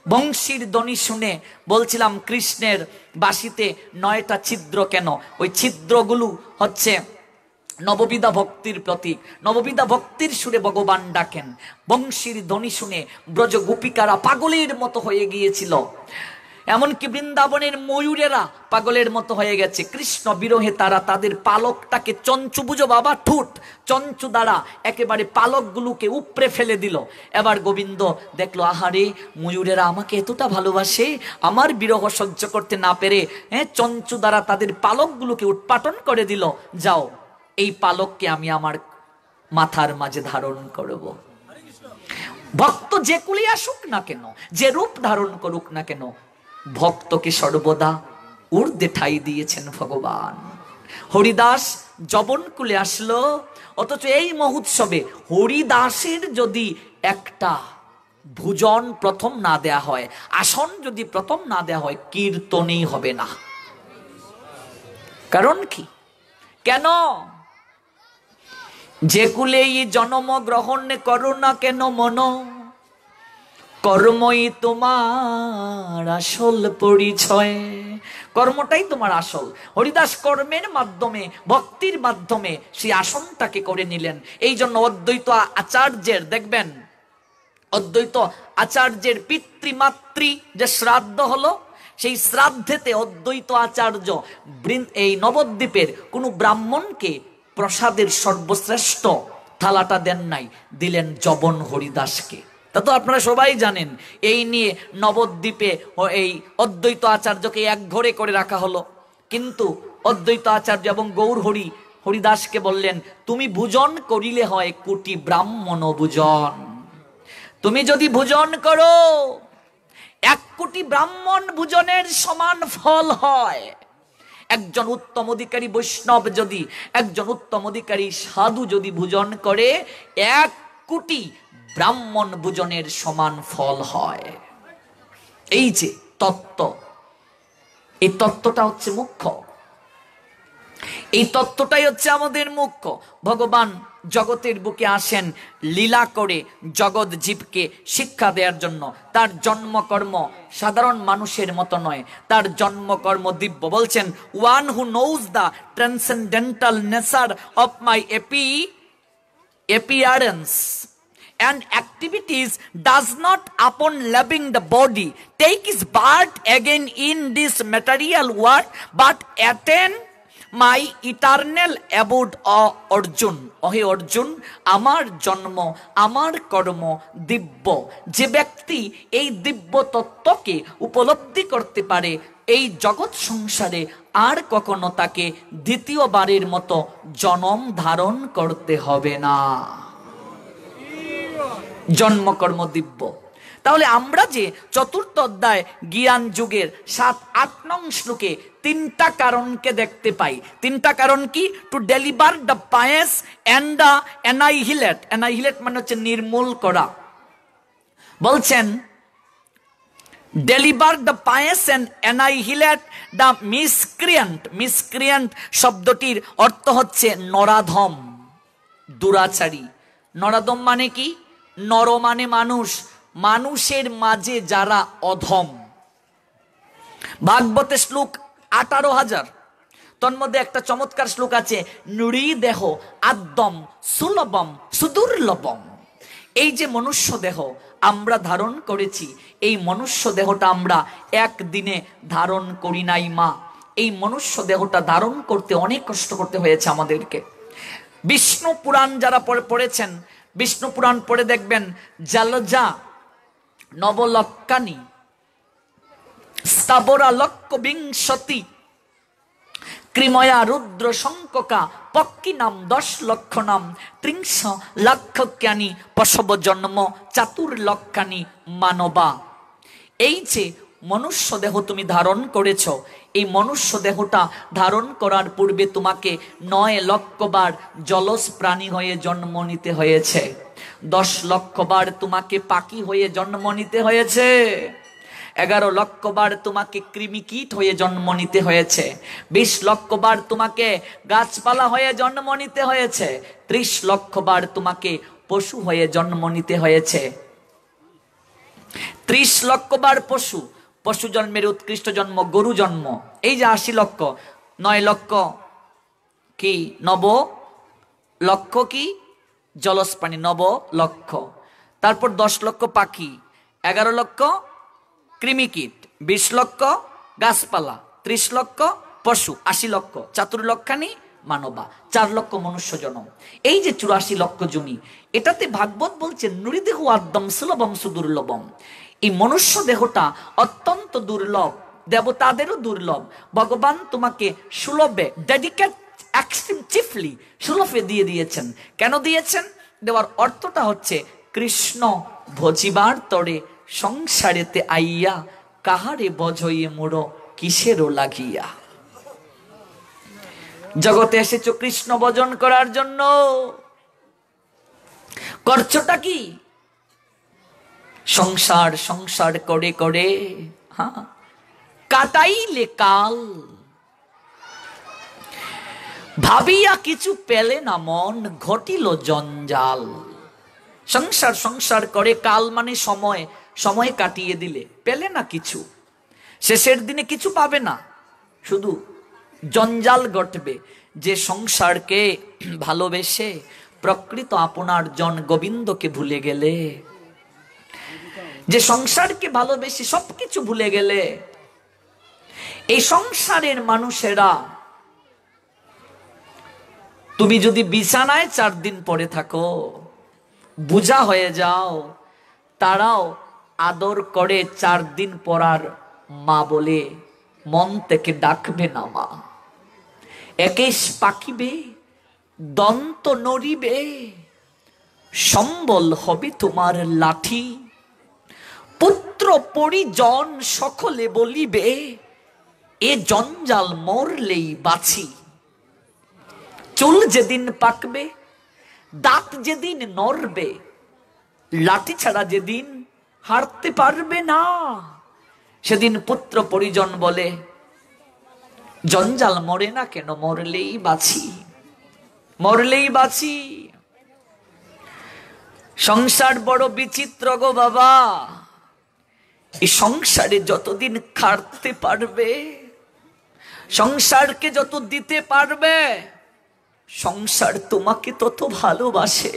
বংশীর ধ্বনি শুনে বলছিলাম কৃষ্ণের বাঁশিতে 9টা ছিদ্র কেন? ওই ছিদ্রগুলো হচ্ছে নববিধা ভক্তির প্রতীক। নববিধা ভক্তির সুরে ভগবান ডাকেন। বংশীর ধ্বনি শুনে ব্রজ গোপিকারা পাগলের মতো হয়ে গিয়েছিল, এমনকি বৃন্দাবনের ময়ূরেরা পাগলের মতো হয়ে গেছে। কৃষ্ণ বিরহে তারা তাদের পালকটাকে, চঞ্চু বুঝো বাবা, ঠুট চঞ্চু দ্বারা একেবারে পালকগুলোকে উপড়ে ফেলে দিল। এবার গোবিন্দ দেখলো, আহারে ময়ূরেরা আমাকে এতটা ভালোবাসে, আমার বিরহ সহ্য করতে না পেরে চঞ্চু দ্বারা তাদের পালকগুলোকে উৎপাটন করে দিল। যাও, এই পালককে আমি আমার মাথার মাঝে ধারণ করব। ভক্ত যে কুলে আসুক না কেন, যে রূপ ধারণ করুক না কেন, ভক্তকে সর্বদা ঊর্ধ্বে ঠাঁই দিয়েছেন ভগবান। হরিদাস যবন কুলে আসলো, অথচ এই মহোৎসবে হরিদাসের যদি একটা ভোজন প্রথম না দেয়া হয়, আসন যদি প্রথম না দেয়া হয়, কীর্তনেই হবে না। কারণ কি? কেন? যে কুলেই জন্ম গ্রহণ করো না কেন মন, কর্মই তোমার আসল পরিচয়। কর্মটাই তোমার আসল। হরিদাস কর্মের মাধ্যমে, ভক্তির মাধ্যমে সেই আসনটাকে করে নিলেন। এই জন্য অদ্বৈত আচার্যের দেখবেন, অদ্বৈত আচার্যের পিতৃমাতৃ যে শ্রাদ্ধ হলো, সেই শ্রাদ্ধেতে অদ্বৈত আচার্য এই নবদ্বীপের কোন ব্রাহ্মণকে প্রসাদের সর্বশ্রেষ্ঠ থালাটা দেন নাই, দিলেন যবন হরিদাসকে। তা তো আপনারা সবাই জানেন। এই নিয়ে নবদ্বীপে এই অদ্বৈত আচার্যকে এক ঘরে করে রাখা হলো। কিন্তু অদ্বৈত আচার্য এবং গৌর হরিদাসকে বললেন, তুমি ভোজন করিলে হয় কোটি ব্রাহ্মণ ভোজন। তুমি যদি ভোজন করো, 1 কোটি ব্রাহ্মণ ভোজনের সমান ফল হয়। একজন উত্তম অধিকারী বৈষ্ণব যদি, একজন উত্তম অধিকারী সাধু যদি ভোজন করে, 1 কোটি ব্রাহ্মণ ভোজনের সমান ফল হয়। এই যে তত্ত্ব, এই তত্ত্বটা হচ্ছে মুখ্য। এই তত্ত্বটাই হচ্ছে আমাদের মুখ্য। ভগবান জগতের বুকে আসেন লীলা করে জগৎ জীবকে শিক্ষা দেওয়ার জন্য। তার জন্মকর্ম সাধারণ মানুষের মতো নয়, তার জন্মকর্ম দিব্য। বলছেন, one who knows the transcendental nature of my appearance and activities does not, upon leaving the body, take his birth again in this material world, but attain my eternal abode. Arjun, ওহে অর্জুন, আমার জন্ম, আমার কর্ম দিব্য। যে ব্যক্তি এই দিব্য তত্ত্বকে উপলব্ধি করতে পারে, এই জগৎ সংসারে আর কখনো তাকে দ্বিতীয়বারের মতো জন্ম ধারণ করতে হবে না। জন্মকর্ম দিব্য। তাহলে আমরা যে চতুর্থ অধ্যায় জ্ঞান যুগের 7-8 নং শ্লোকে 3টা কারণকে দেখতে পাই। 3টা কারণ কি? To deliver the pious and the annihilate. Annihilate মানে হচ্ছে নির্মূল করা। বলছেন, deliver the pious and annihilate the miscreant. Miscreant শব্দটির অর্থ হচ্ছে নরাধম, দুরাচারী। নরাধম মানে কি? নর মানে মানুষ, মানুষের মাঝে যারা অধম। ভাগবতে শ্লোক 18,000, তন্মধ্যে একটা চমৎকার শ্লোক আছে, নৃ দেহ আদ্যম সুলভম সুদুর্লভম। এই যে মনুষ্য দেহ আমরা ধারণ করেছি, এই মনুষ্য দেহটা আমরা একদিনে ধারণ করি নাই মা। এই মনুষ্য দেহটা ধারণ করতে অনেক কষ্ট করতে হয়েছে আমাদেরকে। বিষ্ণু পুরাণ যারা পড়েছেন, বিষ্ণু পুরাণ পড়ে দেখবেন, জলজা নবলক্কানি স্থাবরা লক্ষ বিংশতি ক্রিময়া রুদ্র শঙ্ককা পক্কি নাম 10 লক্ষ নাম 30 লক্ষ জ্ঞানী পশব জন্ম 4 লক্ষানি মানবা। এই যে মনুষ্য দেহ তুমি ধারণ করেছ, এই মনুষ্য দেহটা ধারণ করার পূর্বে তোমাকে 9 লক্ষ বার জলজ প্রাণী হয়ে জন্ম নিতে হয়েছে, 10 লক্ষ বার তোমাকে পাখি হয়ে জন্ম নিতে হয়েছে, 11 লক্ষ বার তোমাকে কৃমিকীট হয়ে জন্ম নিতে হয়েছে, 20 লক্ষ বার তোমাকে গাছপালা হয়ে জন্ম নিতে হয়েছে, 30 লক্ষ বার তোমাকে পশু হয়ে জন্ম নিতে হয়েছে। 30 লক্ষ বার পশু, পশু জন্মের উৎকৃষ্ট জন্ম গরু জন্ম। এই যে 80 লক্ষ, 9 লক্ষ কি নব লক্ষ্য কি? জলজ প্রাণী 9 লক্ষ। তারপর 10 লক্ষ পাখি, 11 লক্ষ কৃমিকীট, 20 লক্ষ গাছপালা, 30 লক্ষ পশু, 80 লক্ষ চাতুর্লক্ষানি মানবা, 4 লক্ষ মনুষ্য জনম। এই যে 84 লক্ষ জমি, এটাতে ভাগবত বলছে নৃদেহ আদ্যম সুলভম সুদুর্লভম। এই মনুষ্য দেহটা অত্যন্ত দুর্লভ, দেবতাদেরও দুর্লভ। ভগবান তোমাকে সুলভে, ডেডিকেট চিফলি সুলভে দিয়ে দিয়েছেন। কেন দিয়েছেন? দেওয়ার অর্থটা হচ্ছে কৃষ্ণ ভজিবার তরে সংসারেতে আইয়া কাহারে বজয়ে মুড়ো কিসেরও লাগিয়া। জগতে এসেছো কৃষ্ণ ভজন করার জন্য, করছোটা কি? সংসার সংসার করে করে কাটাইলে কাল, ভাবিয়া কিছু পেলে না মন, ঘটিল জঞ্জাল। সংসার সংসার করে, কাল মানে সময়, সময় কাটিয়ে দিলে পেলে না কিছু, শেষের দিনে কিছু পাবে না, শুধু জঞ্জাল ঘটবে। যে সংসারকে ভালোবেসে প্রকৃত আপনার জন গোবিন্দকে ভুলে গেলে, যে সংসারকে ভালোবেসে সবকিছু ভুলে গেলে, এই সংসারের মানুষেরা, তুমি যদি বিছানায় 4 দিন পরে থাকো, বুঝা হয়ে যাও, তারাও আদর করে 4 দিন পরার মা বলে মন থেকে ডাকবে না মা। একেশ পাকিবে, দন্ত নড়িবে, সম্বল হবে তোমার লাঠি, পুত্র পরিজন সকলে বলিবে, এ জঞ্জাল মরলেই বাঁচি। চুল যেদিন পাকবে, দাঁত যেদিন নড়বে, লাঠি ছাড়া যেদিন হারতে পারবে না, সেদিন পুত্র পরিজন বলে জঞ্জাল মরে না কেন, মরলেই বাঁচি, মরলেই বাঁচি। সংসার বড় বিচিত্র গো বাবা। এই সংসারে যতদিন খাটতে পারবে, সংসারকে যত দিতে পারবে, সংসার তোমাকে তত ভালোবাসে।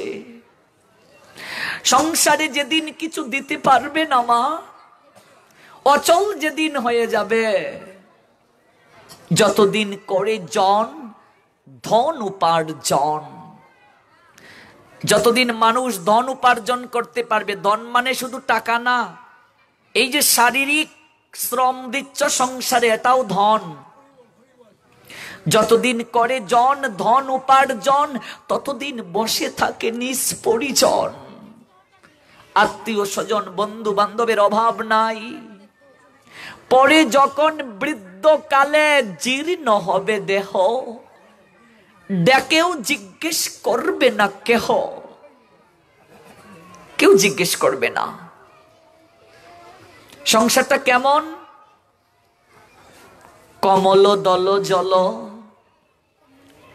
সংসারে যেদিন কিছু দিতে পারবে না মা, অচল যেদিন হয়ে যাবে, যতদিন করে জন ধন উপার্জন, যতদিন মানুষ ধন উপার্জন করতে পারবে, ধন মানে শুধু টাকা না, এই যে শারীরিক শ্রম দিচ্ছ সংসারে, এটাও ধন। যতদিন করে জন ধন উপার্জন, ততদিন বসে থাকে নিষ্পরিজন, আত্মীয় স্বজন বন্ধু বান্ধবের অভাব নাই। পরে যখন বৃদ্ধকালে জীর্ণ হবে দেহ, ডেকেও জিজ্ঞেস করবে না কেহ, কেউ জিজ্ঞেস করবে না। সংসারটা কেমন? কমল দল জল,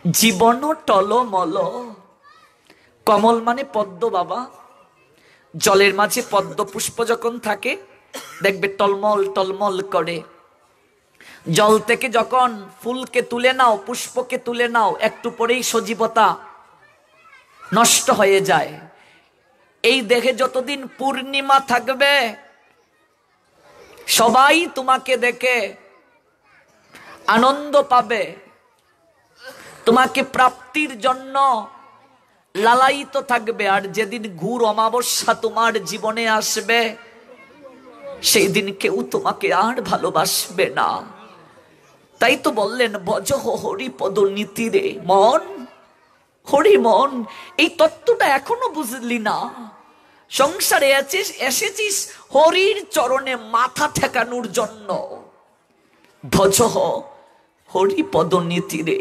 জীবন টলমল। কমল মানে পদ্ম বাবা, জলের মাঝে পদ্ম পুষ্প যখন থাকে দেখবে টলমল টলমল করে। জল থেকে যখন ফুলকে তুলে নাও, পুষ্পকে তুলে নাও, একটু পরেই সজীবতা নষ্ট হয়ে যায়। এই দেহে যতদিন পূর্ণিমা থাকবে, সবাই তোমাকে দেখে আনন্দ পাবে, তোমাকে প্রাপ্তির জন্য লালায়িত থাকবে। আর যেদিন ঘোর অমাবস্যা তোমার জীবনে আসবে, সেই দিন কেউ তোমাকে আর ভালোবাসবে না। তাই তো বললেন ভজ হরিপদ নীতিরে মন। হরি মন, এই তত্ত্বটা এখনো বুঝলি না? সংসারে এসেছিস হরির চরণে মাথা ঠেকানোর জন্য। ভজ হরিপদ নীতিরে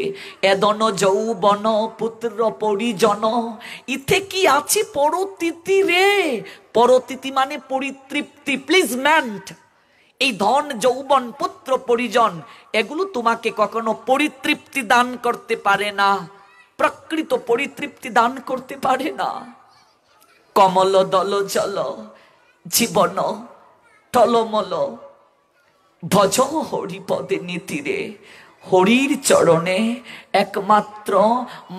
এদন যৌবন পুত্র পরিজন, ইথে কি আছে পরতিতি রে। পরতিতি মানে পরিতৃপ্তি, প্লিজমেন্ট। এই ধন যৌবন পুত্র পরিজন এগুলো তোমাকে কখনো পরিতৃপ্তি দান করতে পারে না, প্রকৃত পরিতৃপ্তি দান করতে পারে না। কমল দল জল, জীবন টলমল, ভজ হরিপদে নীতিরে। হরির চরণে একমাত্র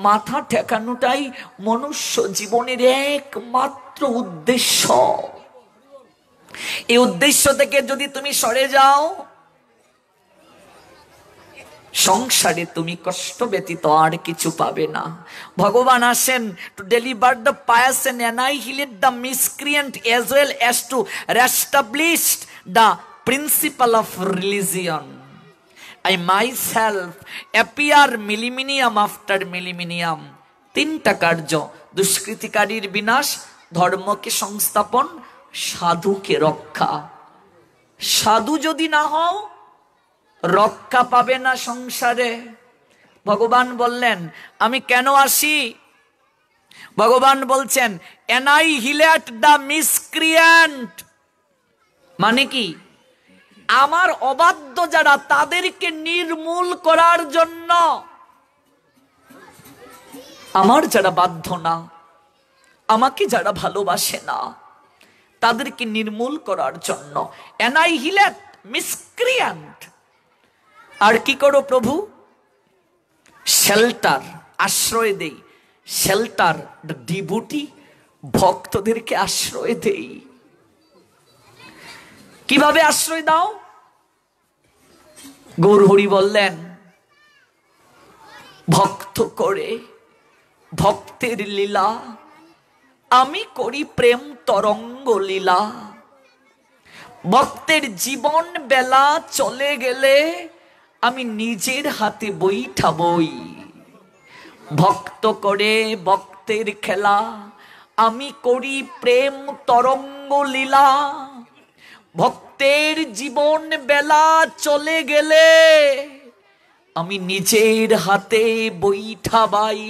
মাথা ঠেকানোটাই মনুষ্য জীবনের একমাত্র উদ্দেশ্য। এই উদ্দেশ্য থেকে যদি তুমি সরে যাও, সংসারে তুমি কষ্ট ব্যতীত আর কিছু পাবে না। ভগবান আসেন to deliver the pious and annihilate the miscreant as well as to reestablish the principle of religion. I myself appear millennium after millennium। তিনটা কার্য: দুষ্কৃতিকারীর বিনাশ, ধর্মকে সংস্থাপন, সাধুকে রক্ষা। সাধু যদি না হও, রক্ষা পাবে না সংসারে। ভগবান বললেন আমি কেন আসি? ভগবান বলছেন অ্যানাইহিলেট দ্য মিসক্রিয়েন্ট, মানে কি? আমার অবাধ্য যারা, তাদেরকে নির্মূল করার জন্য। আমার যারা বাধ্য না, আমাকে যারা ভালোবাসে না, তাদেরকে নির্মূল করার জন্য। অ্যানাইহিলেট মিসক্রিয়েন্ট। আর কি করো প্রভু? শেল্টার, আশ্রয় দেই। শেল্টার দ্য ডিভোটি, ভক্তদেরকে আশ্রয় দেই। কিভাবে আশ্রয় দাও? গৌর হরি বললেন ভক্ত করে, ভক্তের লীলা আমি করি প্রেম তরঙ্গ লীলা। ভক্তের জীবন বেলা চলে গেলে আমি নিজের হাতে বৈঠাবই। ভক্ত করে ভক্তের খেলা আমি করি প্রেম তরঙ্গ লীলা। ভক্তের জীবন বেলা চলে গেলে আমি নিজের হাতে বৈঠাবাই।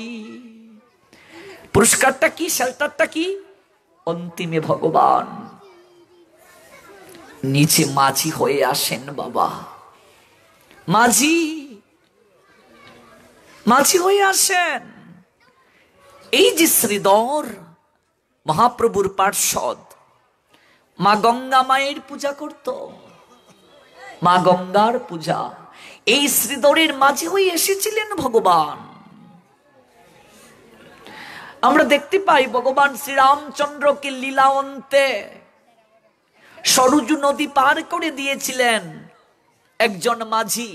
পুরস্কারটা কি? শেল্টারটা কি? অন্তিমে ভগবান নিচে মাঝি হয়ে আসেন। বাবা মাঝি, মাঝি হয়ে আসেন। এই যে শ্রীধর মহাপ্রভুর পার্ষদ, মা গঙ্গা মায়ের পূজা করত, মা গঙ্গার পূজা, এই শ্রীধরের মাঝি হয়ে এসেছিলেন ভগবান। আমরা দেখতে পাই ভগবান শ্রীরামচন্দ্রকে লীলা অন্তে সরযূ নদী পার করে দিয়েছিলেন একজন মাঝি।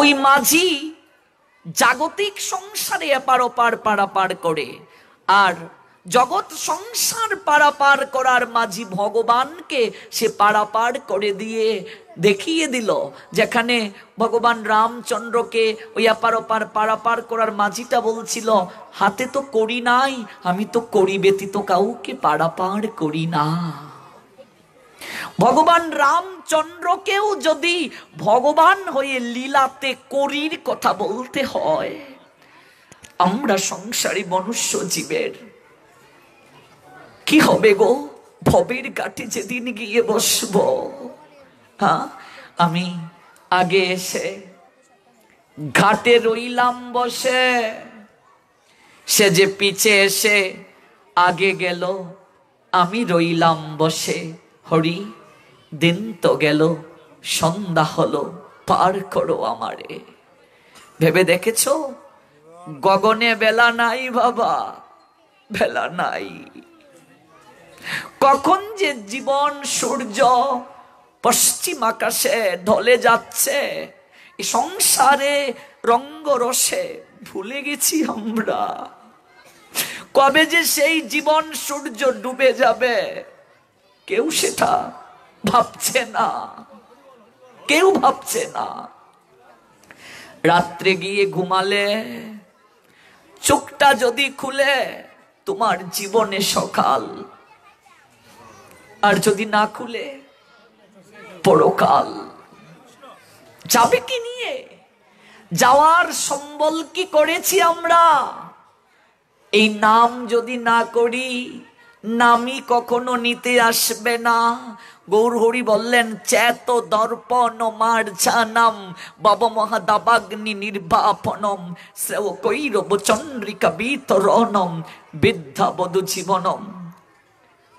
ওই মাঝি জাগতিক সংসারে এপার ওপার পারাপার করে, আর জগৎ সংসার পারাপার করার মাঝি ভগবানকে সে পারাপার করে দিয়ে দেখিয়ে দিল, যেখানে ভগবান রামচন্দ্রকে ওই এপার ওপার পারাপার করার মাঝিটা বলছিল হাতে তো করি নাই, আমি তো করি ব্যতীত কাউকে পারাপার করি না। ভগবান রামচন্দ্রকেও যদি ভগবান হয়ে লীলাতে করির কথা বলতে হয়, আমরা সংসারী মনুষ্য জীবের কি হবে গো? ভবের ঘাটে যেদিন গিয়ে বসবো, হ্যাঁ, আমি আগে এসে ঘাটে রইলাম বসে, সে যে পিছে এসে আগে গেল, আমি রইলাম বসে। হরি দিন তো গেল, সন্ধ্যা হলো, পার করো আমারে। ভেবে দেখেছ গগনে বেলা নাই বাবা, বেলা নাই। কখন যে জীবন সূর্য পশ্চিম আকাশে ঢলে যাচ্ছে, এই সংসারে রঙ্গরসে ভুলে গেছি আমরা। কবে যে সেই জীবন সূর্য ডুবে যাবে কেউ সেটা ভাবছে না, কেউ ভাবছে না। রাত্রে গিয়ে ঘুমালে চোখটা যদি খুলে তোমার জীবনে সকাল, আর যদি না খুলে পরকাল। যাবে কি নিয়ে? যাওয়ার সম্বল কি করেছি আমরা? এই নাম যদি না করি, নামই কখনো নিতে আসবে না। গৌর হরি বললেন চেত দর্পণ মার্জানম বাবা মহাদাবাগ্নি নির্বাপনম শ্রেয় কৈরব চন্দ্রিকা বিতরণম বিদ্যা বধু জীবনম।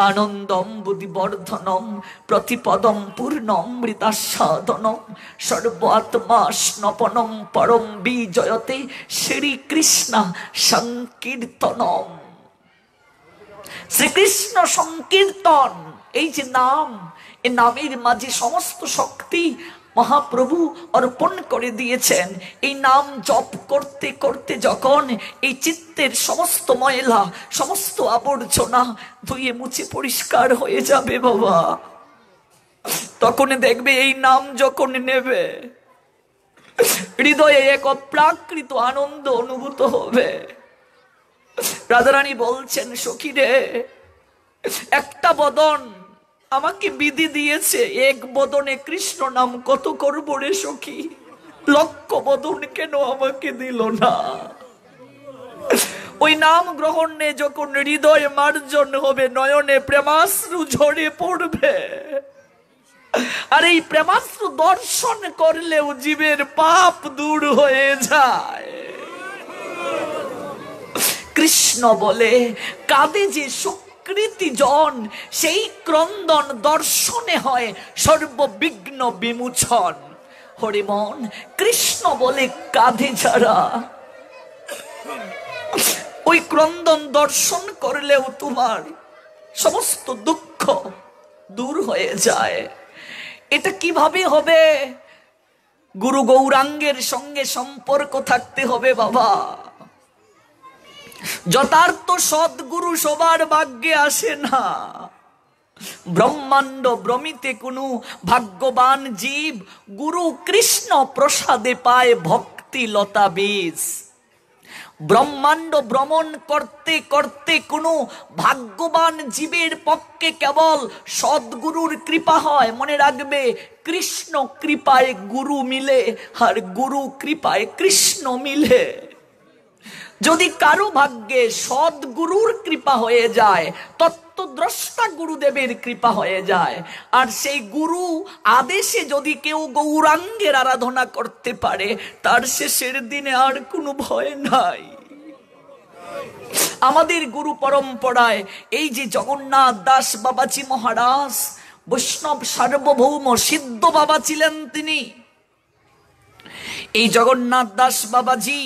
আনন্দম বুদ্ধিবর্ধনম প্রতিপদম পূর্ণমৃতাস্বাদনম সর্বাত্মা স্নপনম পরম বিজয়তে শ্রীকৃষ্ণ সংকীর্তনম। শ্রীকৃষ্ণ সংকীর্তন, এই যে নাম, এই নামের মাঝে সমস্ত শক্তি মহাপ্রভু অর্পণ করে দিয়েছেন। এই নাম জপ করতে করতে যখন এই চিত্তের সমস্ত ময়লা, সমস্ত আবর্জনা ধুয়ে মুছে পরিষ্কার হয়ে যাবে বাবা, তখন দেখবে এই নাম যখন নেবে হৃদয়ে এক অপ্রাকৃত আনন্দ অনুভূত হবে। রাধারানী বলছেন, সখী রে, একটা বদন আমাকে বিধি দিয়েছে, এক বদনে কৃষ্ণ নাম কত করব রে সখী, লক্ষ বদন কেন আমাকে দিল না? ওই নাম গ্রহণে যখন হৃদয় মার্জন হবে, নয়নে প্রেমাশ্রু ঝরে পড়বে, আর এই প্রেমাশ্রু দর্শন করলেও জীবের পাপ দূর হয়ে যায়। কৃষ্ণ বলে, কাঁদে যে সুকৃতি জন, সেই ক্রন্দন দর্শনে হয় সর্ববিঘ্ন বিমোচন। হরি মন, কৃষ্ণ বলে কাঁদে যারা, ওই ক্রন্দন দর্শন করলেও তোমার সমস্ত দুঃখ দূর হয়ে যায়। এটা কিভাবে হবে? গুরু গৌরাঙ্গের সঙ্গে সম্পর্ক থাকতে হবে বাবা। যথার্থ সদ্গুরু সবার ভাগ্যে আসে না। ব্রহ্মাণ্ড ভ্রমিতে কোনো ভাগ্যবান জীব গুরু কৃষ্ণ প্রসাদে পায় ভক্তি লতা বীজ। ব্রহ্মাণ্ড ভ্রমণ করতে করতে কোনো ভাগ্যবান জীবের পক্ষে কেবল সদ্গুরুর কৃপা হয়। মনে রাখবে, কৃষ্ণ কৃপায় গুরু মিলে, আর গুরু কৃপায় কৃষ্ণ মিলে। যদি কারো ভাগ্যে সদ্গুরুর কৃপা হয়ে যায়, তত্ত্বদ্রষ্টা গুরুদেবের কৃপা হয়ে যায়, আর সেই গুরু আদেশে যদি কেউ গৌরাঙ্গের আরাধনা করতে পারে, তার শেষের দিনে আর কোনো ভয় নাই। আমাদের গুরু পরম্পরায় এই যে জগন্নাথ দাস বাবাজি মহারাজ, বৈষ্ণব সার্বভৌম সিদ্ধ বাবা ছিলেন তিনি। এই জগন্নাথ দাস বাবাজি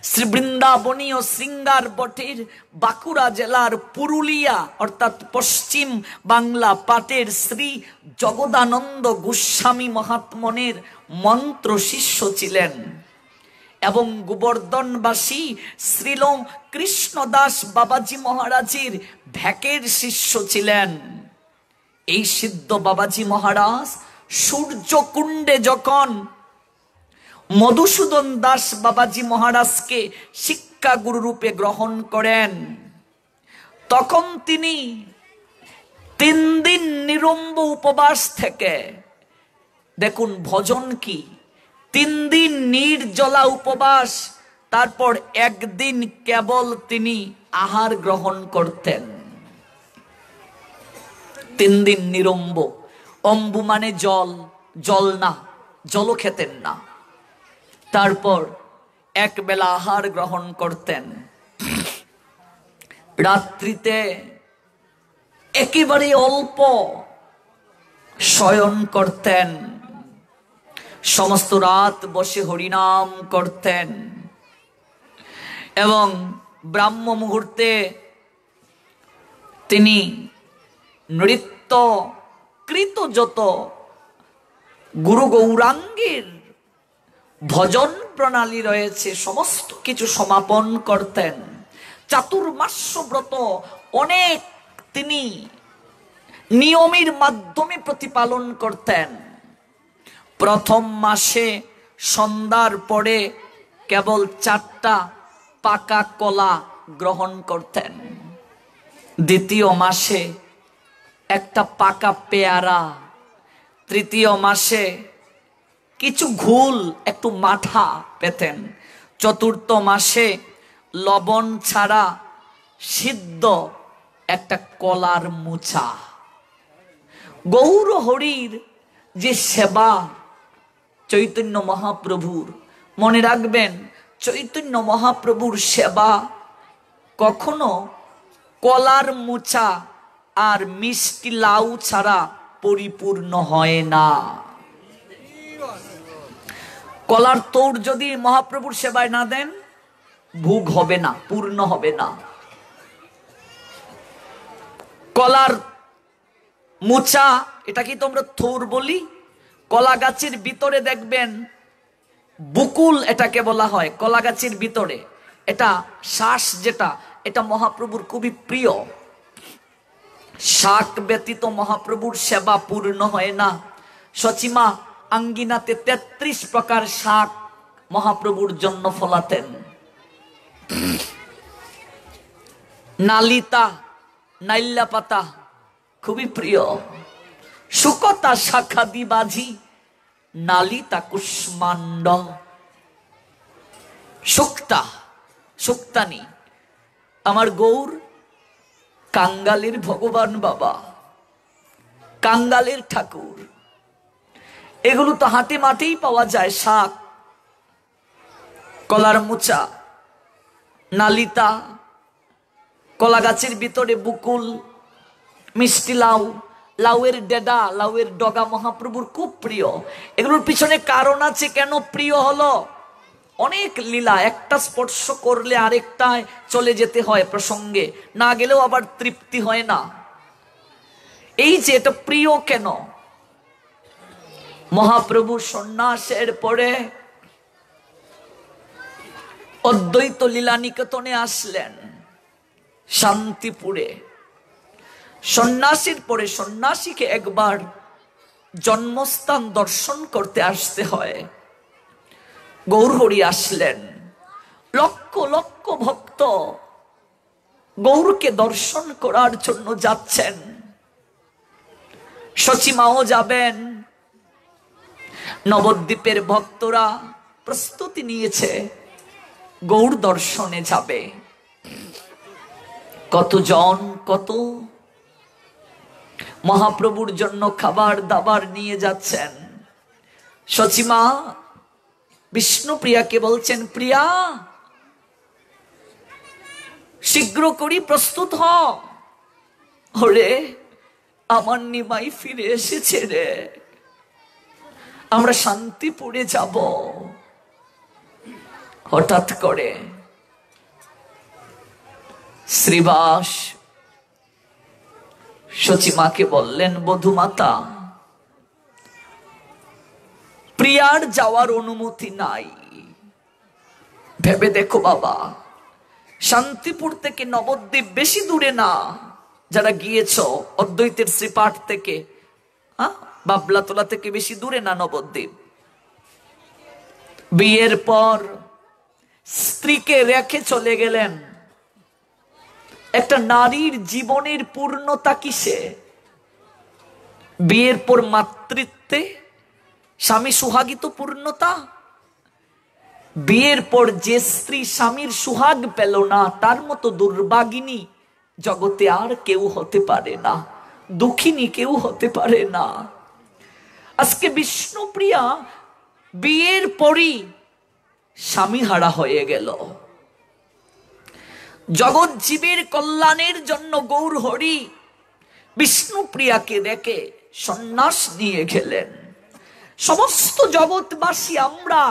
শ্রী বৃন্দাবনীয় শৃঙ্গার বটের বাঁকুড়া জেলার পুরুলিয়া অর্থাৎ পশ্চিম বাংলা পাটের শ্রী জগদানন্দ গোস্বামী মহাত্মনের মন্ত্র শিষ্য ছিলেন এবং গোবর্ধনবাসী শ্রীল কৃষ্ণদাস বাবাজি মহারাজের ভ্যাকের শিষ্য ছিলেন। এই সিদ্ধ বাবাজি মহারাজ সূর্যকুণ্ডে যখন মধুসূদন দাস বাবাজি মহারাজকে শিক্ষা গুরু রূপে গ্রহণ করেন, তখন তিনি 3 দিন নিরম্ব উপবাস থেকে, দেখুন ভজন কি, 3 দিন নির্জলা উপবাস, তারপর 1 দিন কেবল তিনি আহার গ্রহণ করতেন। 3 দিন নিরম্ব, অম্বু মানে জল, জল না, জলও খেতেন না। তারপর 1 বেলা আহার গ্রহণ করতেন। রাত্রিতে একেবারে অল্প শয়ন করতেন, সমস্ত রাত বসে হরিনাম করতেন এবং ব্রাহ্ম মুহূর্তে তিনি নৃত্য কৃত যত গুরু গৌরাঙ্গের ভজন প্রণালী রয়েছে সমস্ত কিছু সমাপন করতেন। চাতুর্মাস্য ব্রত অনেক তিনি নিয়মের মাধ্যমে প্রতিপালন করতেন। প্রথম মাসে সন্ধ্যার পরে কেবল 4টা পাকা কলা গ্রহণ করতেন। দ্বিতীয় মাসে 1টা পাকা পেয়ারা, তৃতীয় মাসে কিছু ঘুল একটু মাঠা পেতেন, চতুর্থ মাসে লবণ ছাড়া সিদ্ধ একটা কলার মোচা। গৌর হরির যে সেবা চৈতন্য মহাপ্রভুর, মনে রাখবেন চৈতন্য মহাপ্রভুর সেবা কখনো কলার মোচা আর মিষ্টি লাউ ছাড়া পরিপূর্ণ হয় না। কলার তোড় যদি মহাপ্রভুর সেবায় না দেন, ভোগ হবে না, পূর্ণ হবে না। কলার মুচা, এটা কি তোমরা থোর বলি? কলা গাছের ভিতরে দেখবেন বুকুল, এটাকে বলা হয় কলা গাছের ভিতরে। এটা শ্বাস, যেটা এটা মহাপ্রভুর খুবই প্রিয়। শাক ব্যতীত মহাপ্রভুর সেবা পূর্ণ হয় না। সচিমা আঙ্গিনাতে 33 প্রকার শাক মহাপ্রভুর জন্য ফলাতেন। নালিতা, নাইল্লা পাতা খুবই প্রিয়। শুকতা শাখাদি বাজি, নালিতা কুষ্মাণ্ড। শুক্তা, শুক্তানি, আমার গৌর কাঙ্গালের ভগবান বাবা, কাঙ্গালের ঠাকুর। এগুলো তো হাটে মাঠেই পাওয়া যায়। শাক, কলার মুচা, নালিতা, কলা গাছের ভিতরে বুকুল, মিষ্টি লাউ, লাউয়ের ডেডা, লাউয়ের ডগা মহাপ্রভুর খুব প্রিয়। এগুলোর পিছনে কারণ আছে কেন প্রিয় হলো। অনেক লীলা, একটা স্পর্শ করলে আরেকটায় চলে যেতে হয় প্রসঙ্গে, না গেলেও আবার তৃপ্তি হয় না। এই যে এটা প্রিয় কেন, মহাপ্রভু সন্ন্যাসের পরে অদ্বৈত লীলা নিকেতনে আসলেন শান্তিপুরে। সন্ন্যাসীর পরে সন্ন্যাসীকে একবার জন্মস্থান দর্শন করতে আসতে হয়। গৌরহরি আসলেন, লক্ষ লক্ষ ভক্ত গৌরকে দর্শন করার জন্য যাচ্ছেন। সচিমাও যাবেন, নবদ্বীপের ভক্তরা প্রস্তুতি নিয়েছে, গৌর দর্শনে যাবে। কতজন, কত মহাপ্রভুর জন্য খাবার দাবার নিয়ে যাচ্ছেন। সচিমা বিষ্ণুপ্রিয়াকে বলছেন, প্রিয়া শীঘ্র করি প্রস্তুত হ। ওরে আমার নিমাই ফিরে এসেছে রে, আমরা শান্তিপুরে যাব। হঠাৎ করে শ্রীবাস সচিমাকে বললেন, বধূমাতা প্রিয়ার যাওয়ার অনুমতি নাই। ভেবে দেখো বাবা, শান্তিপুর থেকে নবদ্বীপ বেশি দূরে না। যারা গিয়েছ অদ্বৈতের শ্রীপাঠ থেকে, বাবলাতলা থেকে বেশি দূরে না নবদ্বীপ। বিয়ের পর স্ত্রীকে রেখে চলে গেলেন। একটা নারীর জীবনের পূর্ণতা কিসে? বিয়ের পর মাতৃত্বে, স্বামী সুহাগিত পূর্ণতা। বিয়ের পর যে স্ত্রী স্বামীর সুহাগ পেল না, তার মতো দুর্ভাগিনী জগতে আর কেউ হতে পারে না, দুঃখিনী কেউ হতে পারে না। আজকে বিষ্ণুপ্রিয়া বিয়ের পরই স্বামী হারা হয়ে গেল। জগৎ জীবের কল্যাণের জন্য গৌরহরি বিষ্ণুপ্রিয়াকে রেখে সন্ন্যাস নিয়ে গেলেন। সমস্ত জগৎবাসী, আমরা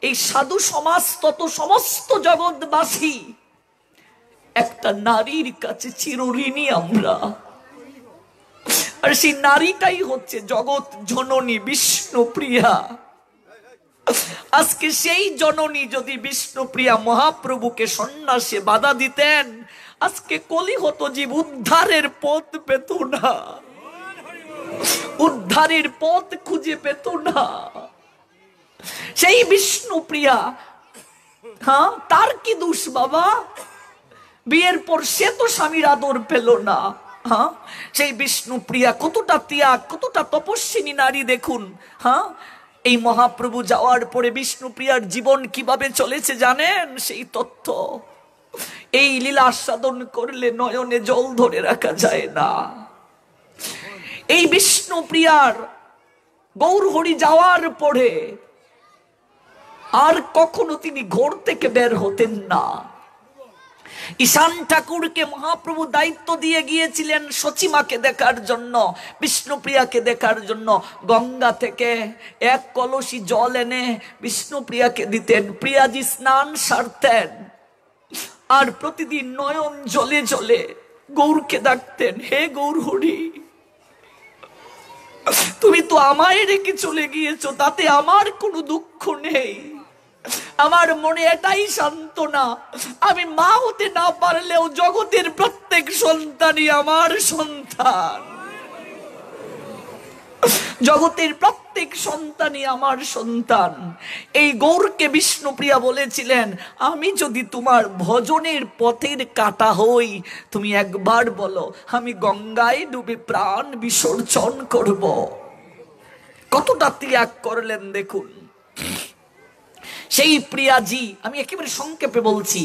এই সাধু সমাজ তত সমস্ত জগৎবাসী একটা নারীর কাছে চিরঋণী আমরা। আর সেই নারীটাই হচ্ছে জগৎ জননী বিষ্ণুপ্রিয়া। আজকে সেই জননী যদি বিষ্ণুপ্রিয়া মহাপ্রভুকে সন্ন্যাসে বাধা দিতেন, আজকে কলি হতো জীব উদ্ধারের পথ পেত না, উদ্ধারের পথ খুঁজে পেত না। সেই বিষ্ণুপ্রিয়া, তার কি দোষ বাবা? বিয়ের পর সে তো স্বামীর আদর পেল না। সেই বিষ্ণুপ্রিয়া কতটা ত্যাগ, কতটা তপস্বিনী নারী দেখুন। এই মহাপ্রভু যাওয়ার পরে বিষ্ণুপ্রিয়ার জীবন কিভাবে চলেছে জানেন? সেই তথ্য এই লীলা আস্বাদন করলে নয়নে জল ধরে রাখা যায় না। এই বিষ্ণুপ্রিয়ার গৌরহরি যাওয়ার পরে আর কখনো তিনি ঘর থেকে বের হতেন না। ঈশান ঠাকুরকে মহাপ্রভু দায়িত্ব দিয়ে গিয়েছিলেন সচিমাকে দেখার জন্য, বিষ্ণুপ্রিয়াকে দেখার জন্য। গঙ্গা থেকে এক কলসি জল এনে বিষ্ণুপ্রিয়াকে দিতেন। প্রিয়াজি স্নান সারতেন আর প্রতিদিন নয়ন জলে জলে গৌরকে ডাকতেন, হে গৌর হরি, তুমি তো আমায় রেখে চলে গিয়েছো, তাতে আমার কোনো দুঃখ নেই। আমার মনে এটাই সান্ত্বনা, আমি মা হতে না পারলেও জগতের প্রত্যেক সন্তানই আমার সন্তান, জগতের প্রত্যেক সন্তানই আমার সন্তান। এই গৌরকে বিষ্ণুপ্রিয়া বলেছিলেন, আমি যদি তোমার ভজনের পথের কাটা হই, তুমি একবার বলো আমি গঙ্গায় ডুবে প্রাণ বিসর্জন করব। কতটা ত্যাগ করলেন দেখুন সেই প্রিয়াজি। আমি একেবারে সংক্ষেপে বলছি,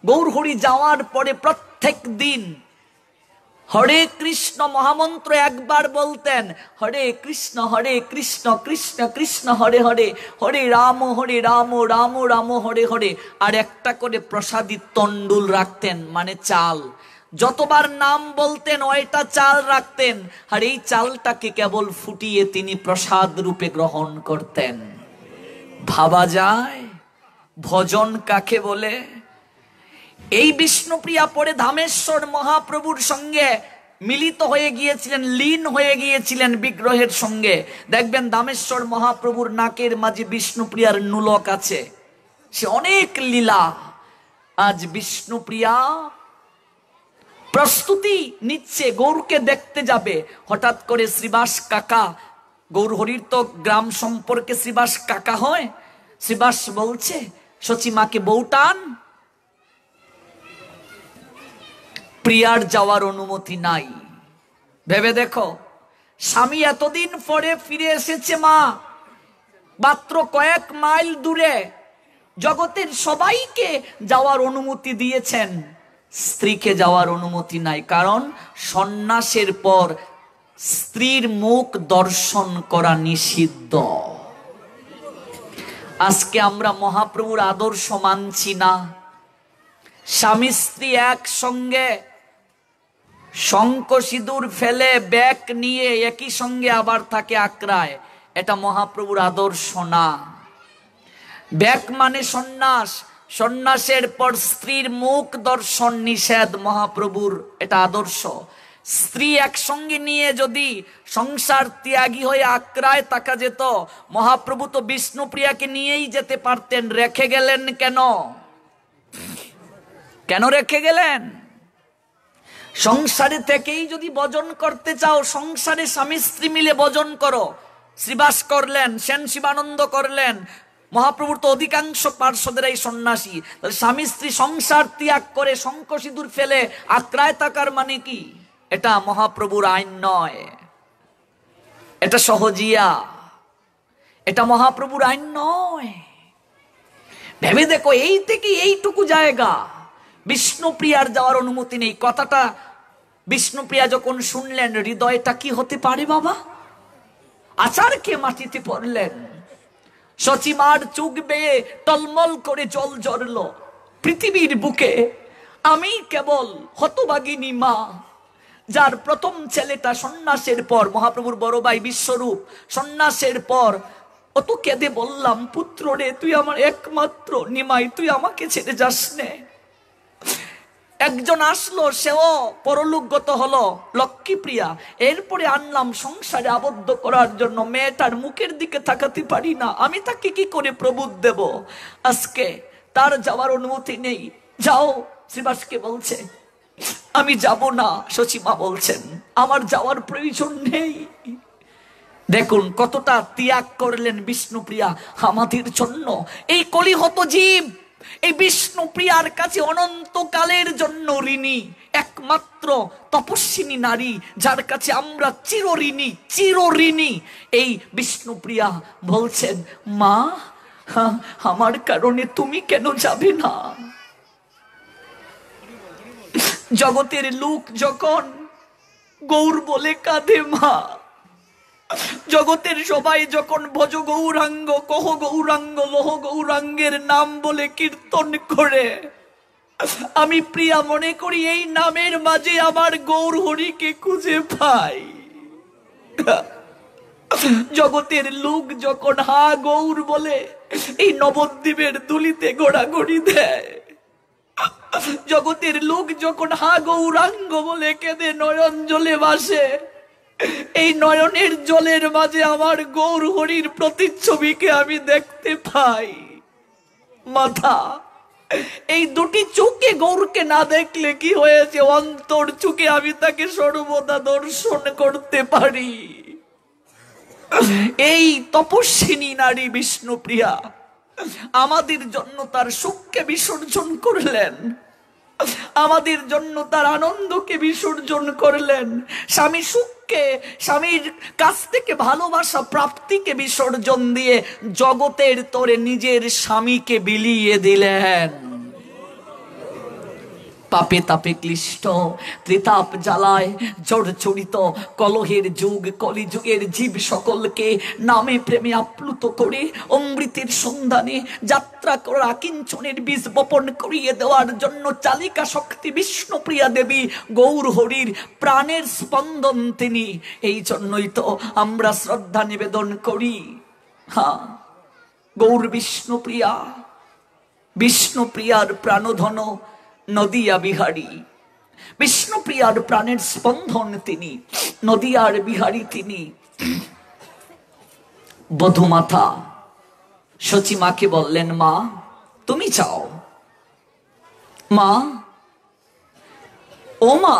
গৌরহরি যাওয়ার পরে প্রত্যেক দিন হরে কৃষ্ণ মহামন্ত্র একবার বলতেন, হরে কৃষ্ণ কৃষ্ণ কৃষ্ণ হরে হরে, হরে রাম রাম রাম হরে হরে। আর একটা করে প্রসাদী তন্ডুল রাখতেন, মানে চাল। যতবার নাম বলতেন ওইটা চাল রাখতেন, আর এই চালটাকে কেবল ফুটিয়ে তিনি প্রসাদ রূপে গ্রহণ করতেন। ভাবা যায় ভজন কাকে বলে? এই বিষ্ণুপ্রিয়া পরে ধামেশ্বর মহাপ্রভুর সঙ্গে মিলিত হয়ে গিয়েছিলেন, লীন হয়ে গিয়েছিলেন বিগ্রহের সঙ্গে। দেখবেন ধামেশ্বর মহাপ্রভুর নাকের মাঝে বিষ্ণুপ্রিয়ার নুলক আছে, সে অনেক লীলা। আজ বিষ্ণুপ্রিয়া প্রস্তুতি নিচ্ছে, গৌরকে দেখতে যাবে। হঠাৎ করে শ্রীবাস কাকা, গৌরহরির তো গ্রাম সম্পর্কে শ্রীবাস কাকা হয়, শ্রীবাস বলছে সচিমাকে, বউটান প্রিয়ার যাওয়ার অনুমতি নাই। ভেবে দেখো, স্বামী এতদিন পরে ফিরে এসেছে, মা মাত্র কয়েক মাইল দূরে, জগতের সবাইকে যাওয়ার অনুমতি দিয়েছেন, স্ত্রীকে যাওয়ার অনুমতি নাই। কারণ সন্ন্যাসের পর স্ত্রীর মুখ দর্শন করা নিষিদ্ধ। আজকে আমরা মহাপ্রভুর আদর্শ মানছি না। স্বামী স্ত্রী একসঙ্গে শঙ্খ সিঁদুর ফেলে ব্যাগ নিয়ে একই সঙ্গে আবার থাকে আক্রায়, এটা মহাপ্রভুর আদর্শ না। ব্যাগ মানে সন্ন্যাস, সন্ন্যাসের পর স্ত্রীর মুখ দর্শন নিষেধ মহাপ্রভুর, এটা আদর্শ। স্ত্রী একসঙ্গে নিয়ে যদি সংসার ত্যাগী হয়ে আক্রায় থাকা যেত, মহাপ্রভু তো বিষ্ণুপ্রিয়াকে নিয়েই যেতে পারতেন। রেখে গেলেন কেন? কেন রেখে গেলেন? সংসারে থেকেই যদি ভজন করতে চাও, সংসারে স্বামী স্ত্রী মিলে ভজন করো। শ্রীবাস করলেন, সেন শিবানন্দ করলেন, মহাপ্রভুর তো অধিকাংশ পার্শ্বদেরাই সন্ন্যাসী। স্বামী স্ত্রী সংসার ত্যাগ করে শঙ্খ সিঁদুর ফেলে আক্রায় থাকার মানে কি? এটা মহাপ্রভুর আইন নয়, এটা সহজিয়া, এটা মহাপ্রভুর আইন নয়। ভেবে দেখো, এই থেকে এইটুকু জায়গা বিষ্ণুপ্রিয়ার যাওয়ার অনুমতি নেই। কথাটা বিষ্ণুপ্রিয়া যখন শুনলেন, হৃদয়টা কি হতে পারে বাবা? আচারকে মাটিতে পড়লেন। সচিমার চোখ বেয়ে টলমল করে জল ঝরলো পৃথিবীর বুকে। আমি কেবল হতভাগিনী মা, যার প্রথম ছেলেটা সন্ন্যাসের পর, মহাপ্রভুর বড় ভাই বিশ্বরূপ সন্ন্যাসের পর অত কেঁদে বললাম, পুত্র রে, তুই আমার একমাত্র নিমাই, তুই আমাকে ছেড়ে যাস নে। একজন আসলো, সেও পরলোকগত হলো, লক্ষ্মীপ্রিয়া। এরপরে আনলাম সংসারে আবদ্ধ করার জন্য। মেয়েটার মুখের দিকে তাকাতে পারি না, আমি তাকে কি করে প্রবোধ দেব? আজকে তার যাওয়ার অনুমতি নেই। যাও, শ্রীবাসকে বলছে আমি যাব না। সচিমা বলছেন আমার যাওয়ার প্রয়োজন নেই। দেখুন কতটা ত্যাগ করলেন বিষ্ণুপ্রিয়া আমাদের জন্য। এই কলিহত জীব এই বিষ্ণুপ্রিয়ার কাছে অনন্তকালের জন্য ঋণী। একমাত্র তপস্বিনী নারী যার কাছে আমরা চিরঋণী। এই বিষ্ণুপ্রিয়া বলছেন, মা আমার কারণে তুমি কেন যাবে না? জগতের লোক যখন গৌর বলে কাঁদে মা, জগতের সবাই যখন ভজ গৌরাঙ্গ, কহ গৌরাঙ্গ, লহ গৌরাঙ্গের নাম বলে কীর্তন করে, আমি প্রিয়া মনে করি এই নামের মাঝে আমার গৌর হরিকে খুঁজে পাই। জগতের লোক যখন হা গৌর বলে এই নবদ্বীপের দুলিতে ঘোরাঘুরি দেয়, জগতের লোক যখন হা গৌরাঙ্গ বলে কেঁদে নয়ন জলে ভাসে, এই নয়নের জলের মাঝে আমার গৌর হরির প্রতিচ্ছবিকে আমি দেখতে পাই। মাথা, এই দুটি চোখে গৌরকে না দেখলে কি হয়েছে, অন্তর চোখে আমি তাকে সর্বদা দর্শন করতে পারি। এই তপস্বিনী নারী বিষ্ণুপ্রিয়া আমাদের জন্য তার সুখকে বিসর্জন করলেন, আমাদের জন্য তার আনন্দকে বিসর্জন করলেন, স্বামী সুখকে, স্বামীর কাছ থেকে ভালোবাসা প্রাপ্তিকে বিসর্জন দিয়ে জগতের তরে নিজের স্বামীকে বিলিয়ে দিলেন। পাপে তাপে ক্লিষ্ট, ত্রিতাপ জ্বালায় জর্জরিত, কলহের যুগ কলিযুগের জীব সকলকে নামে প্রেমে আপ্লুত করে অমৃতের সন্ধানে যাত্রা করা কিঞ্চনের বীজ বপন করিয়ে দেওয়ার জন্য চালিকা শক্তি বিষ্ণুপ্রিয়া দেবী গৌর হরির প্রাণের স্পন্দন তিনি। এই জন্যই তো আমরা শ্রদ্ধা নিবেদন করি। হ্যাঁ, গৌর বিষ্ণুপ্রিয়া, বিষ্ণুপ্রিয়ার প্রাণধন নদিয়া বিহারী, বিষ্ণুপ্রিয়ার প্রাণের স্পন্দন তিনি, নদিয়ার বিহারী তিনি। বধূমাতা সচিমাকে বললেন, মা তুমি চাও, মা ও মা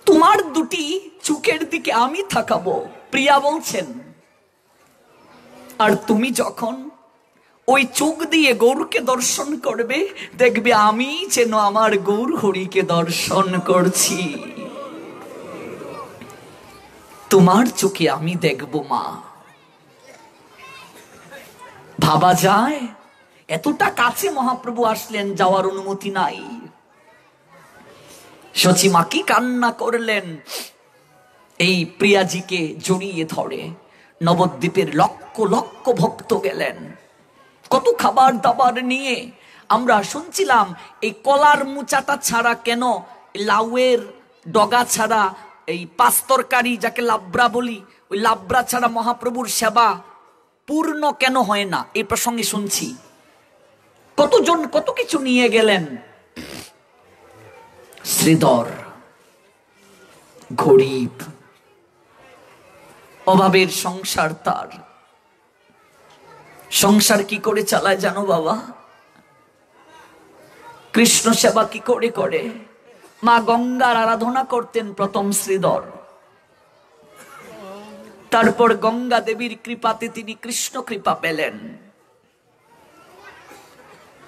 তোমার দুটি চোখের দিকে আমি তাকাবো, প্রিয়া বলছেন। আর তুমি যখন ওই চোখ দিয়ে গৌরকে দর্শন করবে, দেখবে আমি যেন আমার গৌর হরিকে দর্শন করছি। তোমার চোখে আমি দেখব মা। ভাবা যায় এতটা কাছে মহাপ্রভু আসলেন, যাওয়ার অনুমতি নাই। সচিমা কি কান্না করলেন, এই প্রিয়াজিকে জড়িয়ে ধরে। নবদ্বীপের লক্ষ লক্ষ ভক্ত গেলেন, কত খাবার দাবার নিয়ে। আমরা শুনছিলাম এই কলার মুচাটা ছাড়া কেন, লাউয়ের ডগা ছাড়া, এই পাঁচ তরকারি যাকে লাবড়া বলি, ওই লাবড়া ছাড়া মহাপ্রভুর সেবা পূর্ণ কেন হয় না, এই প্রসঙ্গে শুনছি। কতজন কত কিছু নিয়ে গেলেন। শ্রীধর গরিব, অভাবের সংসার তার। সংসার কি করে চালায় জানো বাবা? কৃষ্ণ সেবা কি করে করে? মা গঙ্গার আরাধনা করতেন প্রথম শ্রীধর, তারপর গঙ্গা দেবীর কৃপাতে তিনি কৃষ্ণ কৃপা পেলেন।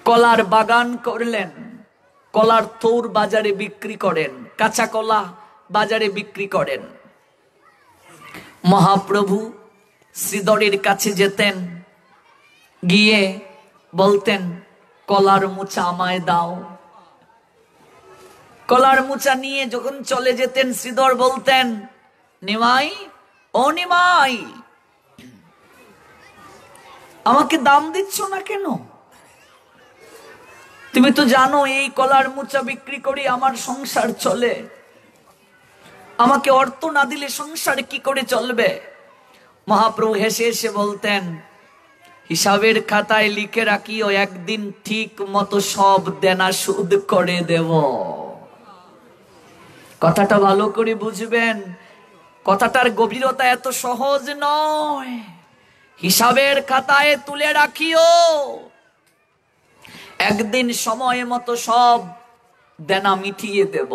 কলার বাগান করলেন, কলার থোর বাজারে বিক্রি করেন, কাঁচা কলা বাজারে বিক্রি করেন। মহাপ্রভু শ্রীধরের কাছে যেতেন, গিয়ে বলতেন কলার মোচা আমায় দাও। কলার মোচা নিয়ে যখন চলে যেতেন, শ্রীধর বলতেন, নিমাই ও নিমাই, আমাকে দাম দিচ্ছ না কেন? তুমি তো জানো এই কলার মোচা বিক্রি করে আমার সংসার চলে, আমাকে অর্থ না দিলে সংসার কি করে চলবে? মহাপ্রভু হেসে হেসে বলতেন, হিসাবের খাতায় লিখে রাখিও, একদিন ঠিক মতো সব দেনা সুদ করে দেব। কথাটা ভালো করে বুঝবেন, কথাটার গভীরতা এত সহজ নয়। হিসাবের খাতায় তুলে রাখিও, একদিন সময় মতো সব দেনা মিটিয়ে দেব।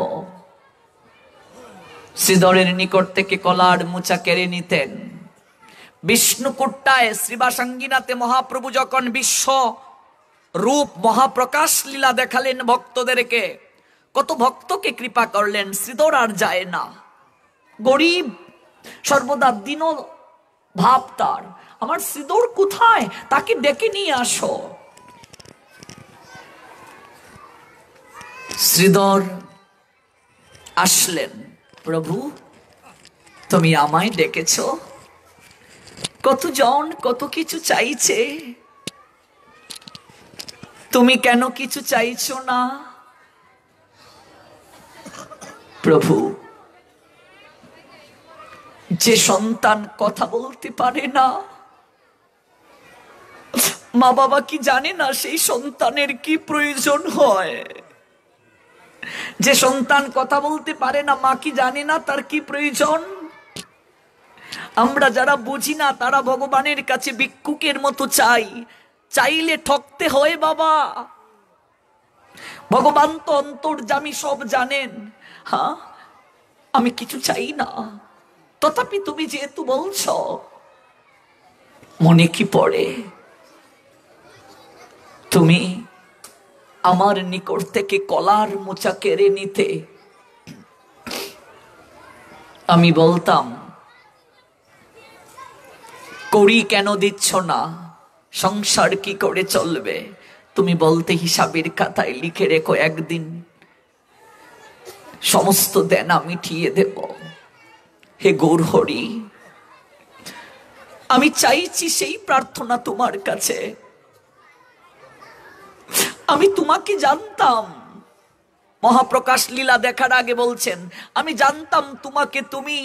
শ্রীধরের নিকট থেকে কলার মোচা কেড়ে নিতেন। বিষ্ণুকুট্টায় শ্রীবাসাঙ্গিনাতে মহাপ্রভু যখন বিশ্ব রূপ মহাপ্রকাশ লীলা দেখালেন ভক্তদেরকে, কত ভক্তকে কৃপা করলেন। শ্রীধর আর যায় না, গরিব, সর্বদা দীন ভাব তার। আমার শ্রীধর কোথায়, তাকে ডেকে নিয়ে আসো। শ্রীধর আসলেন, প্রভু তুমি আমায় ডেকেছ, কতজন কত কিছু চাইছে, তুমি কেন কিছু চাইছো না? প্রভু, যে সন্তান কথা বলতে পারে না, মা বাবা কি জানে না সেই সন্তানের কি প্রয়োজন হয়? যে সন্তান কথা বলতে পারে না, মা কি জানে না তার কি প্রয়োজন? আমরা যারা বুঝি না তারা ভগবানের কাছে ভিক্ষুকের মতো চাই, চাইলে ঠকতে হয় বাবা। ভগবান তো অন্তর্যামী, সব জানেন। হ্যাঁ, আমি কিছু চাই না, তথাপি তুমি যেহেতু বলছ, মনে কি পড়ে তুমি আমার নিকট থেকে কলার মোচা কেড়ে নিতে? আমি বলতাম, কড়ি কেন দিচ্ছ না, সংসার কি করে চলবে? তুমি বলতে, হিসাবের খাতায় লিখে রেখো, একদিন সমস্ত দেনা মিটিয়ে দেব। হে গৌর হরি, আমি চাইছি সেই প্রার্থনা তোমার কাছে। আমি তোমাকে জানতাম, মহাপ্রকাশ লীলা দেখার আগে বলছেন, আমি জানতাম তোমাকে, তুমি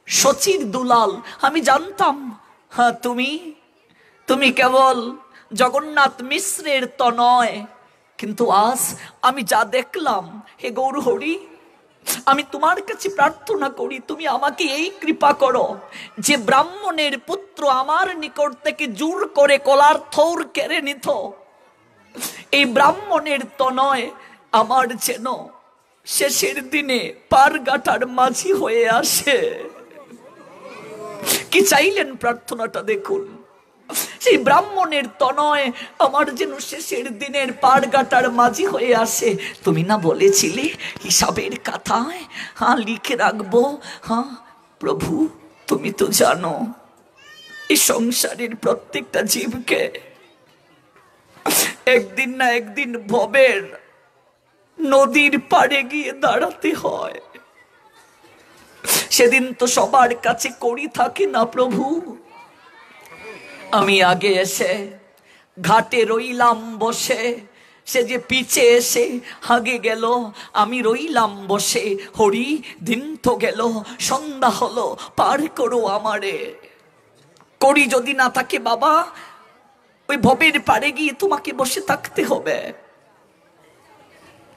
শচীর দুলাল। আমি জানতাম, হ্যাঁ তুমি কেবল জগন্নাথ মিশ্রের তনয়। কিন্তু আজ আমি যা দেখলাম, হে গৌর হরি, আমি তোমার কাছে প্রার্থনা করি, তুমি আমাকে এই কৃপা করো যে ব্রাহ্মণের পুত্র আমার নিকট থেকে জোর করে কলার থৌর কেড়ে নিত, এই ব্রাহ্মণের তনয় আমার যেন শেষের দিনে পার গাটার মাঝি হয়ে আসে। কি চাইলেন প্রার্থনাটা দেখুন। সেই ব্রাহ্মণের তনয় আমার যেন শেষের দিনের পার গাটার মাঝি হয়ে আসে। তুমি না বলেছিলে হিসাবের খাতায় হ্যাঁ লিখে রাখবো? হ্যাঁ প্রভু, তুমি তো জানো এই সংসারের প্রত্যেকটা জীবকে একদিন না একদিন ভবের নদীর পাড়ে গিয়ে দাঁড়াতে হয়। সেদিন তো সবার কাছে কড়ি থাকে না প্রভু। আমি আগে এসে ঘাটে রইলাম বসে, সে যে পিছে এসে আগে গেল, আমি রইলাম বসে। হরি, দিন তো গেল, সন্ধ্যা হলো, পার করো আমারে। কড়ি যদি না থাকে বাবা, ওই ভবের পাড়ে গিয়ে তোমাকে বসে থাকতে হবে।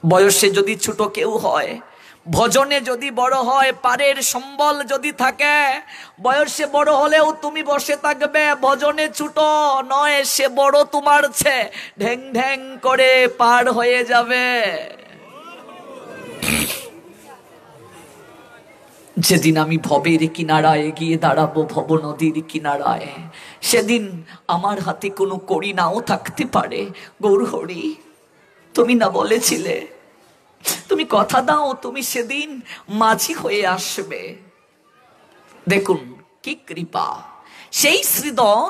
বয়সে যদি ছোট কেউ হয়, ভজনে যদি বড় হয়, পারের সম্বল যদি থাকে, বয়সে বড় হলেও তুমি বসে থাকবে। ভজনে ছোট নয়, সে বড় তোমার চেয়ে, ঢ্যাং ঢ্যাং করে পার হয়ে যাবে। যেদিন আমি ভবের কিনারায় গিয়ে দাঁড়াবো, ভব নদীর কিনারায়, সেদিন আমার হাতে কোনো কড়ি নাও থাকতে পারে। গৌর হরি, তুমি না বলেছিলে, তুমি কথা দাও তুমি সেদিন মাঝি হয়ে আসবে। দেখুন কি কৃপা। সেই শ্রীধর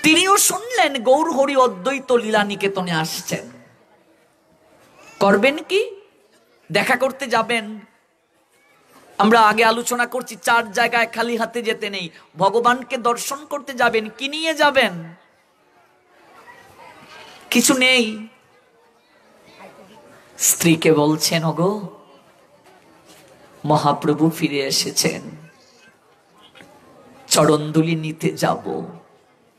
তিনিও শুনলেন গৌর হরি অদ্বৈত লীলা নিকেতনে আসছেন। করবেন কি? দেখা করতে যাবেন। আমরা আগে আলোচনা করছি, 4 জায়গায় খালি হাতে যেতে নেই। ভগবানকে দর্শন করতে যাবেন, কি নিয়ে যাবেন? কিছু নেই। স্ত্রীকে বলছেন, ওগো মহাপ্রভু ফিরে এসেছেন, চরণধুলি নিতে যাব।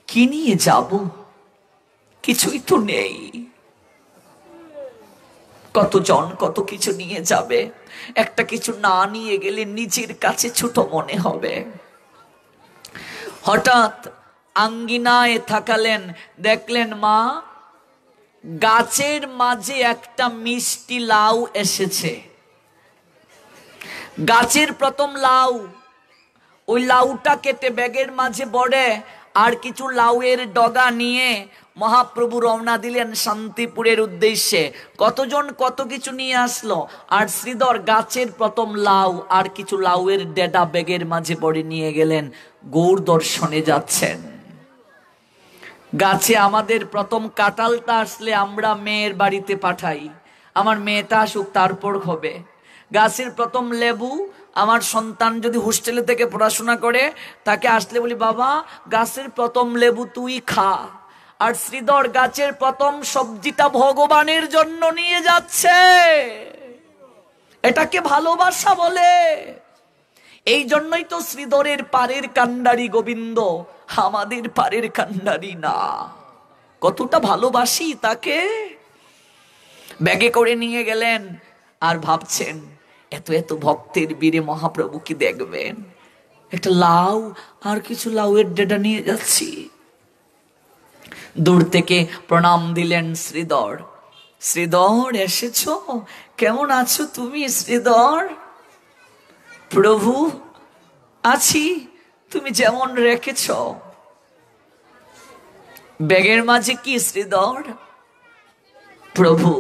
কি নিয়ে যাব? কিছুই তো নেই। কতজন কত কিছু নিয়ে যাবে, একটা কিছু না নিয়ে গেলে নিজের কাছে ছোট মনে হবে। হঠাৎ আঙ্গিনায় থাকালেন, দেখলেন মা গাছের মাঝে একটা মিষ্টি লাউ এসেছে। গাছের প্রথম লাউ, ওই লাউটা কেটে ব্যাগের মাঝে বড়ে আর কিছু লাউয়ের ডগা নিয়ে মহাপ্রভু রওনা দিলেন শান্তিপুরের উদ্দেশ্যে। কতজন কত কিছু নিয়ে আসলো, আর শ্রীধর গাছের প্রথম লাউ আর কিছু লাউয়ের ডেডা ব্যাগের মাঝে বড়ে নিয়ে গেলেন। গৌর দর্শনে যাচ্ছেন। গাছে আমাদের প্রথম কাঁঠালটা আসলে আমরা মেয়ের বাড়িতে পাঠাই, আমার মেয়েটা আসুক তারপর হবে। গাছের প্রথম লেবু, আমার সন্তান যদি হোস্টেলে থেকে পড়াশোনা করে, তাকে আসলে বলি বাবা গাছের প্রথম লেবু তুই খা। আর শ্রীধর গাছের প্রথম সবজিটা ভগবানের জন্য নিয়ে যাচ্ছে। এটাকে ভালোবাসা বলে। এই জন্যই তো শ্রীধরের পারের কান্ডারি গোবিন্দ, আমাদের পারের কান্ডারি না। কতটা ভালোবাসি তাকে। ব্যাগে করে নিয়ে গেলেন আর ভাবছেন এত এত ভক্তের বীরে মহাপ্রভু কি দেখবেন, একটা লাউ আর কিছু লাউয়ের ডেটা নিয়ে যাচ্ছি। দূর থেকে প্রণাম দিলেন শ্রীধর। শ্রীধর এসেছো, কেমন আছো তুমি শ্রীধর? প্রভু আছি, তুমি যেমন রেখেছ। ব্যাগের মাঝে কি শ্রীধর? প্রভু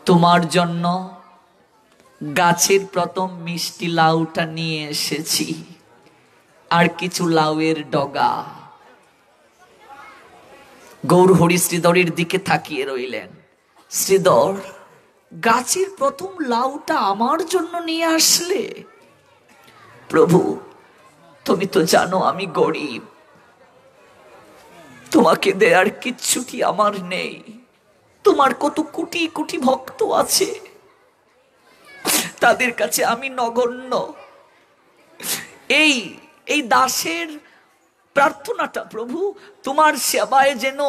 তোমার জন্য গাছের প্রথম মিষ্টি লাউটা নিয়ে এসেছি, আর কিছু লাউয়ের ডগা। গৌর হরি শ্রীধরের দিকে তাকিয়ে রইলেন। শ্রীধর, গাছের প্রথম লাউটা আমার জন্য নিয়ে আসলে? প্রভু তুমি তো জানো আমি গরিব, তোমাকে দেয়ার কিচ্ছুটি আমার নেই। তোমার কত কোটি কোটি ভক্ত আছে, তাদের কাছে আমি নগণ্য। এই দাসের প্রার্থনাটা প্রভু, তোমার সেবায় যেন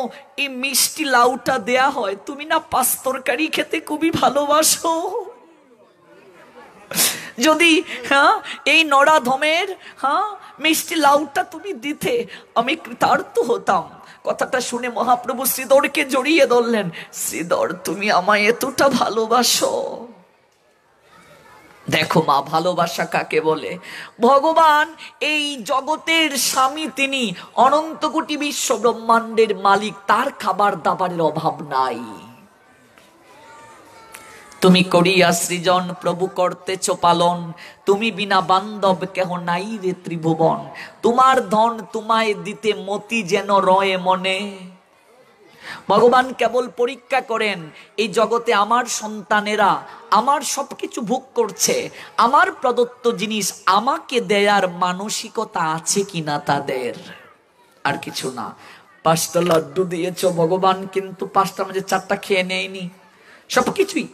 এই মিষ্টি লাউটা দেয়া হয়। তুমি না পাঁচ তরকারি খেতে খুবই ভালোবাসো, যদি এই নরাধমের মিষ্টি লাউটা তুমি দিতে, আমি কৃতার্থ হতাম। কথাটা শুনে মহাপ্রভু শ্রীধরকে জড়িয়ে ধরলেন। শ্রীধর তুমি আমায় এতটা ভালোবাসো। দেখো মা, ভালোবাসা কাকে বলে। ভগবান এই জগতের স্বামী, তিনি অনন্ত কোটি বিশ্ব ব্রহ্মাণ্ডের মালিক, তার খাবার দাবারের অভাব নাই। তুমি করিয়া সৃজন প্রভু করতেছ পালন, তুমি বিনা বান্ধব কেহ নাই রে ত্রিভুবন। তোমার ধন তোমায় দিতে মতি যেন রয়ে মনে। ভগবান কেবল পরীক্ষা করেন এই জগতে আমার সন্তানেরা আমার সবকিছু ভোগ করছে, আমার প্রদত্ত জিনিস আমাকে দেয়ার মানসিকতা আছে কিনা তাদের, আর কিছু না। 5টা লাড্ডু দিয়েছ ভগবান, কিন্তু 5টার মাঝে 4টা খেয়ে নেয়নি, সবকিছুই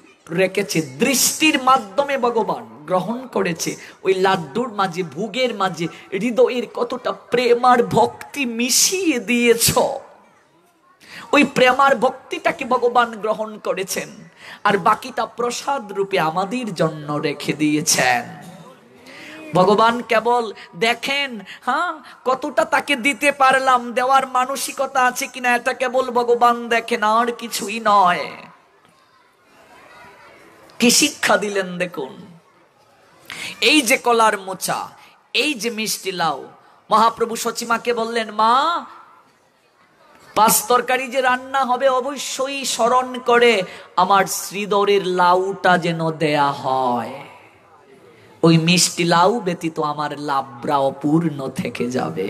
রেখেছে। দৃষ্টির মাধ্যমে ভগবান গ্রহণ করেছে। ওই লাড্ডুর মাঝে, ভোগের মাঝে হৃদয়ের কতটা প্রেম আর ভক্তি মিশিয়ে দিয়েছ, ওই প্রেম আর ভক্তিটাকে ভগবান গ্রহণ করেছেন, আর বাকিটা প্রসাদ রূপে আমাদের জন্য রেখে দিয়েছেন। ভগবান কেবল দেখেন কতটা তাকে দিতে পারলাম, দেওয়ার মানসিকতা আছে কিনা, এটা কেবল ভগবান দেখেন, আর কিছুই নয়। কি শিক্ষা দিলেন দেখুন। এই যে কলার মোচা, এই যে মিষ্টি লাউ, মহাপ্রভু সচিমাকে বললেন, মা 5 তরকারি যে রান্না হবে অবশ্যই স্মরণ করে আমার শ্রীধরের লাউটা যেন দেয়া হয়। ওই মিষ্টি লাউ ব্যতীত আমার লাভরা অপূর্ণ থেকে যাবে।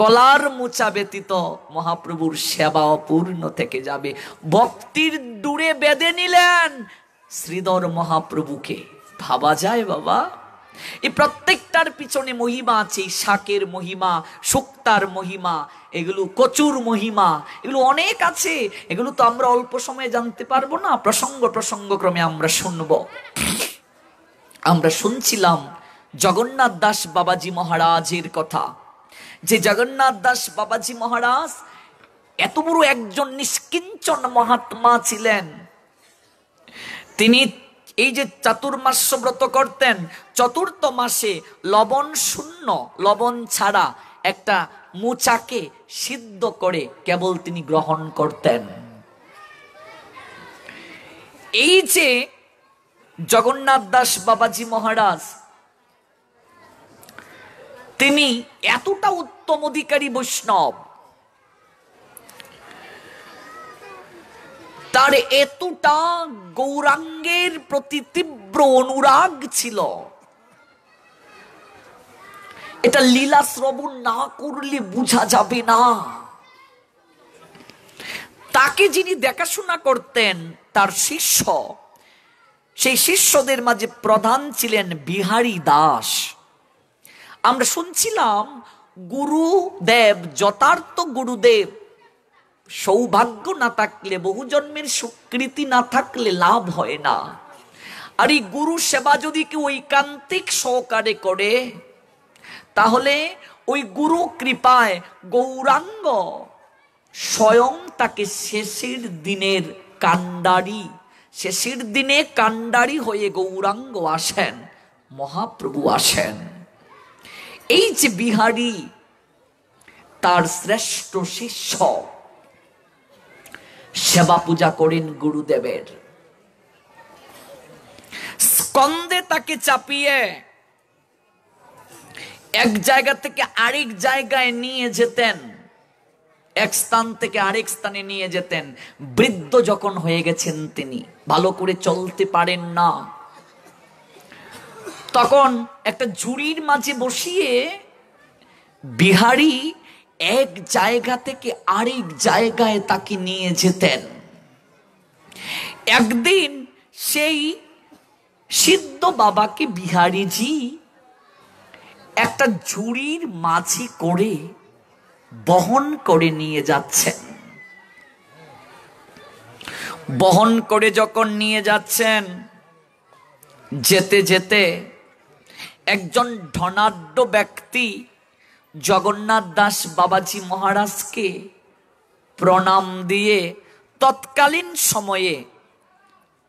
কলার মোচা ব্যতীত মহাপ্রভুর সেবা অপূর্ণ থেকে যাবে। ভক্তির ডুরে বেঁধে নিলেন শ্রীধর মহাপ্রভুকে। ভাবা যায় বাবা, এই প্রত্যেকটার পিছনে মহিমা আছে। শাকের মহিমা, শুক্তার মহিমা, এগুলো কচুর মহিমা, এগুলো অনেক আছে। এগুলো তো আমরা অল্প সময়ে জানতে পারবো না, প্রসঙ্গক্রমে আমরা শুনব। আমরা শুনছিলাম জগন্নাথ দাস বাবাজি মহারাজের কথা, যে জগন্নাথ দাস বাবাজি মহারাজ এত বড় একজন নিষ্কিঞ্চন মহাত্মা ছিলেন। তিনি এই যে চাতুর্মাস্য ব্রত করতেন, চতুর্থ মাসে লবণ শূন্য, লবণ ছাড়া একটা মোচাকে সিদ্ধ করে কেবল তিনি গ্রহণ করতেন। এই যে জগন্নাথ দাস বাবাজি মহারাজ, তিনি এতটা উত্তম অধিকারী বৈষ্ণব, তার এতটা গৌরাঙ্গের প্রতি তীব্র অনুরাগ ছিল, এটা লীলা শ্রবণ না করলে বোঝা যাবে না। তাকে যিনি দেখাশোনা করতেন, তার শিষ্য, সেই শিষ্যদের মাঝে প্রধান ছিলেন বিহারী দাস। আমরা শুনছিলাম গুরুদেব, যথার্থ গুরুদেব, সৌভাগ্য না থাকলে, বহু জন্মের স্বীকৃতি না থাকলে লাভ হয় না। আর এই গুরু সেবা যদি কেউ ঐকান্তিক সহকারে করে, তাহলে ওই গুরু কৃপায় গৌরাঙ্গ স্বয়ং তাকে শেষের দিনের কান্ডারি, শেষের দিনে কান্ডারি হয়ে গৌরাঙ্গ আসেন, মহাপ্রভু আসেন। এই যে বিহারী, তার শ্রেষ্ঠ শিষ্য, সেবা পূজা করেন গুরুদেবের। স্কন্ধে তাকে চাপিয়ে এক জায়গা থেকে আরেক জায়গায় নিয়ে যেতেন, এক স্থান থেকে আরেক স্থানে নিয়ে যেতেন। বৃদ্ধ যখন হয়ে গেছেন, তিনি ভালো করে চলতে পারেন না, তখন একটা ঝুড়ির মাঝে বসিয়ে বিহারী এক জায়গা থেকে আরেক জায়গায় তাকে নিয়ে যেতেন। একদিন সেই সিদ্ধ বাবাকে বিহারীজি একটা ঝুড়ির মাঝে করে বহন করে নিয়ে যাচ্ছেন। বহন করে যখন নিয়ে যাচ্ছেন, যেতে যেতে একজন ধনাঢ্য ব্যক্তি জগন্নাথ দাস বাবাজি মহারাজকে প্রণাম দিয়ে তৎকালীন সময়ে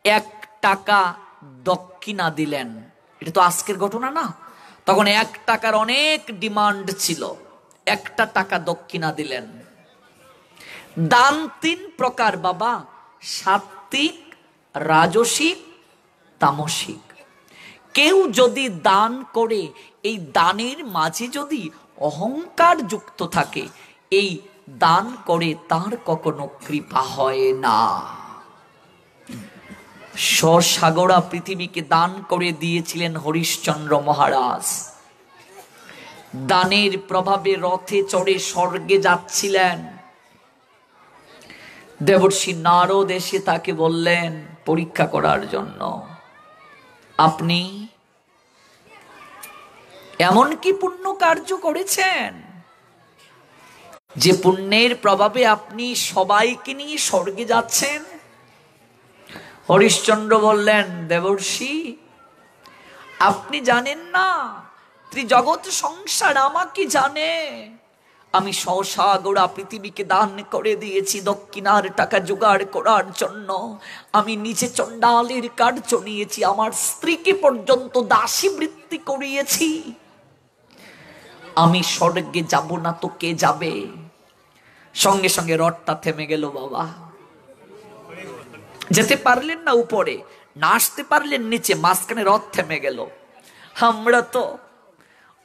1 টাকা দক্ষিণা দিলেন। এটা তো আজকের ঘটনা না, তখন 1 টাকার অনেক ডিমান্ড ছিল। 1 টাকা দক্ষিণা দিলেন। দান 3 প্রকার বাবা, সাত্ত্বিক, রাজসিক, তামসিক। কেউ যদি দান করে, এই দানের মাঝে যদি অহংকার যুক্ত থাকে, এই দান করে তার কখনো কৃপা হয় না। সসাগরা পৃথিবীকে দান করে দিয়েছিলেন হরিশ্চন্দ্র মহারাজ। দানের প্রভাবে রথে চড়ে স্বর্গে যাচ্ছিলেন। দেবর্ষি নারদ এসে তাকে বললেন পরীক্ষা করার জন্য, আপনি এমন কি পুণ্য কার্য করেছেন যে পুণ্যের প্রভাবে আপনি সবাইকে নিয়ে স্বর্গে যাচ্ছেন? হরিশ্চন্দ্র বললেন, দেবর্ষি আপনি জানেন না, ত্রিজগৎ সংসার আমাকে জানে। আমি সসাগরা পৃথিবীকে দান করে দিয়েছি দক্ষিণার টাকা জোগাড় করার জন্য। আমি নিজে চণ্ডালের কার্য নিয়েছি, আমার স্ত্রীকে পর্যন্ত দাসী বৃত্তি করিয়েছি। আমি স্বর্গে যাব না তো কে যাবে? সঙ্গে সঙ্গে রথটা থেমে গেল বাবা। যেতে পারলেন না উপরে, না আসতে পারলেন নিচে, মাঝখানে রথ থেমে গেল। আমরা তো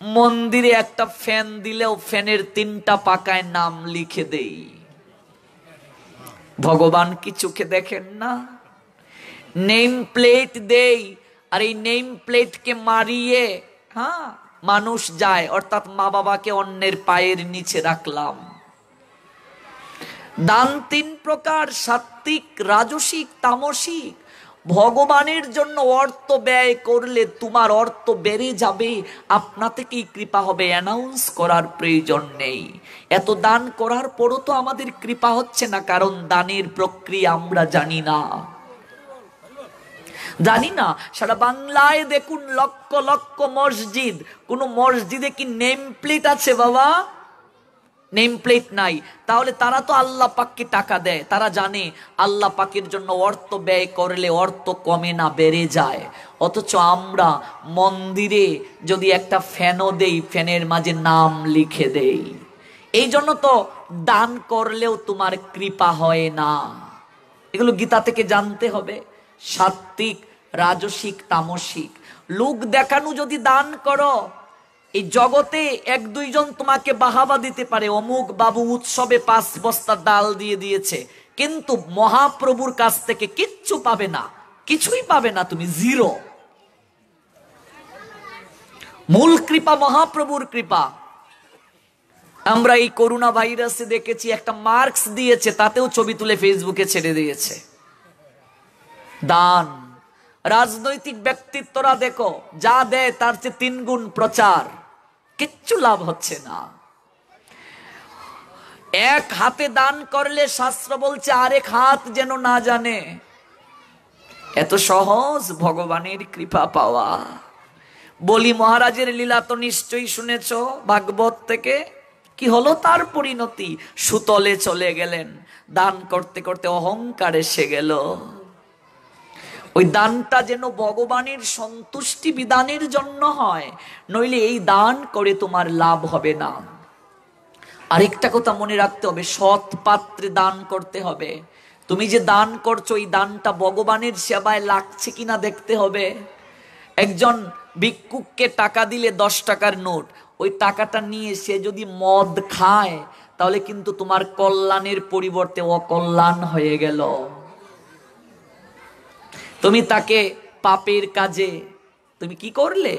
মন্দিরে একটা ফ্যান দিলেও ফ্যানের 3টা পাকায় নাম লিখে দেই। ভগবান কি চোখে দেখেন না? নেম প্লেট দেই, আর এই নেম প্লেটকে মারিয়ে মানুষ যায়, অর্থাৎ মা বাবাকে অন্যের পায়ের নিচে রাখলাম। দান 3 প্রকার, সাত্ত্বিক, রাজসিক, তামসিক। ভগবানের জন্য অর্থ ব্যয় করলে তোমার অর্থ বেড়ে যাবে, আপনা থেকেই কৃপা হবে, অ্যানাউন্স করার প্রয়োজন নেই। এত দান করার পরও তো আমাদের কৃপা হচ্ছে না, কারণ দানের প্রক্রিয়া আমরা জানি না। সারা বাংলায় দেখুন লক্ষ লক্ষ মসজিদ, কোন মসজিদে কি নেম প্লেট আছে বাবা? নেম প্লেট নাই। তাহলে তারা তো আল্লাহ পাককে টাকা দেয়, তারা জানে আল্লাহ পাকের জন্য অর্থ ব্যয় করলে অর্থ কমে না, বেড়ে যায়। অথচ আমরা মন্দিরে যদি একটা ফ্যানও দেই, ফ্যানের মাঝে নাম লিখে দেই। এই জন্য তো দান করলেও তোমার কৃপা হয় না। এগুলো গীতা থেকে জানতে হবে। সাত্ত্বিক, রাজসিক, তামসিক। লোক দেখানো যদি দান করো, এই জগতে 1-2 জন তোমাকে বাহাবা দিতে পারে, অমুক বাবু উৎসবে 5 বস্তা ডাল দিয়ে দিয়েছে, কিন্তু মহাপ্রভুর কাছ থেকে কিচ্ছু পাবে না, কিছুই পাবে না, তুমি জিরো। মূল কৃপা মহাপ্রভুর কৃপা। আমরা এই করোনা ভাইরাসে দেখেছি, একটা মার্কস দিয়েছে, তাতেও ছবি তুলে ফেসবুকে ছেড়ে দিয়েছে। দান। রাজনৈতিক ব্যক্তিত্বরা দেখো, যা দেয় তার চেয়ে 3 গুণ প্রচার, কিচ্ছু লাভ হচ্ছে না। এক হাতে দান করলে শাস্ত্র বলছে আরেক হাত যেন না জানে। এত সহজ ভগবানের কৃপা পাওয়া। বলি মহারাজের লীলা তো নিশ্চয়ই শুনেছ ভাগবত থেকে। কি হলো তার পরিণতি? সুতলে চলে গেলেন। দান করতে করতে অহংকার এসে গেল। ওই দানটা যেন ভগবানের সন্তুষ্টি বিধানের জন্য হয়, নইলে এই দান করে তোমার লাভ হবে না। আরেকটা কথা মনে রাখতে হবে, সৎ পাত্রে দান করতে হবে। তুমি যে দান করছো এই দানটা ভগবানের সেবায় লাগছে কিনা দেখতে হবে। একজন ভিক্ষুককে টাকা দিলে 10 টাকার নোট, ওই টাকাটা নিয়ে সে যদি মদ খায় তাহলে কিন্তু তোমার কল্যাণের পরিবর্তে অকল্যাণ হয়ে গেল। তুমি তাকে পাপের কাজে তুমি কি করলে?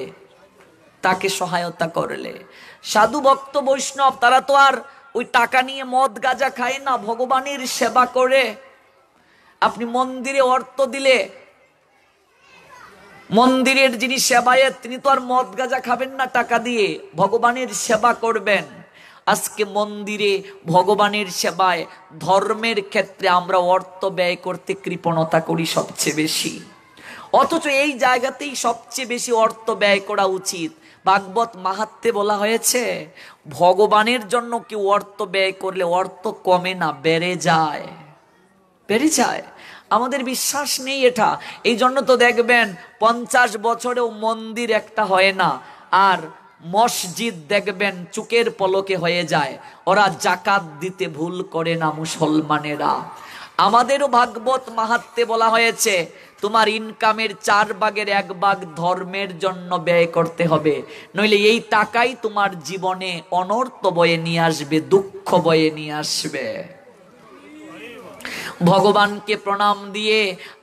তাকে সহায়তা করলে। সাধু ভক্ত বৈষ্ণব তারা তো আর ওই টাকা নিয়ে মদ গাঁজা খায় না, ভগবানের সেবা করে। আপনি মন্দিরে অর্থ দিলে মন্দিরের যিনি সেবায়েত তিনি তো আর মদ গাঁজা খাবেন না, টাকা দিয়ে ভগবানের সেবা করবেন। আজকে মন্দিরে ভগবানের সেবায় ধর্মের ক্ষেত্রে আমরা অর্থ ব্যয় করতে কৃপণতা করি সবচেয়ে বেশি, অথচ এই জায়গাতেই সবচেয়ে বেশি অর্থ ব্যয় করা উচিত। ভাগবত মাহাত্ম্যে বলা হয়েছে ভগবানের জন্য কেউ অর্থ ব্যয় করলে অর্থ কমে না, বেড়ে যায়, বেড়ে যায়। আমাদের বিশ্বাস নেই এটা। এই জন্য তো দেখবেন 50 বছরেও মন্দির একটা হয় না, আর মসজিদ দেখবেন চুকের পলকে হয়ে যায়। ওরা জাকাত দিতে ভুল করে না মুসলমানেরা। আমাদেরও ভাগবত মাহাত্ম্যে বলা হয়েছে তোমার ইনকামের 4 ভাগের 1 ভাগ ধর্মের জন্য ব্যয় করতে হবে, নইলে এই টাকাই তোমার জীবনে অনর্থ বয়ে নিয়ে আসবে, দুঃখ বয়ে নিয়ে আসবে। ভগবানকে প্রণাম দিয়ে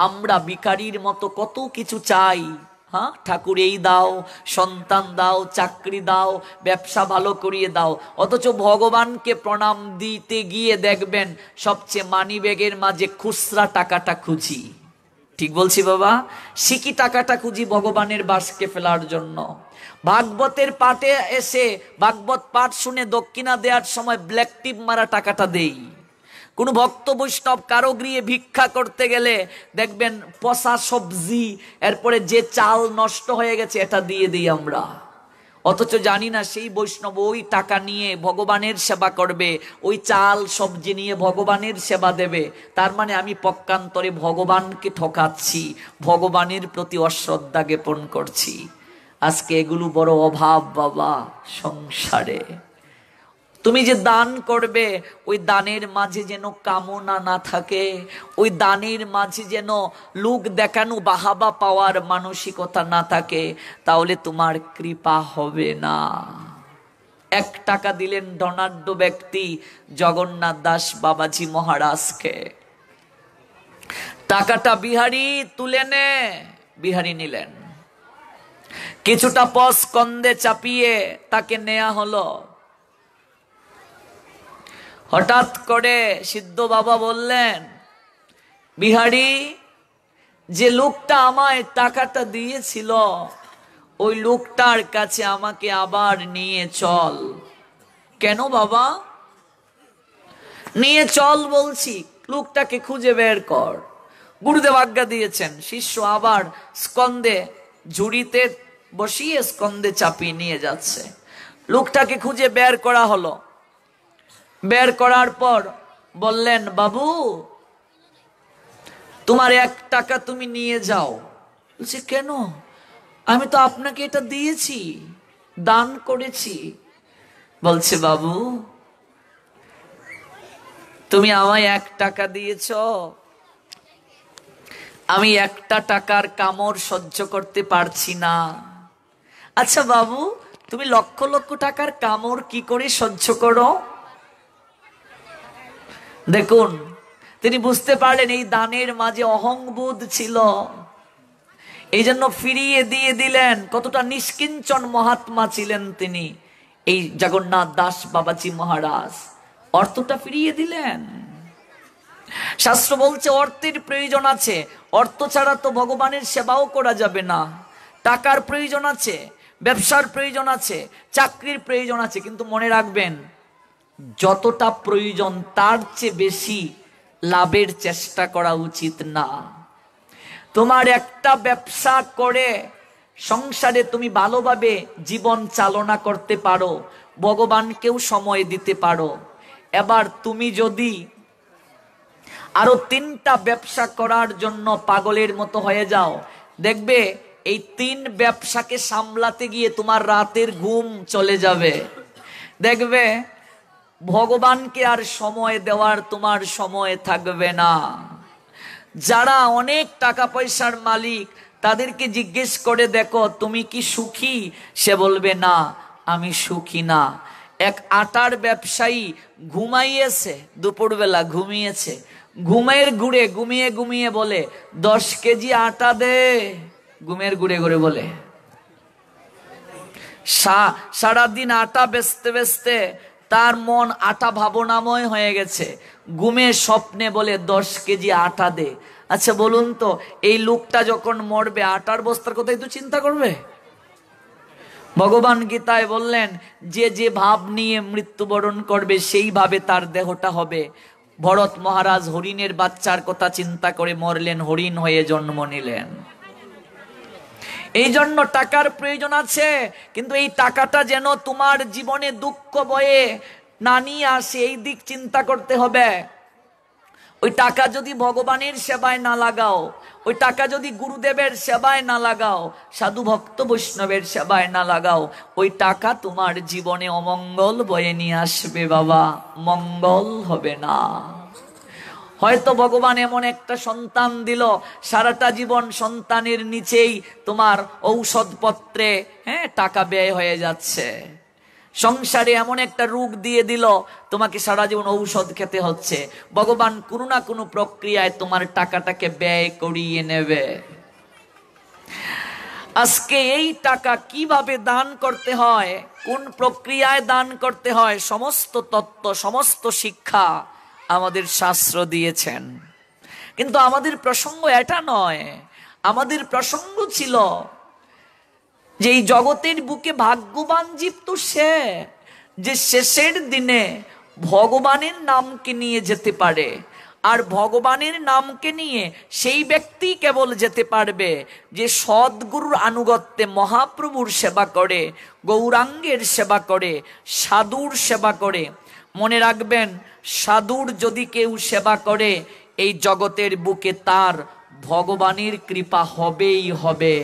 আমরা ভিখারির মতো কত কিছু চাই। হ্যাঁ, ঠাকুর এই দাও, সন্তান দাও, চাকরি দাও, ব্যবসা ভালো করিয়ে দাও, অথচ ভগবানকে প্রণাম দিতে গিয়ে দেখবেন সবচেয়ে মানি ব্যাগের মাঝে খুচরা টাকাটা খুঁজি। ঠিক বলছি বাবা? সিকি টাকাটা খুঁজি ভগবানের বাসকে ফেলার জন্য। ভাগবতের পাঠে এসে ভাগবত পাঠ শুনে দক্ষিণা দেওয়ার সময় ব্ল্যাক টিপ মারা টাকাটা দেই। কোন ভক্ত বৈষ্ণব কারো গৃহে ভিক্ষা করতে গেলে দেখবেন পচা সবজি, এরপরে যে চাল নষ্ট হয়ে গেছে এটা দিয়ে দিই আমরা, অথচ জানি না সেই বৈষ্ণব ওই টাকা নিয়ে ভগবানের সেবা করবে, ওই চাল সবজি নিয়ে ভগবানের সেবা দেবে। তার মানে আমি পক্ষান্তরে ভগবানকে ঠকাচ্ছি, ভগবানের প্রতি অশ্রদ্ধা জ্ঞাপন করছি। আজকে এগুলো বড় অভাব বাবা সংসারে। তুমি যে দান করবে ওই দানের মাঝে যেন কামনা না থাকে, ওই দানের মাঝে যেন লোক দেখানো বাহাবা পাওয়ার মানসিকতা না থাকে, তাহলে তোমার কৃপা হবে না। 1 টাকা দিলেন ধনাঢ্য ব্যক্তি জগন্নাথ দাস বাবাজি মহারাজকে। টাকাটা বিহারী তুলে নে, বিহারী নিলেন। কিছুটা পথ স্কন্ধে চাপিয়ে তাকে নেয়া হলো। হঠাৎ করে সিদ্ধ বাবা বললেন, বিহারী, যে লোকটা আমায় টাকাটা দিয়েছিল ওই লোকটার কাছে আমাকে আবার নিয়ে চল। কেন বাবা? নিয়ে চল বলছি, লোকটাকে খুঁজে বের কর। গুরুদেব আজ্ঞা দিয়েছেন। শিষ্য আবার স্কন্ধে ঝুড়িতে বসিয়ে স্কন্ধে চাপিয়ে নিয়ে যাচ্ছে। লোকটাকে খুঁজে বের করা হলো। বের করার পর বললেন, বাবু তোমার 1 টাকা তুমি নিয়ে যাও। বলছে, কেন? আমি তো আপনাকে এটা দিয়েছি, দান করেছি। বলছে, বাবু তুমি আমায় 1 টাকা দিয়েছ, আমি 1টা টাকার কামড় সহ্য করতে পারছি না। আচ্ছা বাবু, তুমি লক্ষ লক্ষ টাকার কামড় কি করে সহ্য করো? দেখুন, তিনি বুঝতে পারলেন এই দানের মাঝে অহংবোধ ছিল, এই জন্য ফিরিয়ে দিয়ে দিলেন। কতটা নিষ্কিঞ্চন মহাত্মা ছিলেন তিনি, এই জগন্নাথ দাস বাবাজি মহারাজ। অর্থটা ফিরিয়ে দিলেন। শাস্ত্র বলছে অর্থের প্রয়োজন আছে, অর্থ ছাড়া তো ভগবানের সেবাও করা যাবে না। টাকার প্রয়োজন আছে, ব্যবসার প্রয়োজন আছে, চাকরির প্রয়োজন আছে, কিন্তু মনে রাখবেন যতটা প্রয়োজন তার চেয়ে বেশি লাভের চেষ্টা করা উচিত না। তোমার একটা ব্যবসা করে সংসারে তুমি ভালোভাবে জীবন চালনা করতে পারো, ভগবানকেও সময় দিতে পারো। এবার তুমি যদি আরো 3টা ব্যবসা করার জন্য পাগলের মতো হয়ে যাও, দেখবে এই 3 ব্যবসাকে সামলাতে গিয়ে তোমার রাতের ঘুম চলে যাবে। দেখবে ভগবানকে আর সময় দেওয়ার তোমার সময় থাকবে না। যারা অনেক টাকা পয়সার মালিক তাদেরকে জিজ্ঞেস করে দেখো তুমি কি সুখী, সে বলবে না আমি সুখী না। এক আটার ব্যবসায়ী ঘুমাইয়েছে, দুপুরবেলা ঘুমিয়েছে, ঘুমের ঘুরে ঘুমিয়ে ঘুমিয়ে বলে 10 কেজি আটা দে, ঘুমের ঘুরে ঘুরে বলে। সারাদিন আটা বেচতে বেচতে তার মন আটা ভাবনাময় হয়ে গেছে, ঘুমে স্বপ্নে বলে 10 কেজি আটা দে। আচ্ছা বলুন তো, এই লোকটা যখন মরবে আটার বস্তার কথাই তো চিন্তা করবে। ভগবান গীতায় বললেন যে যে ভাব নিয়ে মৃত্যুবরণ করবে সেইভাবে তার দেহটা হবে। ভরত মহারাজ হরিণের বাচ্চার কথা চিন্তা করে মরলেন, হরিণ হয়ে জন্ম নিলেন। এই জন্য টাকার প্রয়োজন আছে, কিন্তু এই টাকাটা যেন তোমার জীবনে দুঃখ বয়ে না নিয়ে আসে, এই দিক চিন্তা করতে হবে। ওই টাকা যদি ভগবানের সেবায় না লাগাও, ওই টাকা যদি গুরুদেবের সেবায় না লাগাও, সাধু ভক্ত বৈষ্ণবের সেবায় না লাগাও, ওই টাকা তোমার জীবনে অমঙ্গল বয়ে নিয়ে আসবে বাবা, মঙ্গল হবে না। হয়তো ভগবান এমন একটা সন্তান দিল, সারাটা জীবন সন্তানের নিচেই তোমার ঔষধপত্রে টাকা ব্যয় হয়ে যাচ্ছে। সংসারে এমন একটা রোগ দিয়ে দিল, তোমাকে সারা জীবন ঔষধ খেতে হচ্ছে। ভগবান কোনো না কোনো প্রক্রিয়ায় তোমার টাকাটাকে ব্যয় করিয়ে নেবে। আজকে এই টাকা কিভাবে দান করতে হয়, কোন প্রক্রিয়ায় দান করতে হয়, সমস্ত তত্ত্ব সমস্ত শিক্ষা আমাদের শাস্ত্র দিয়েছেন। কিন্তু আমাদের প্রসঙ্গ এটা নয়। আমাদের প্রসঙ্গ ছিল যে এই জগতের বুকে ভাগ্যবান জীব তো সে, যে শেষের দিনে ভগবানের নামকে নিয়ে যেতে পারে। আর ভগবানের নামকে নিয়ে সেই ব্যক্তি কেবল যেতে পারবে যে সদ্গুরুর আনুগত্যে মহাপ্রভুর সেবা করে, গৌরাঙ্গের সেবা করে, সাধুর সেবা করে। মনে রাখবেন, সাধুর যদি কেউ সেবা করে এই জগতের বুকে তার ভগবানের কৃপা হবেই হবে।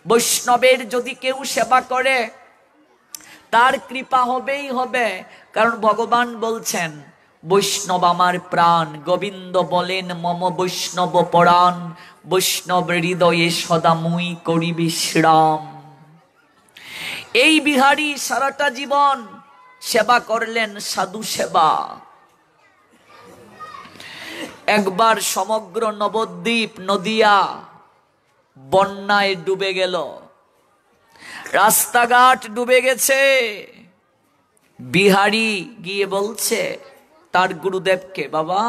বৈষ্ণবের যদি কেউ সেবা করে তার কৃপা হবেই হবে, কারণ ভগবান বলছেন বৈষ্ণব আমার প্রাণ। গোবিন্দ বলেন মম বৈষ্ণব পরাণ, বৈষ্ণব হৃদয়ে সদা মুই করি বিশ্রাম। এই বিহারী সারাটা জীবন সেবা করলেন, সাধু সেবা। একবার সমগ্র নবদ্বীপ নদিয়া বন্যায় ডুবে গেল, রাস্তাঘাট ডুবে গেছে। বিহারী গিয়ে বলছে তার গুরুদেবকে, বাবা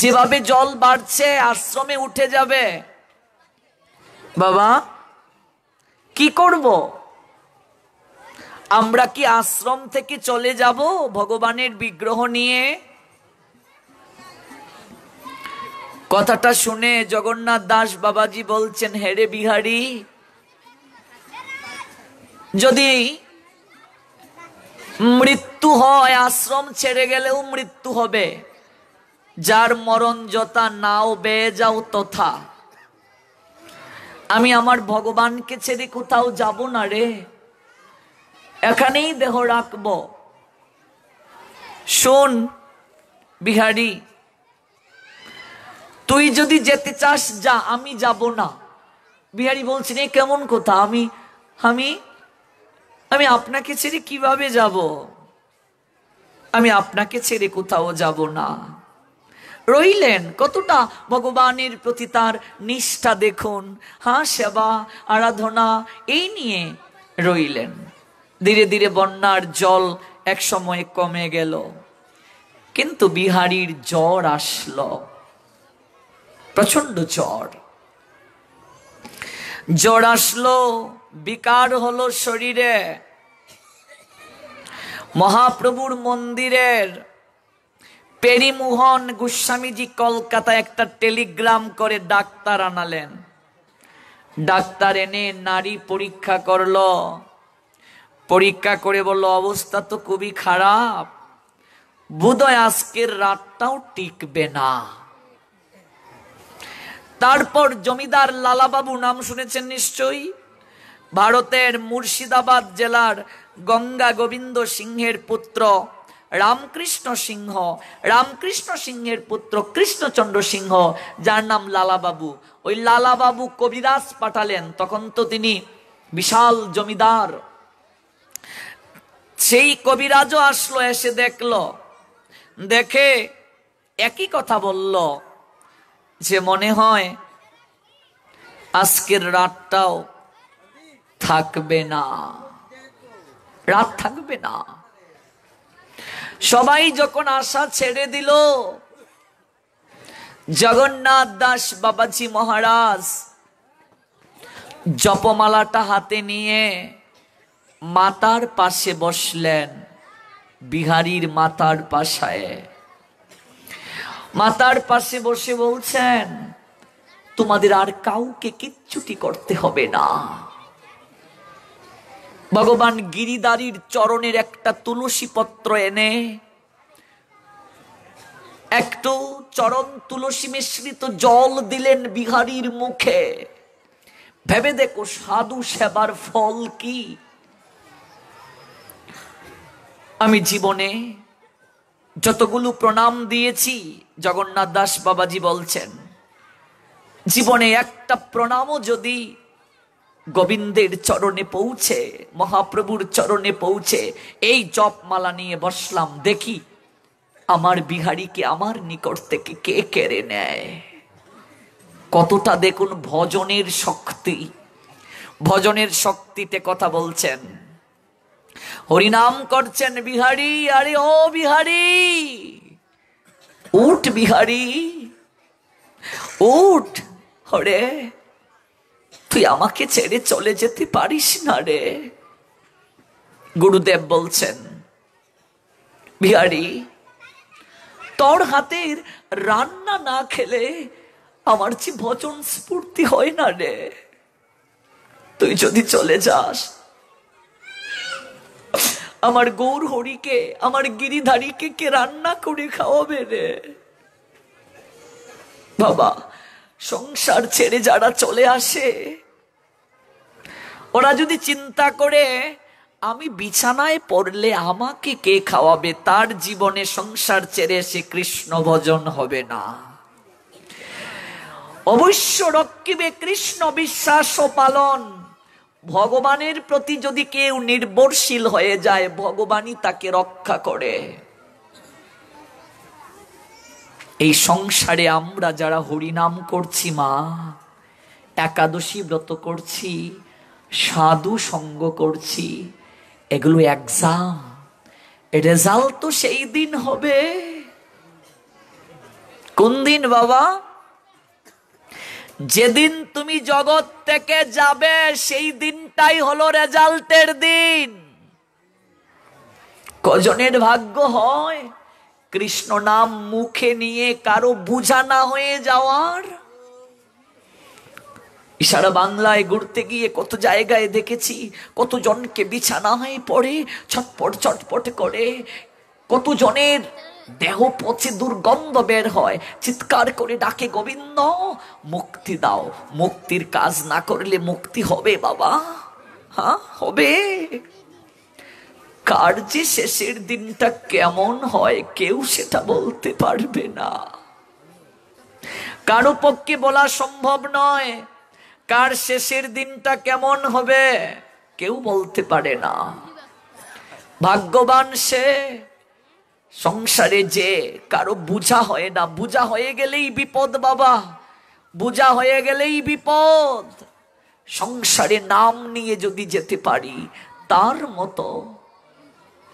যেভাবে জল বাড়ছে আশ্রমে উঠে যাবে, বাবা কি করব? আমরা কি আশ্রম থেকে চলে যাব ভগবানের বিগ্রহ নিয়ে? কথাটা শুনে জগন্নাথ দাস বাবাজি বলছেন, হেরে বিহারী, যদি মৃত্যু হয় আশ্রম ছেড়ে গেলেও মৃত্যু হবে, যার মরণ যথা নাও বেয়ে যাও তথা। আমি আমার ভগবানকে ছেড়ে কোথাও যাব না রে, এখানেই দেহ রাখবো। শোন বিহারী, তুই যদি যেতে চাস যা, আমি যাব না। বিহারী বলছেন, এ কেমন কথা? আমি আমি আমি আপনাকে ছেড়ে কিভাবে যাব? আমি আপনাকে ছেড়ে কোথাও যাব না। রইলেন, কতটা ভগবানের প্রতি তার নিষ্ঠা দেখুন। সেবা আরাধনা এই নিয়ে রইলেন। ধীরে ধীরে বন্যার জল এক সময় কমে গেল, কিন্তু বিহারীর জ্বর আসলো, প্রচন্ড জ্বর। জ্বর আসলো, বিকার হলো শরীরে। মহাপ্রভুর মন্দিরের পেরিমোহন গোস্বামীজি কলকাতায় একটা টেলিগ্রাম করে ডাক্তার আনালেন। ডাক্তার এনে নারী পরীক্ষা করলো, পরীক্ষা করে বলল অবস্থা তো খুবই খারাপ, বোধহয় আজকের রাতটাও টিকবে না। তারপর জমিদার লালাবাবু, নাম শুনেছেন নিশ্চয়ই, ভারতের মুর্শিদাবাদ জেলার গঙ্গা গোবিন্দ সিংহের পুত্র রামকৃষ্ণ সিংহ, রামকৃষ্ণ সিংহের পুত্র কৃষ্ণচন্দ্র সিংহ, যার নাম লালাবাবু। ওই লালাবাবু কবিরাজ পাঠালেন, তখন তো তিনি বিশাল জমিদার। সেই কবিরাজও আসলো, এসে দেখলো, দেখে একই কথা বলল যে মনে হয় আজকের রাতটাও থাকবে না, রাত থাকবে না। সবাই যখন আশা ছেড়ে দিল, জগন্নাথ দাস বাবাজি মহারাজ জপমালাটা হাতে নিয়ে মাতার পাশে বসলেন, বিহারীর মাতার পাশে। মাতার পাশে বসে বলছেন, তোমাদের আর কাউকে কিচ্ছুটি করতে হবে না। ভগবান গিরিধারীর চরণের একটা তুলসী পত্র এনে একটু চরণ তুলসী মিশ্রিত জল দিলেন বিহারীর মুখে। ভেবে দেখো সাধু সেবার ফল কি। আমি জীবনে যতগুলো প্রণাম দিয়েছি, জগন্নাথ দাস বাবাজি বলছেন, জীবনে একটা প্রণামও যদি গোবিন্দের চরণে পৌঁছে, মহাপ্রভুর চরণে পৌঁছে, এই জপমালা নিয়ে বসলাম, দেখি আমার বিহারীকে আমার নিকট থেকে কে কেড়ে নেয়। কতটা দেখুন ভজনের শক্তি, ভজনের শক্তিতে কথা বলছেন, হরিনাম করছেন বিহারী। আরে ও বিহারী, উঠ বিহারী, উঠ। হরে, তুই আমাকে ছেড়ে চলে যেতে পারিস না রে। গুরুদেব বলছেন, বিহারী, তোর হাতের রান্না না খেলে আমার যে ভজন স্ফূর্তি হয় না রে। তুই যদি চলে যাস, আমার গৌর হরিকে, আমার গিরিধারীকে কে রান্না করে খাওয়াবে রে? বাবা, সংসার ছেড়ে যারা চলে আসে, ওরা যদি চিন্তা করে আমি বিছানায় পড়লে আমাকে কে খাওয়াবে, তার জীবনে সংসার ছেড়ে সে কৃষ্ণ ভজন হবে না। অবশ্য রক্ষিবে কৃষ্ণ বিশ্বাস ও পালন। ভগবানের প্রতি যদি কেউ নির্ভরশীল হয়ে যায়, ভগবানই তাকে রক্ষা করে। এই সংসারে আমরা যারা হরিনাম করছি, মা, একাদশী ব্রত করছি, সাধু সঙ্গ করছি, এগুলো এক্সাম, রেজাল্ট তো সেই দিন হবে। কোন দিন বাবা? যেদিন তুমি জগৎ থেকে যাবে, সেই দিনটাই হলো রেজাল্টের দিন। কজনের ভাগ্য হয় কৃষ্ণ নাম মুখে নিয়ে কারো বুঝা না হয়ে যাওয়ার? সারা বাংলায় ঘুরতে গিয়ে কত জায়গায় দেখেছি, কত জনকে বিছানা হয়ে পড়ে ছটপট ছটপট করে, কত জনের দেহ পচে দুর্গন্ধ বের হয়, চিৎকার করে ডাকে গোবিন্দ মুক্তি দাও। মুক্তির কাজ না করলে মুক্তি হবে বাবা? হ্যাঁ, হবে। কার যে শেষের দিনটা কেমন হয় কেউ সেটা বলতে পারবে না, কারো পক্ষে বলা সম্ভব নয়। কার শেষের দিনটা কেমন হবে কেউ বলতে পারে না। ভাগ্যবান সে সংসারে যে কারো বুঝা হয় না। বুঝা হয়ে গেলেই বিপদ বাবা, বুঝা হয়ে গেলেই বিপদ। সংসারে নাম নিয়ে যদি যেতে পারি, তার মতো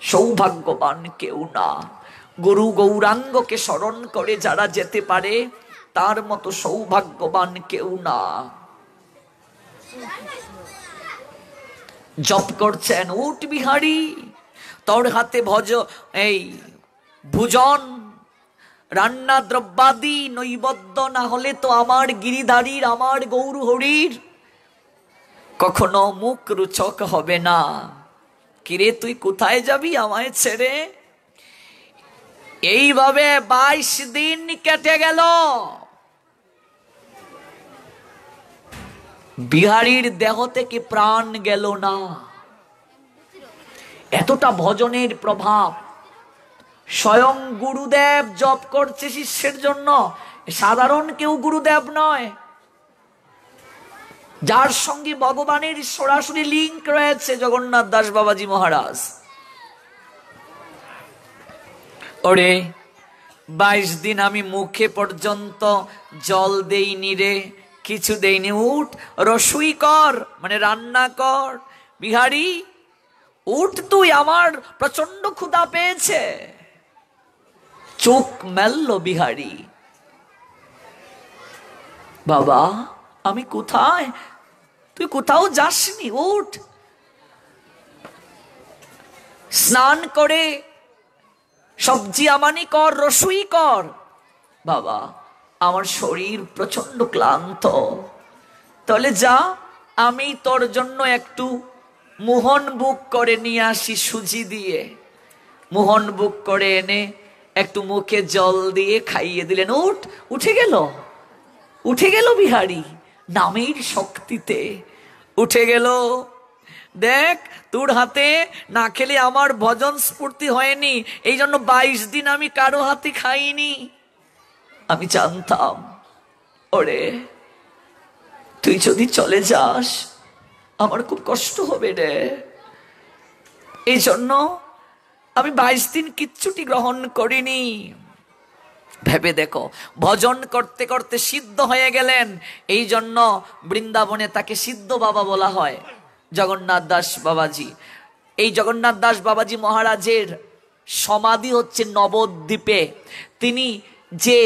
সৌভাগ্যবান কেউ না। গুরু গৌরাঙ্গকে স্মরণ করে যারা যেতে পারে, তার মতো সৌভাগ্যবান কেউ না। জপ করছেন, উঠ বিহারী, তোর হাতে এই ভোজন রান্না দ্রব্যাদি নৈবেদ্য না হলে তো আমার গিরিধারীর, আমার গৌর হরির কখনো মুখ রুচক হবে না। কিরে তুই কোথায় যাবি আমায় ছেড়ে? এইভাবে 22 দিন কেটে গেল। বিহারীর দেহ থেকে প্রাণ গেল না। এতটা ভজনের প্রভাব। স্বয়ং গুরুদেব জপ করছে শিষ্যের জন্য, সাধারণ কেউ গুরুদেব নয়, যার সঙ্গে ভগবানের সরাসরি লিঙ্ক রয়েছে, জগন্নাথ দাস বাবাজি মহারাজ। ওরে 22 দিন আমি মুখে পর্যন্ত জল দেইনি রে, কিছু দেইনি। উঠ রসুই কর, মানে রান্না কর। বিহারী উঠ তুই, আমার প্রচন্ড ক্ষুধা পেয়েছে। চোখ মেলল বিহারী। বাবা আমি কোথায়? তুই কোথাও যাসনি, উঠ। স্নান করে সবজি আমানি কর, রসুই কর। বাবা আমার শরীর প্রচন্ড ক্লান্ত। তাহলে যা, আমি তোর জন্য একটু মোহন বুক করে নিয়ে আসি সুজি দিয়ে। মোহন বুক করে এনে একটু মুখে জল দিয়ে খাইয়ে দিলেন। উঠে গেল, উঠে গেল বিহারী নামের শক্তিতে, উঠে গেল। দেখ তোর হাতে না খেলে আমার ভজন স্ফূর্তি হয়নি, এই জন্য 22 দিন আমি কারো হাতে খাইনি। আমি জানতাম ওরে তুই যদি চলে যাস আমার খুব কষ্ট হবে রে, এই জন্য আমি 22 দিন কিচ্ছুটি গ্রহণ করিনি। ভেবে দেখো, ভজন করতে করতে সিদ্ধ হয়ে গেলেন, এই জন্য বৃন্দাবনে তাকে সিদ্ধ বাবা বলা হয়, জগন্নাথ দাস বাবাজি। এই জগন্নাথ দাস বাবাজি মহারাজের সমাধি হচ্ছে নবদ্বীপে। তিনি যে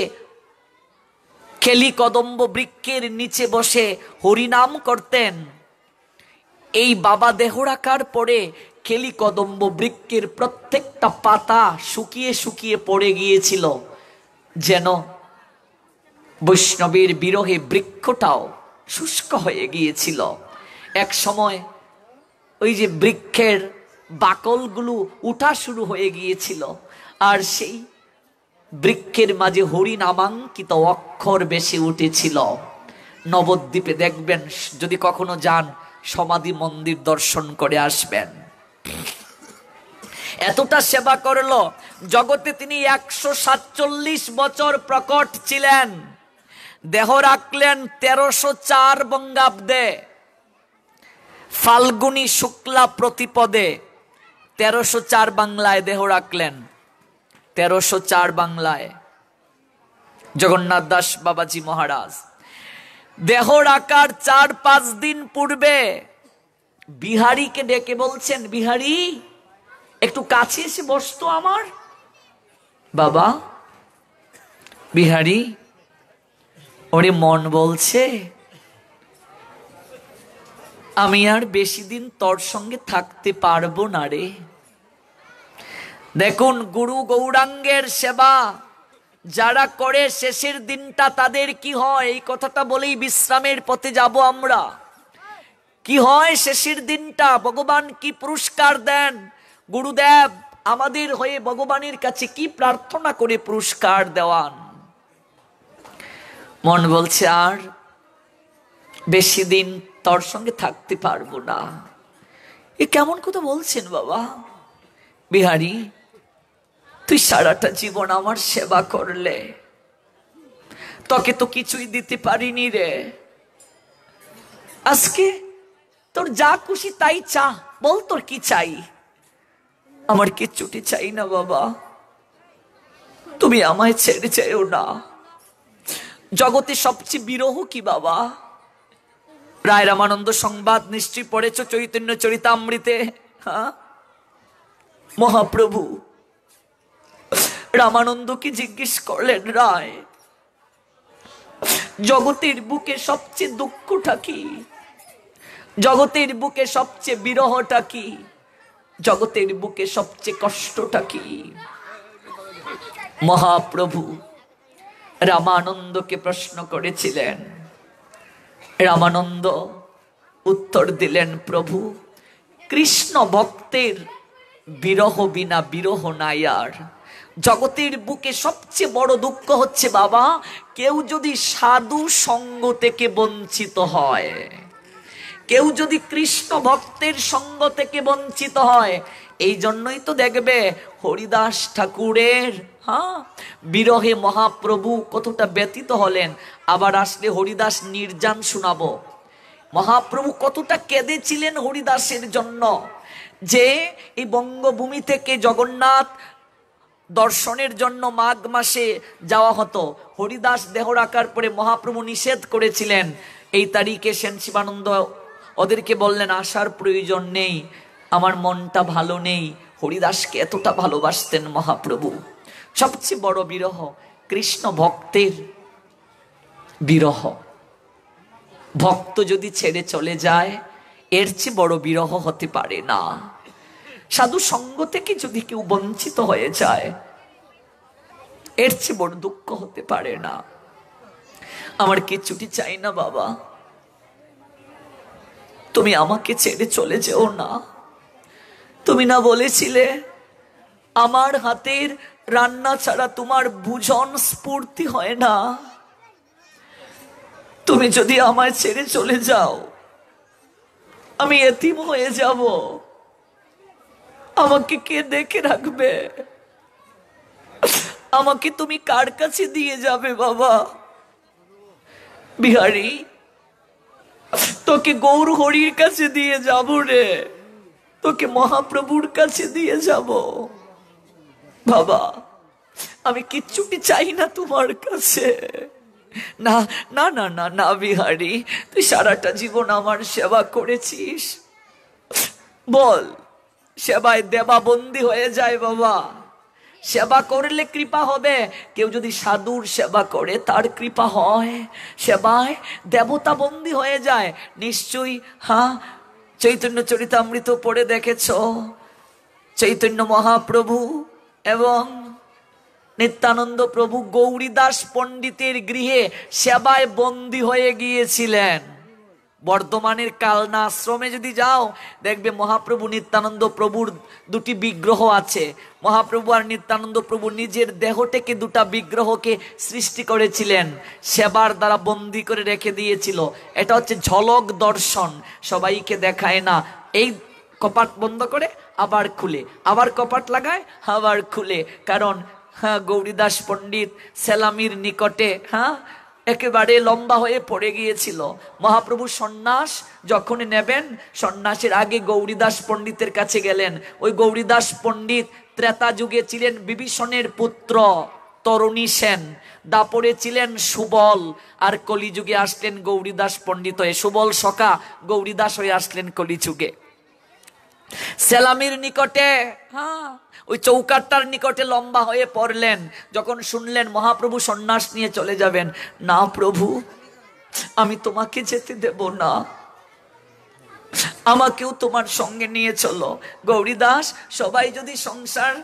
কেলি কদম্ব বৃক্ষের নিচে বসে হরিনাম করতেন, এই বাবা দেহ রাখার পরে কেলি কদম্ব বৃক্ষের প্রত্যেকটা পাতা শুকিয়ে শুকিয়ে পড়ে গিয়েছিল, যেন বৈষ্ণবের বিরহে বৃক্ষটাও শুষ্ক হয়ে গিয়েছিল। এক সময় ওই যে বৃক্ষের বাকলগুলো উঠা শুরু হয়ে গিয়েছিল, আর সেই বৃক্ষের মাঝে হরিনামাঙ্কিত অক্ষর বেশি উঠেছিল। নবদ্বীপে দেখবেন, যদি কখনো যান সমাধি মন্দির দর্শন করে আসবেন। এতটা সেবা করলো, জগতে তিনি 147 বছর প্রকট ছিলেন। দেহ রাখলেন 1304 বঙ্গাব্দে, ফাল্গুনী শুক্লা প্রতিপদে। 1304 বাংলায় দেহ রাখলেন, 1304 বাংলায় জগন্নাথ দাস বাবাজি মহারাজ। দেহ রাখার 4-5 দিন পূর্বে বিহারীকে ডেকে বলছেন, বিহারী একটু কাছে এসে বসতো আমার। বাবা বিহারী, ওরে মন বলছে আমি আর বেশি দিন তোর সঙ্গে থাকতে পারবো না রে। দেখুন গুরু গৌরাঙ্গের সেবা যারা করে শেষের দিনটা তাদের কি হয়, এই কথাটা বলেই বিশ্রামের পথে যাব আমরা। কি হয় শেষের দিনটা, ভগবান কি পুরস্কার দেন, গুরুদেব আমাদের হয়ে ভগবানের কাছে কি প্রার্থনা করে পুরস্কার দেওয়ান। মন বলছে আর বেশি দিন তোর সঙ্গে থাকতে পারবো না। এ কেমন কথা বলছেন বাবা? বিহারী তুই সারাটা জীবন আমার সেবা করলে, তোকে তো কিছুই দিতে পারিনি রে। আজকে তোর যা খুশি তাই চা, বল তোর কি চাই। আমার কিচ্ছুটি চাই না বাবা, তুমি আমায় ছেড়ে যেও না। জগতে সবচেয়ে বিরহ কি বাবা? রায় রামানন্দ সংবাদ নিশ্চয়ই পড়েছ চৈতন্য চরিতামৃতে। হ্যাঁ, মহাপ্রভু রামানন্দকে জিজ্ঞেস করলেন, রায় জগতের বুকে সবচেয়ে দুঃখটা কি, জগতের বুকে সবচেয়ে বিরহটা কি? জগতের বুকে সবচেয়ে কষ্টটা কি? মহাপ্রভু রামানন্দকে প্রশ্ন করেছিলেন। রামানন্দ উত্তর দিলেন, প্রভু, কৃষ্ণ ভক্তের বিরহ বিনা বিরহ নাই আর। জগতের বুকে সবচেয়ে বড় দুঃখ হচ্ছে বাবা, কেউ যদি সাধু সঙ্গ থেকে বঞ্চিত হয়, কেউ যদি কৃষ্ণ ভক্তের সঙ্গ থেকে বঞ্চিত হয়। এই জন্যই তো দেখবে হরিদাস ঠাকুরের বিরহে মহাপ্রভু কতটা ব্যথিত হলেন। আবার আসলে হরিদাস নির্যান শোনাবো। মহাপ্রভু কতটা কেঁদেছিলেন হরিদাসের জন্য, যে এই বঙ্গভূমি থেকে জগন্নাথ দর্শনের জন্য মাঘ মাসে যাওয়া হতো। হরিদাস দেহ রাখার পরে মহাপ্রভু নিষেধ করেছিলেন। এই তারিখে সেন শিবানন্দ ওদেরকে বললেন, আসার প্রয়োজন নেই, আমার মনটা ভালো নেই। হরিদাসকে এতটা ভালোবাসতেন মহাপ্রভু। সবচেয়ে বড় বিরহ কৃষ্ণ ভক্তের বিরহ। ভক্ত যদি ছেড়ে চলে যায়, এর চেয়ে বড় বিরহ হতে পারে না। সাধু সঙ্গ থেকে যদি কেউ বঞ্চিত হয়ে যায়, এর চেয়ে বড় দুঃখ হতে পারে না। আমার কিচ্ছুটি চাই না বাবা, তুমি আমাকে ছেড়ে চলে যেও না। তুমি না বলেছিলে, আমার হাতের রান্না ছাড়া তোমার ভোজন স্ফূর্তি হয় না। তুমি যদি আমায় ছেড়ে চলে যাও, আমি এতিম হয়ে যাব। আমাকে কে দেখে রাখবে? আমাকে তুমি কার কাছে দিয়ে যাবে বাবা? বিহারী, তোকে গৌর হরির কাছে দিয়ে যাব রে, তোকে মহাপ্রভুর কাছে দিয়ে যাব বাবা। আমি কিচ্ছুটি চাই না তোমার কাছে। না না না না না বিহারী, তুই সারাটা জীবন আমার সেবা করেছিস। বল, সেবায় দেবা বন্দী হয়ে যায় বাবা। সেবা করলে কৃপা হবে। কেউ যদি সাধুর সেবা করে তার কৃপা হয়। সেবায় দেবতা বন্দী হয়ে যায় নিশ্চয়ই। চৈতন্য চরিতামৃত পড়ে দেখেছ, চৈতন্য মহাপ্রভু এবং নিত্যানন্দ প্রভু গৌরীদাস পণ্ডিতের গৃহে সেবায় বন্দী হয়ে গিয়েছিলেন। বর্ধমানের কালনা আশ্রমে যদি যাও, দেখবে মহাপ্রভু নিত্যানন্দ প্রভুর দুটি বিগ্রহ আছে। মহাপ্রভু আর নিত্যানন্দ প্রভু নিজের দেহ থেকে দুটা বিগ্রহকে সৃষ্টি করেছিলেন, সেবার দ্বারা বন্দী করে রেখে দিয়েছিল। এটা হচ্ছে ঝলক দর্শন, সবাইকে দেখায় না। এই কপাট বন্ধ করে আবার খুলে, আবার কপাট লাগায় আবার খুলে। কারণ গৌরীদাস পণ্ডিত সেলামির নিকটে একেবারে লম্বা হয়ে পড়ে গিয়েছিল। মহাপ্রভু সন্ন্যাস যখন নেবেন, সন্ন্যাসের আগে গৌরীদাস পণ্ডিতের কাছে গেলেন। ওই গৌরীদাস পণ্ডিত ত্রেতা যুগে ছিলেন বিভীষণের পুত্র তরুণী সেন, দাপরে ছিলেন সুবল, আর কলিযুগে আসলেন গৌরীদাস পণ্ডিত হয়ে। সুবল সখা গৌরীদাস হয়ে আসলেন কলিযুগে। সেলামির নিকটে ওই চৌকাটটার নিকটে লম্বা হয়ে পড়লেন। যখন শুনলেন মহাপ্রভু সন্ন্যাস নিয়ে চলে যাবেন, না প্রভু, আমি তোমাকে যেতে দেব না, আমাকেও তোমার সঙ্গে নিয়ে চলো। গৌরীদাস, সবাই যদি সংসার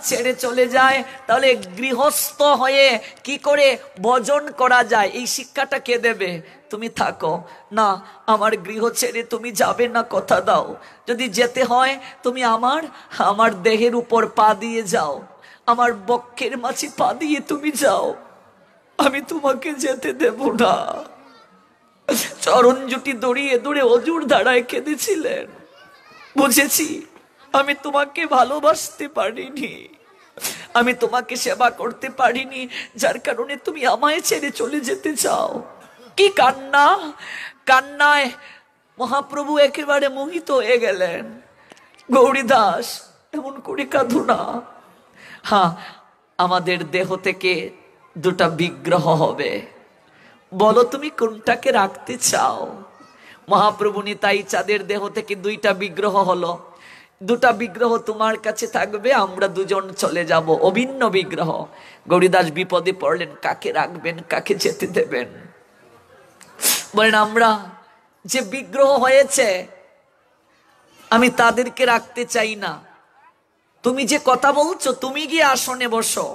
ছেড়ে চলে যায়, তাহলে গৃহস্থ হয়ে কি করে ভজন করা যায়, এই শিক্ষাটা কে দেবে? তুমি থাকো না, আমার গৃহ ছেড়ে তুমি যাবে না, কথা দাও। যদি যেতে হয় তুমি আমার দেহের উপর পা দিয়ে যাও, আমার বক্ষের মাঝে পা দিয়ে তুমি যাও, আমি তোমাকে যেতে দেব না। চরণ জুটি দড়িয়ে দৌড়ে অজুর ধারায় কেঁদেছিলেন। বুঝেছি আমি তোমাকে ভালোবাসতে পারিনি, আমি তোমাকে সেবা করতে পারিনি, যার কারণে তুমি আমায় ছেড়ে চলে যেতে চাও। কি কান্না! কান্নায় মহাপ্রভু একেবারে মোহিত হয়ে গেলেন। গৌরীদাস, এমন করে কাঁদো না। আমাদের দেহ থেকে দুটা বিগ্রহ হবে, বলো তুমি কোনটাকে রাখতে চাও? মহাপ্রভু নিতাই চাঁদের দেহ থেকে দুইটা বিগ্রহ হলো। দুটা বিগ্রহ তোমার কাছে থাকবে, আমরা দুজন চলে যাব, অভিন্ন বিগ্রহ। গৌরীদাস বিপদে পড়লেন, কাকে রাখবেন, কাকে যেতে দেবেন? বলেন, আমরা যে বিগ্রহ হয়েছে আমি তাদেরকে রাখতে চাই না। তুমি যে কথা বলছো, তুমি গিয়ে আসনে বসো।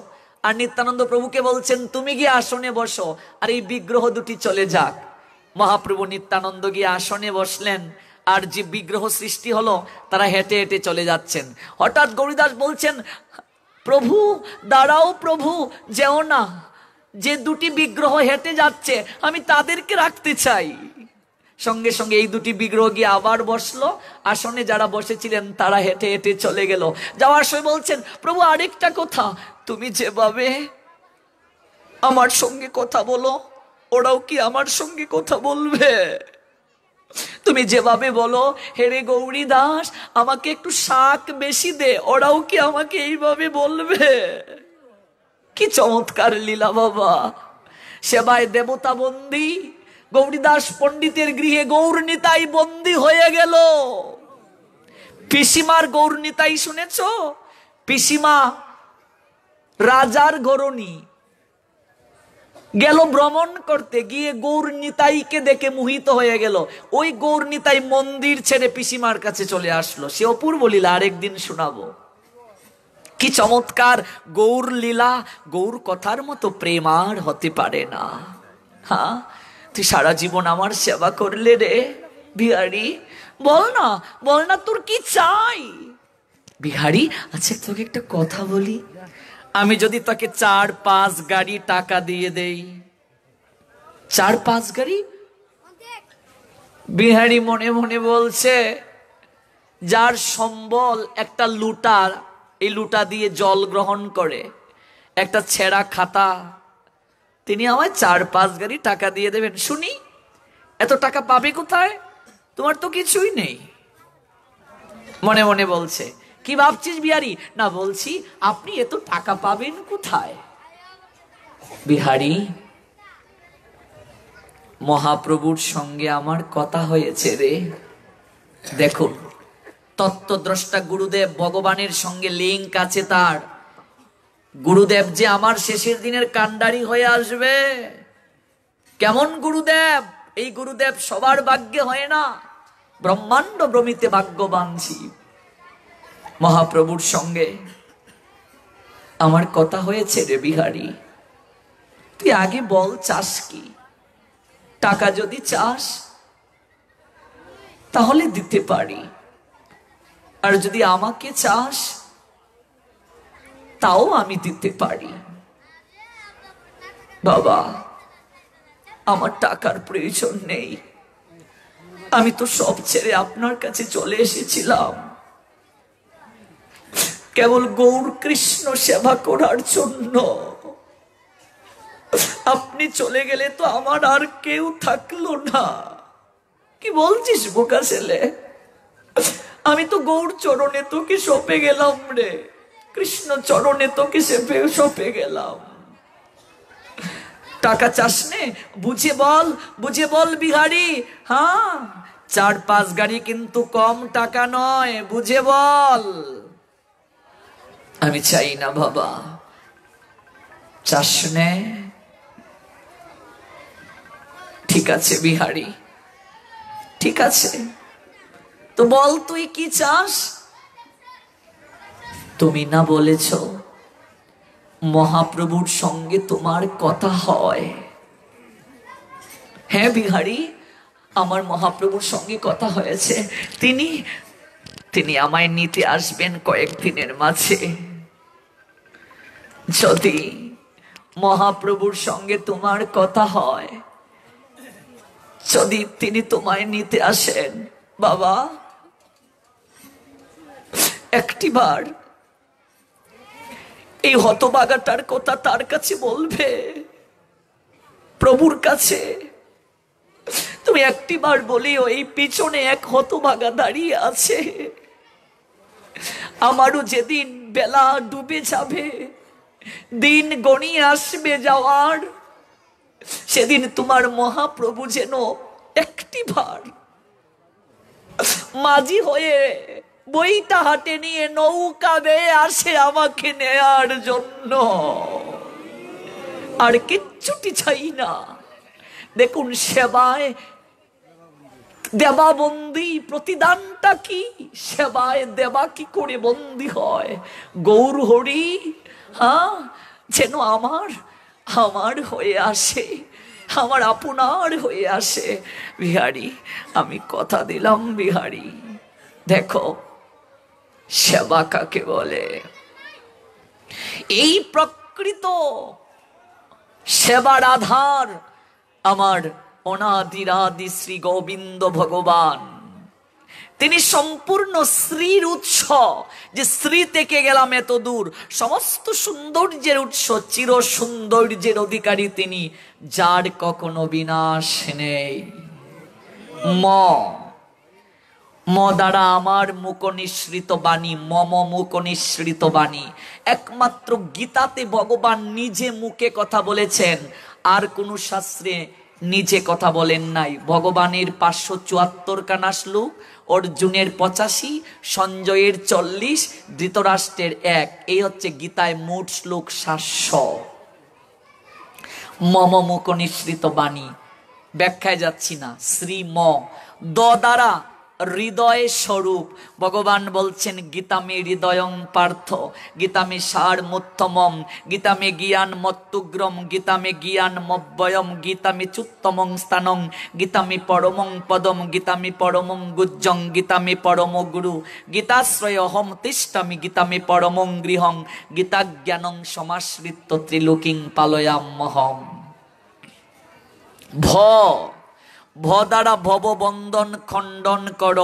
আর নিত্যানন্দ প্রভুকে বলছেন, তুমি গিয়ে আসনে বসো, আর এই বিগ্রহ দুটি চলে যাক। মহাপ্রভু নিত্যানন্দ গিয়ে আসনে বসলেন, আর যে বিগ্রহ সৃষ্টি হলো তারা হেঁটে হেঁটে চলে যাচ্ছেন। হঠাৎ গৌরীদাস বলছেন, প্রভু দাঁড়াও, প্রভু যেও না, যে দুটি বিগ্রহ হেঁটে যাচ্ছে আমি তাদেরকে রাখতে চাই। সঙ্গে সঙ্গে এই দুটি বিগ্রহ গিয়ে আবার বসলো আসনে। যারা বসেছিলেন তারা হেঁটে হেঁটে চলে গেল। যাওয়ার সময় বলছেন, প্রভু আরেকটা কথা, তুমি যেভাবে আমার সঙ্গে কথা বলো, ওরাও কি আমার সঙ্গে কথা বলবে? তুমি যেভাবে বলো, হেরে গৌরী দাস আমাকে একটু শাক বেশি দে, ওরাও কি আমাকে এইভাবে বলবে? কি চমৎকার লীলা বাবা! সেবায় দেবতা বন্দী, গৌরীদাস পণ্ডিতের গৃহে গৌর নিতাই বন্দী হয়ে গেল। পিসিমার গৌর নিতাই শুনেছ? পিসিমা রাজার ঘরণী, গেল ভ্রমণ করতে, গিয়ে গৌর নিতাইকে দেখে মোহিত হয়ে গেল। ওই গৌর নিতাই মন্দির ছেড়ে পিসিমার কাছে চলে আসলো। সে অপূর্ব লীলা, আরেকদিন শোনাবো। কি চমৎকার গৌর লীলা! গৌর কথার মতো প্রেম আর হতে পারে না। হ্যাঁ, তুই সারা জীবন আমার সেবা করলে রে বিহারি, বল না, বল না তোর কি চাই? বিহারি, আচ্ছা তোকে একটা কথা বলি, আমি যদি তোকে 4-5 গাড়ি টাকা দিয়ে দেই, 4-5 গাড়ি? বিহারি মনে মনে বলছে, যার সম্বল একটা লুটা, এই লুটা দিয়ে জল গ্রহণ করে, একটা ছেঁড়া খাতা, তিনি আমায় 4-5 গাড়ি টাকা দিয়ে দেবেন? শুনি, এত টাকা পাবে কোথায়? তোমার তো কিছুই নেই। মনে মনে বলছে, কি ভাবছিস বিহারি? না, বলছি আপনি এত টাকা পাবেন কোথায়? বিহারি, মহাপ্রভুর সঙ্গে আমার কথা হয়েছে রে। দেখুন, তত্ত্বদ্রষ্টা গুরুদেব, ভগবানের সঙ্গে লিঙ্ক আছে তার। গুরুদেব যে আমার শেষের দিনের কান্ডারি হয়ে আসবে। কেমন গুরুদেব? এই গুরুদেব সবার ভাগ্যে হয় না, ব্রহ্মাণ্ড ভ্রমিতে ভাগ্যবান জীব। মহাপ্রভুর সঙ্গে আমার কথা হয়েছে রে বিহারি, তুই আগে বল চাস কি? টাকা যদি চাস তাহলে দিতে পারি, আর যদি আমাকে চাস তাও আমি দিতে পারি। বাবা, আমার টাকার প্রয়োজন নেই, আমি তো সব ছেড়ে আপনার কাছে চলে এসেছিলাম কেবল গৌর কৃষ্ণ সেবা করার জন্য। আপনি চলে গেলে তো আমার আর কেউ থাকলো না। কি বলছিস বোকা ছেলে? আমি তো গৌর চরণে তোকে সঁপে গেলাম রে, কৃষ্ণ চরণে তোকে সঁপে গেলাম। টাকা চাস নে? বুঝে বল, বুঝে বল বিহারি। হ্যাঁ, 4-5 গাড়ি কিন্তু কম টাকা নয়, বুঝে বল। আমি চাই না বাবা। চাস নে? ঠিক আছে বিহারি, ঠিক আছে, তো বল তুই কি চাস? তুমি না বলেছ মহাপ্রভুর সঙ্গে তোমার কথা হয়? হ্যাঁ বিহারি, আমার মহাপ্রভুর সঙ্গে কথা হয়েছে। তিনি আমায় নিতে আসবেন কয়েকদিনের মাঝে। যদি মহাপ্রভুর সঙ্গে তোমার কথা হয়, যদি তিনি তোমায় নিতে আসেন, বাবা একটিবার এই হতভাগাটার কথা তার কাছে বলবে, প্রভুর কাছে। তুমি একটিবার বলিও, এই পিছনে এক হতভাগা দাঁড়িয়ে আছে, আমারও যেদিন বেলা ডুবে যাবে, দিন গণিয়ে আসবে যাওয়ার, সেদিন তোমার মহাপ্রভু যেন একটিবার মাঝি হয়ে বইটা হাতে নিয়ে নৌকা বেয়ে আসে আমাকে নেয়ার জন্য। আর কিচ্ছুটি চাই না। দেখুন, সেবায় দেবা বন্দী, প্রতিদানটা কি? সেবায় দেবা কি করে বন্দী হয়? গৌর হরি হ্যাঁ যেন আমার আমার হয়ে আসে, আমার আপনার হয়ে আসে। বিহারী, আমি কথা দিলাম বিহারী, দেখো সেবা কাকে বলে। এই প্রকৃত সেবার আধার আমার অনাদিরাদি শ্রী গোবিন্দ ভগবান। তিনি সম্পূর্ণ শ্রীর উৎস। যে শ্রী থেকে গেলাম এত দূর, সমস্ত সৌন্দর্যের উৎস, চির সৌন্দর্যের অধিকারী তিনি, যার কখনো বিনাশ নেই। ম দ্বারা আমার মুখ নিঃসৃত বাণী, মম মুখ নিঃসৃত বাণী। একমাত্র গীতাতে ভগবান নিজে মুখে কথা বলেছেন, আর কোন শাস্ত্রে নিজে কথা বলেন নাই। ভগবানের 574 খানা শ্লোক, অর্জুনের 85, সঞ্জয়ের 40, ধৃতরাষ্ট্রের 1, এই হচ্ছে গীতায় মোট শ্লোক 700। মম মুখ নিঃসৃত বাণী, ব্যাখ্যায় যাচ্ছি না। শ্রী ম দ দ্বারা হৃদয় স্বরূপ। ভগবান বলছেন গীতামে হৃদয়ং পার্থ, গীতামে সার মুত্তমম, গীতামে জ্ঞান মত্তুগ্রম, গীতামে জ্ঞান মব্যয়ম, গীতামে চুত্তমং স্থানং, গীতামে পরমং পদম, গীতামে পরমং গুজ্জং, গীতামে পরম গুরু, গীতাশ্রয় অহম তিষ্ঠামি, গীতামে পরমং গৃহং, গীতা জ্ঞানং সমাশ্রিত ত্রিলোকিং পালয়াম্যহম। ভ দ্বারা ভব বন্ধন খণ্ডন কর।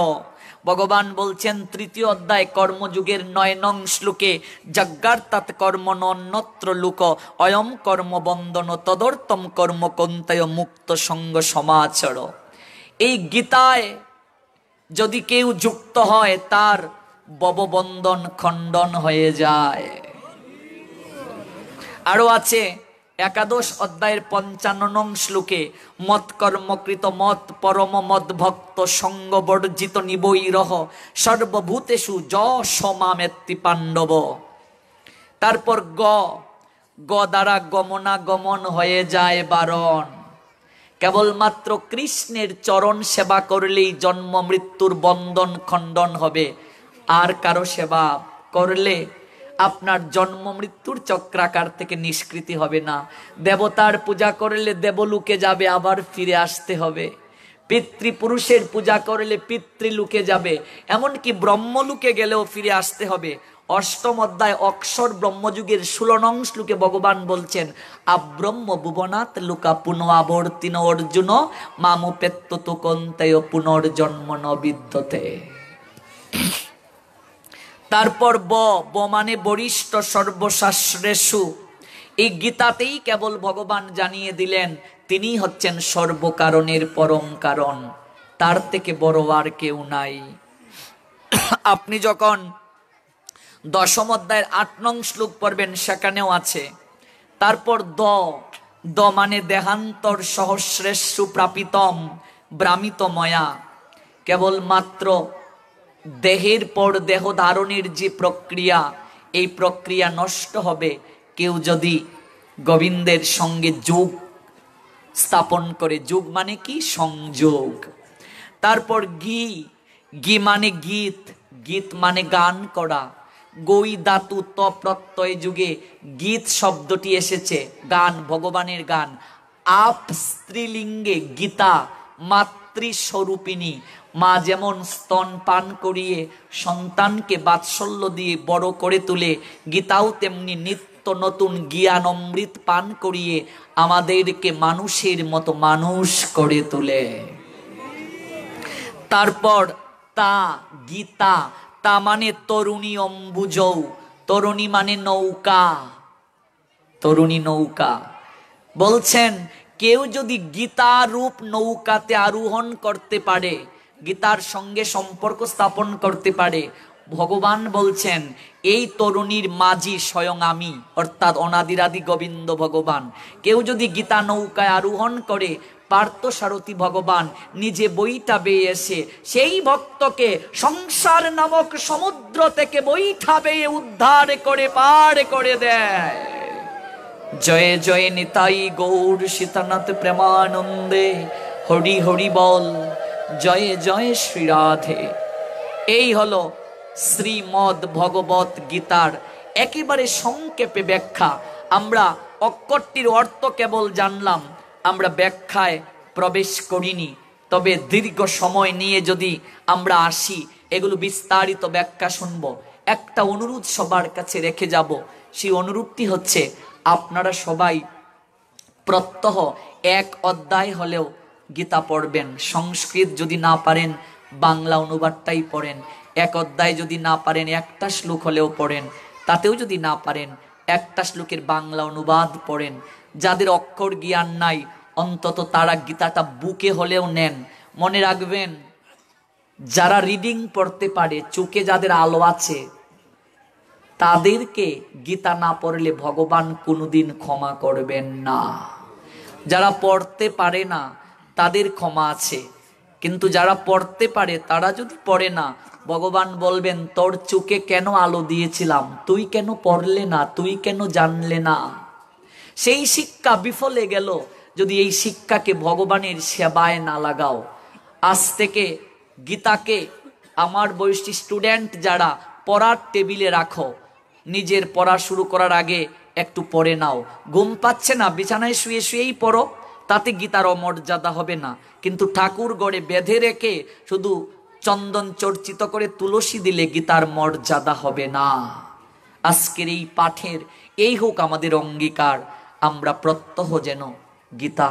ভগবান বলছেন 3য় অধ্যায় কর্মযুগের 9 নং শ্লোকে, যজ্ঞার্থাৎ কর্ম নন্যত্র লোক, অয়ম কর্ম বন্ধন তদর্থম কর্ম কন্তয় মুক্ত সঙ্গ সমাচর। এই গীতায় যদি কেউ যুক্ত হয়, তার ভববন্ধন খণ্ডন হয়ে যায়। আরো আছে 11 অধ্যায়ের 55 নং শ্লোকে, মত কর্মকৃত মত পরম মদ ভক্ত সঙ্গ বর্জিত নিবৈরহ সর্বভূতেষু য সমামেত্তি পাণ্ডব। তারপর গ দ্বারা গমনাগমন হয়ে যায় বারণ। কেবলমাত্র কৃষ্ণের চরণ সেবা করলেই জন্ম মৃত্যুর বন্ধন খণ্ডন হবে। আর কারো সেবা করলে আপনার জন্ম মৃত্যুর চক্রাকার থেকে নিষ্কৃতি হবে না। দেবতার পূজা করলে দেবলোকে যাবে, আবার ফিরে আসতে হবে। পিতৃপুরুষের পূজা করলে পিতৃলোকে যাবে, এমনকি ব্রহ্মলোকে গেলেও ফিরে আসতে হবে। 8ম অধ্যায় অক্ষর ব্রহ্মযুগের 16 নং শ্লোকে ভগবান বলছেন, আব্রহ্ম ভুবনাথ লোকা পুনঃআবর্তিন অর্জুন মামুপেত্ত তু কন্তেয় পুনর্জন্ম ন বিদ্যতে। তারপর ব মানে বরিষ্ঠ সর্বশাস্ত্রেষু। এই গীতাতেই কেবল ভগবান জানিয়ে দিলেন তিনি হচ্ছেন সর্বকারণের পরম কারণ, তার থেকে বড় আর কেউ নাই। আপনি যখন 10ম অধ্যায়ের 8 নং শ্লোক পড়বেন, সেখানেও আছে। তারপর দ মানে দেহান্তর সহস্রেষু প্রাপিতম ব্রামিত ময়া। কেবলমাত্র দেহের পর দেহ ধারণের যে প্রক্রিয়া, এই প্রক্রিয়া নষ্ট হবে কেউ যদি গোবিন্দের সঙ্গে যোগ স্থাপন করে। যোগ মানে কি? সংযোগ। তারপর গি মানে গীত, গীত মানে গান করা। গই ধাতু ত প্রত্যয় যুগে গীত শব্দটি এসেছে, গান, ভগবানের গান। আপ স্ত্রীলিঙ্গে গীতা মাতৃস্বরূপিণী। মা যেমন স্তন পান করিয়ে সন্তানকে বাৎসল্য দিয়ে বড় করে তুলে, গীতাও তেমনি নিত্য নতুন জ্ঞান অমৃত পান করিয়ে আমাদেরকে মানুষের মতো মানুষ করে তোলে। তারপর গীতা তা মানে তরুণী অম্বুজৌ। তরুণী মানে নৌকা, তরুণী নৌকা। বলছেন কেউ যদি গীতা রূপ নৌকাতে আরোহণ করতে পারে, গীতার সঙ্গে সম্পর্ক স্থাপন করতে পারে, ভগবান বলছেন এই তরুণীর মাঝি স্বয়ং আমি, অর্থাৎ অনাদিরাদি গোবিন্দ ভগবান। কেউ যদি গীতা নৌকায় আরোহণ করে, পার্থ সারথী ভগবান নিজে বইটা বেয়ে এসে সেই ভক্তকে সংসার নামক সমুদ্র থেকে বইটা বেয়ে উদ্ধার করে পার করে দেয়। জয় জয় নিতাই গৌর সীতানাথ প্রেমানন্দে, হরি হরি বল। জয় জয় শ্রী রাধে। এই হলো শ্রীমদ ভগবত গীতার একেবারে সংক্ষেপে ব্যাখ্যা। আমরা অক্ষরটির অর্থ কেবল জানলাম, আমরা ব্যাখ্যায় প্রবেশ করিনি। তবে দীর্ঘ সময় নিয়ে যদি আমরা আসি, এগুলো বিস্তারিত ব্যাখ্যা শুনব। একটা অনুরোধ সবার কাছে রেখে যাব, সেই অনুরোধটি হচ্ছে আপনারা সবাই প্রত্যহ এক অধ্যায় হলেও গীতা পড়বেন। সংস্কৃত যদি না পারেন বাংলা অনুবাদটাই পড়েন। এক অধ্যায় যদি না পারেন একটা শ্লোক হলেও পড়েন। তাতেও যদি না পারেন একটা শ্লোকের বাংলা অনুবাদ পড়েন। যাদের অক্ষর জ্ঞান নাই অন্তত তারা গীতাটা বুকে হলেও নেন। মনে রাখবেন, যারা রিডিং পড়তে পারে, চোখে যাদের আলো আছে, তাদেরকে গীতা না পড়লে ভগবান কোনোদিন ক্ষমা করবেন না। যারা পড়তে পারে না তাদের ক্ষমা আছে, কিন্তু যারা পড়তে পারে তারা যদি পড়ে না, ভগবান বলবেন তোর চোখে কেন আলো দিয়েছিলাম, তুই কেন পড়লে না, তুই কেন জানলে না। সেই শিক্ষা বিফলে গেল যদি এই শিক্ষাকে ভগবানের সেবায় না লাগাও। আজ থেকে গীতাকে আমার বয়সী স্টুডেন্ট যারা পড়ার টেবিলে রাখো, নিজের পড়া শুরু করার আগে একটু পড়ে নাও। ঘুম পাচ্ছে না, বিছানায় শুয়ে শুয়েই পড়ো, তাতে গীতার অমর্যাদা হবে না। কিন্তু ঠাকুর গড়ে বেঁধে রেখে শুধু চন্দন চর্চিত করে তুলসী দিলে গীতার মর্যাদা হবে না। আজকের এই পাঠের এই হোক আমাদের অঙ্গীকার, আমরা প্রত্যহ যেন গীতা